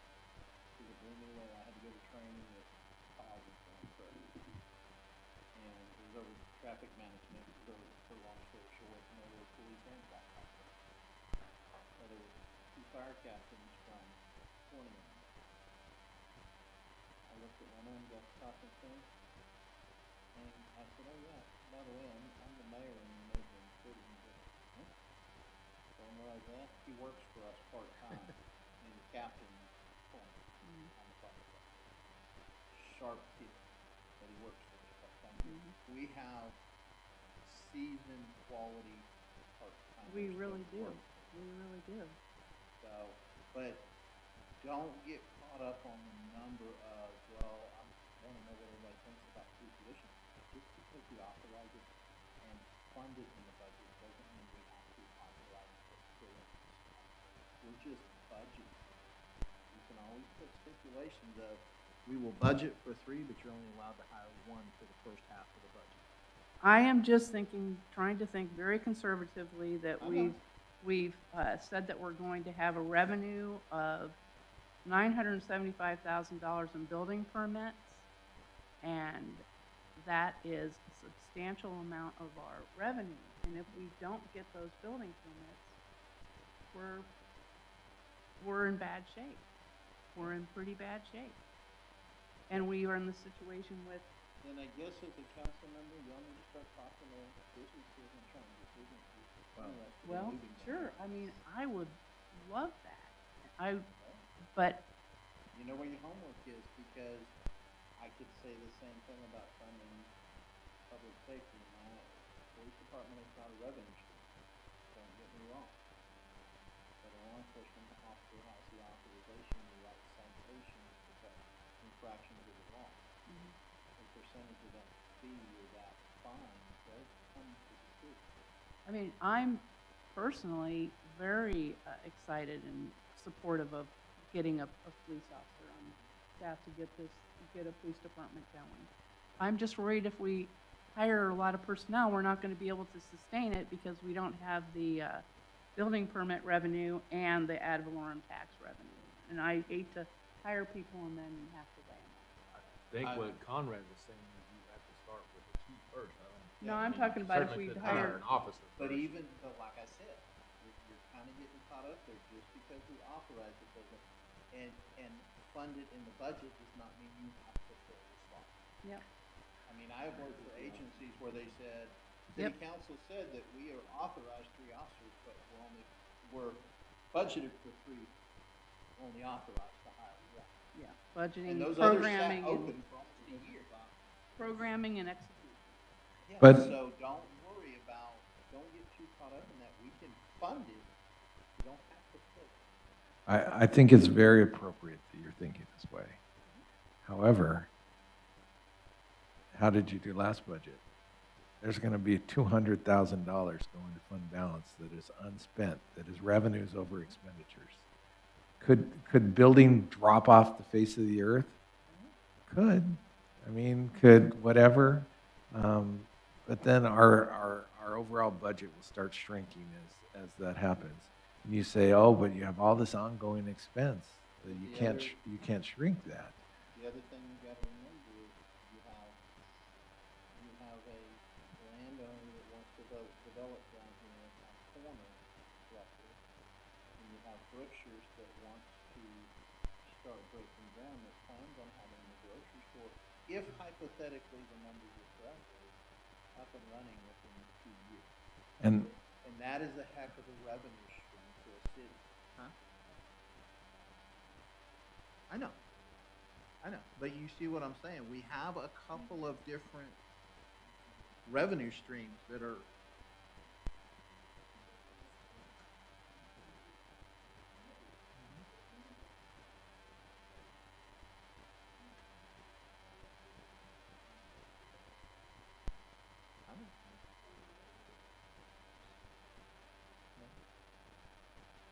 who are blooming away. I had to go to training with Todd was going through. And it was over traffic management, for long story short, and there were police and fire. So there were two fire captains from Corning. I looked at one of them, got talking to him, and I said, oh yeah, by the way, I'm the mayor in the neighboring city. And he goes, huh? Don't realize that? He works for us part-time, and he's captain Corning on the fire department. Sharp kid, but he works for us part-time. We have seasoned quality part-time. We really do. We really do. So, but don't get caught up on the number of, well, I want to know what everybody thinks about three positions. Just because we authorize it and fund it in the budget doesn't mean we have to authorize it for filling. We're just budgeting. You can always put stipulations of, we will budget for three, but you're only allowed to hire one for the first half of the budget. I am just trying to think very conservatively that I know. we've said that we're going to have a revenue of $975,000 in building permits, and that is a substantial amount of our revenue. And if we don't get those building permits, we're in bad shape. We're in pretty bad shape. And we are in the situation with, Then I guess as a council member, y'all need to start talking to businesses and trying to get businesses interested in well, moving down sure, there. I mean, I would love that. But You know where your homework is, because I could say the same thing about funding public safety. My police department is not a revenue stream, don't get me wrong. But a law enforcement officer has the authorization to write citations for that infraction to the law. A percentage of that fee or that fine does come to the city. I mean, I'm personally very excited and supportive of getting a police officer on staff to get a police department going. I'm just worried if we hire a lot of personnel, we're not going to be able to sustain it because we don't have the building permit revenue and the ad valorem tax revenue. And I hate to hire people and then have to lay them off. I think what Conrad was saying is you have to start with the chief first. No, I'm talking about if we hire. An officer But first. but like I said, you're kind of getting caught up there. Just because we authorize it doesn't, and fund it in the budget does not mean you have to fill the slot. Yep. I mean, I've worked for agencies where they said, city council said that we are authorized 3 officers, but we're budgeted for 3, only authorized to hire 1. Yeah, budgeting, And those others sat programming, open and for almost a year. programming and execution. Yeah, But- so don't worry about, don't get too caught up in that. We can fund it. You don't have to fill it. I think it's very appropriate that you're thinking this way. However, how did you do last budget? there's gonna be $200,000 going to fund balance that is unspent, that is revenues over expenditures. Could building drop off the face of the earth? Could. I mean, could whatever. But then our overall budget will start shrinking as that happens. And you say, oh, but you have all this ongoing expense. That you can't shrink that. The other thing you gotta remember is you have a landowner that wants to develop down here in that corner roughly. And you have Brookshires that wants to start breaking ground, that plans on having a grocery store, if hypothetically the numbers are correct, up and running within 2 years. And And that is a heck of a revenue stream for a city. Huh? I know. But you see what I'm saying? We have a couple of different revenue streams that are.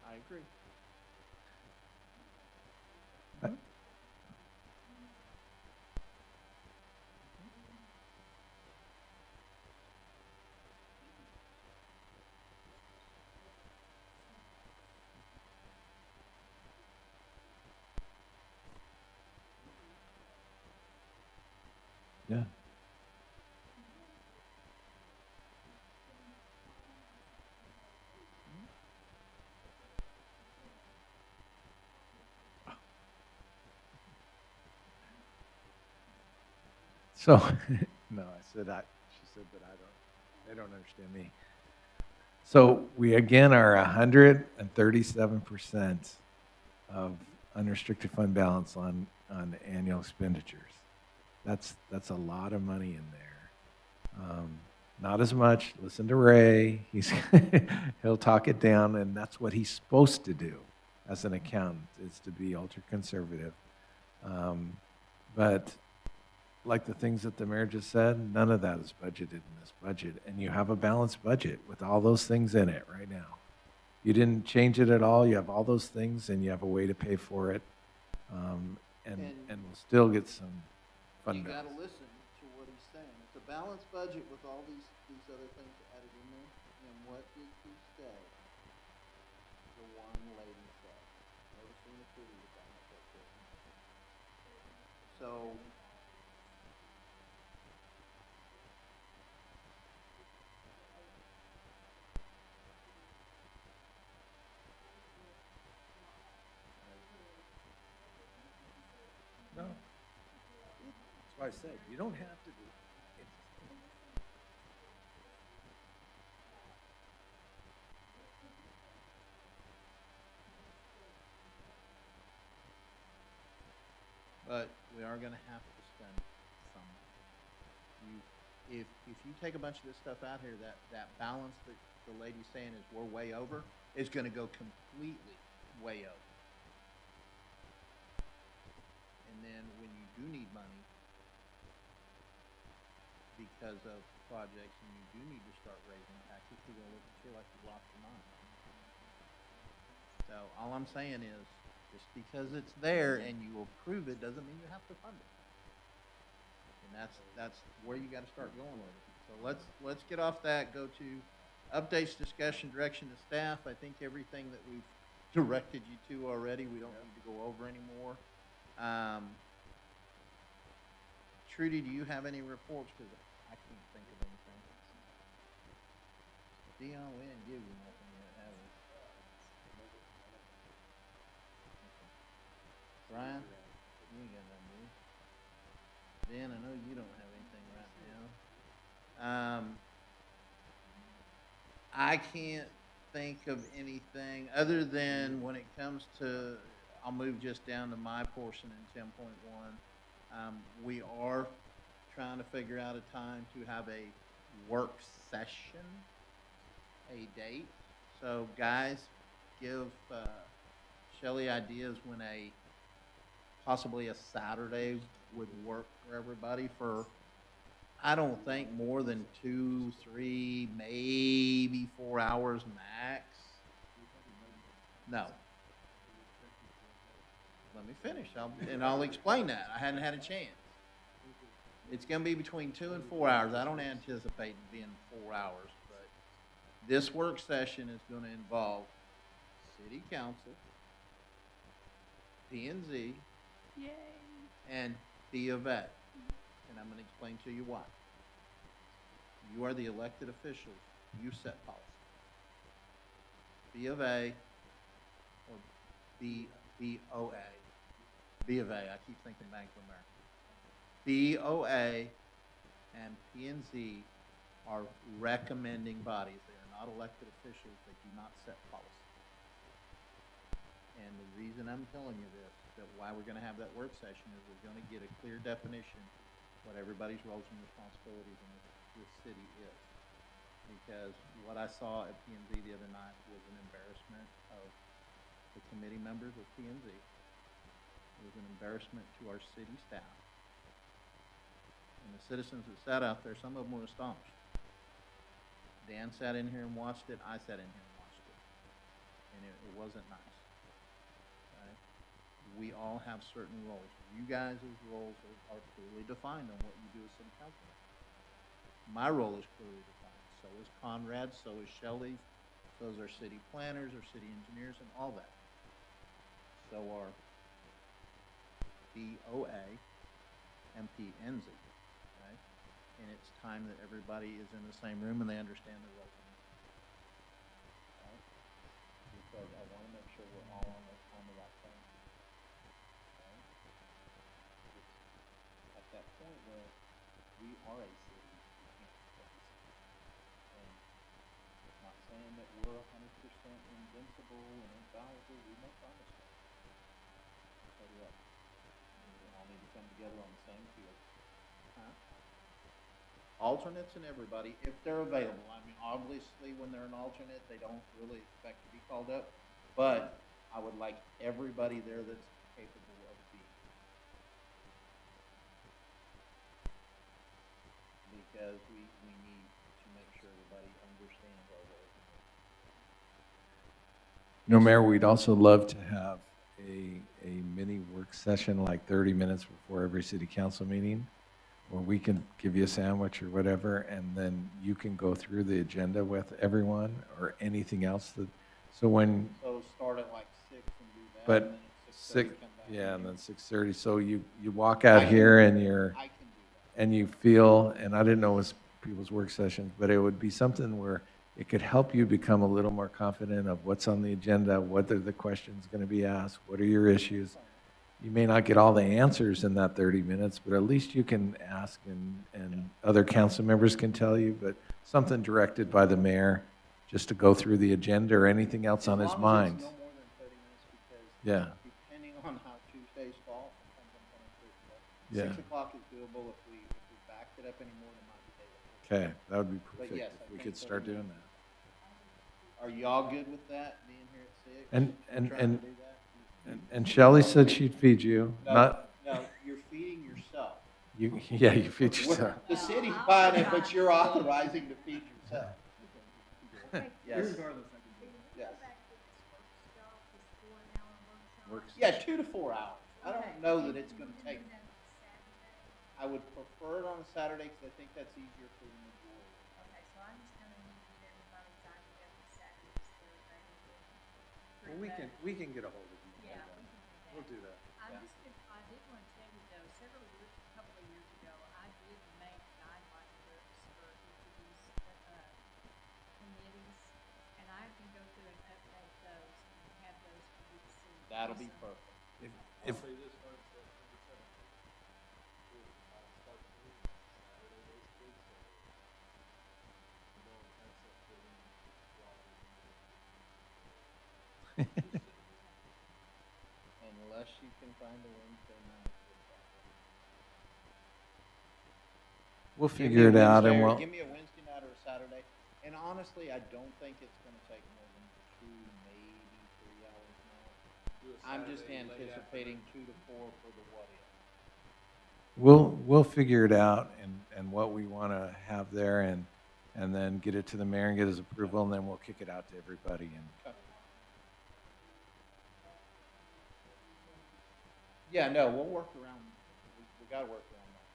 I agree. yeah. So, no, she said, but they don't understand me. So we again are 137% of unrestricted fund balance on annual expenditures. That's a lot of money in there. Not as much. Listen to Ray. He'll talk it down, and that's what he's supposed to do as an accountant, is to be ultra conservative. But like the things that the mayor just said, none of that is budgeted in this budget. And you have a balanced budget with all those things in it right now. You didn't change it at all. You have all those things, and you have a way to pay for it. And we'll still get some fund balance. You gotta listen to what he's saying. It's a balanced budget with all these other things added in there. And what did he say? The one lady said. Never seen a food with that much activity. So. No. That's why I said, you don't have to do it. But we are gonna have to spend some. If you take a bunch of this stuff out here, that balance that the lady's saying is we're way over, is gonna go completely way over. And then when you do need money because of projects and you do need to start raising taxes, you're gonna look at you like you lost your mind. So all I'm saying is, just because it's there and you approve it doesn't mean you have to fund it. And that's where you gotta start going with it. So let's get off that, go to updates, discussion, direction to staff. I think everything that we've directed you to already, we don't need to go over anymore. Trudy, do you have any reports? Because I can't think of anything. Dion, we didn't give you nothing yet, have we? Brian, you ain't got nothing, do you? Dan, I know you don't have anything right now. I can't think of anything other than when it comes to, I'll move just down to my portion in 10.1. We are trying to figure out a time to have a work session, a date. So guys, give Shelley ideas when possibly a Saturday would work for everybody for, I don't think more than 2, 3, maybe 4 hours max. No. Let me finish, and I'll explain that. I hadn't had a chance. It's gonna be between 2 and 4 hours. I don't anticipate it being 4 hours, but this work session is gonna involve city council, P and Z, Yay. and B of A. And I'm gonna explain to you why. You are the elected officials. You set policy. B of A or BOA. B of A, I keep thinking Bank of America. BOA and P and Z are recommending bodies. They are not elected officials. They do not set policy. And the reason I'm telling you this, that why we're gonna have that work session is we're gonna get a clear definition what everybody's roles and responsibilities in this city is. Because what I saw at P and Z the other night was an embarrassment of the committee members of P and Z. It was an embarrassment to our city staff. And the citizens that sat out there, some of them were astonished. Dan sat in here and watched it. I sat in here and watched it. And it wasn't nice. Right? We all have certain roles. You guys' roles are clearly defined on what you do as city council. My role is clearly defined. So is Conrad's, so is Shelley's, so is our city planners, our city engineers, and all that. So are BOA and PNZ. Okay? And it's time that everybody is in the same room and they understand their roles. Right? Because I want to make sure we're all on the right thing. Okay? It's at that point where we are a city, we can't protect the city. And it's not saying that we're 100% invincible and infallible. We make our mistakes. So do others. We all need to come together on the same field. Huh? Alternates and everybody, if they're available. I mean, obviously, when they're an alternate, they don't really expect to be called up. But I would like everybody there that's capable of being. Because we need to make sure everybody understands our roles. You know, Mayor, we'd also love to have a mini work session, like 30 minutes before every city council meeting, where we can give you a sandwich or whatever, and then you can go through the agenda with everyone or anything else that, so when, So start at like 6 and do that, but and then at 6:30 six, come back. yeah, and then 6:30, so you walk out I can here do and that. you're, I can do that. and you feel, and I didn't know it was people's work sessions, but it would be something where it could help you become a little more confident of what's on the agenda, what are the questions going to be asked, what are your issues. You may not get all the answers in that 30 minutes, but at least you can ask and other council members can tell you, but something directed by the mayor just to go through the agenda or anything else on his mind. As long as it's no more than 30 minutes, because Yeah, depending on how Tuesdays fall, sometimes I'm coming through. Yeah. 6 o'clock is doable. If we backed it up anymore, it might be later. okay, that would be But perfect yes, if I we think could start 30 doing minutes. that. Are y'all good with that, being here at 6? And- We're and- trying and- to do that? And Shelley said she'd feed you, No, not, no, you're feeding yourself. you, yeah, you feed yourself. The city's buying it, but you're authorizing to feed yourself. Yes. Regardless, I can do it. Yes. Works. Yeah, 2 to 4 hours. I don't know that it's gonna take, I would prefer it on a Saturday, because I think that's easier for the majority. Okay, so I'm just gonna need to get everybody signed up for Saturdays, Well, we can get a hold of you. Yeah, we can do that. We'll do that. I did want to tell you though, a couple of years ago, I did make guideline books for each of these, committees, and I can go through and update those and have those for you to see. That'll be So- perfect. If, Say this starts September 17th. Starts Saturday, basically, so. No, that's up to them. Unless you can find a Wednesday night. we'll Give me figure a it out and Wednesday or- we'll, Give me a Wednesday night or a Saturday, and honestly, I don't think it's gonna take more than 2, maybe 3 hours now. Do a I'm just Saturday late anticipating afternoon. 2 to 4 for the what if. We'll figure it out and what we want to have there and then get it to the mayor and get his approval, and then we'll kick it out to everybody. And Yeah, no, we'll work around, we gotta work around that.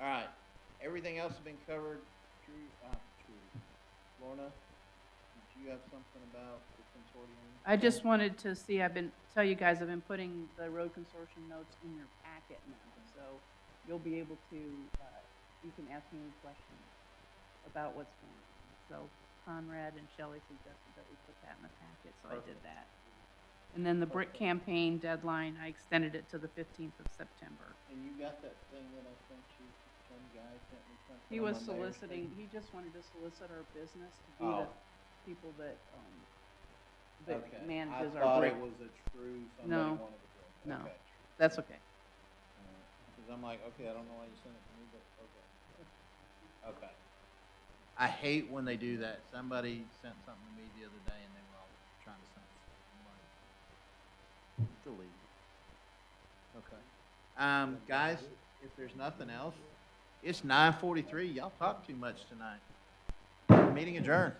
All right, everything else has been covered. Trudy. Lorna, did you have something about the consortium? I just wanted to see, tell you guys, I've been putting the road consortium notes in your packet now, so you'll be able to, you can ask me any questions about what's going on. So Conrad and Shelley suggested that we put that in the packet, so I did that. And then the brick campaign deadline, I extended it to the 15th of September. And you got that thing that I sent you, some guy sent me something. He on was the mayor's soliciting, thing? he just wanted to solicit our business to be Oh. the people that Okay. manages I our thought brick. it was a true, somebody No, wanted to do it. no. Okay. That's okay. Because I'm like, okay, I don't know why you sent it to me, but okay. Okay. I hate when they do that. Somebody sent something to me the other day and they were all trying to send something. I'm like, delete. Okay. Guys, if there's nothing else, it's 9:43. Y'all talk too much tonight. Meeting adjourned.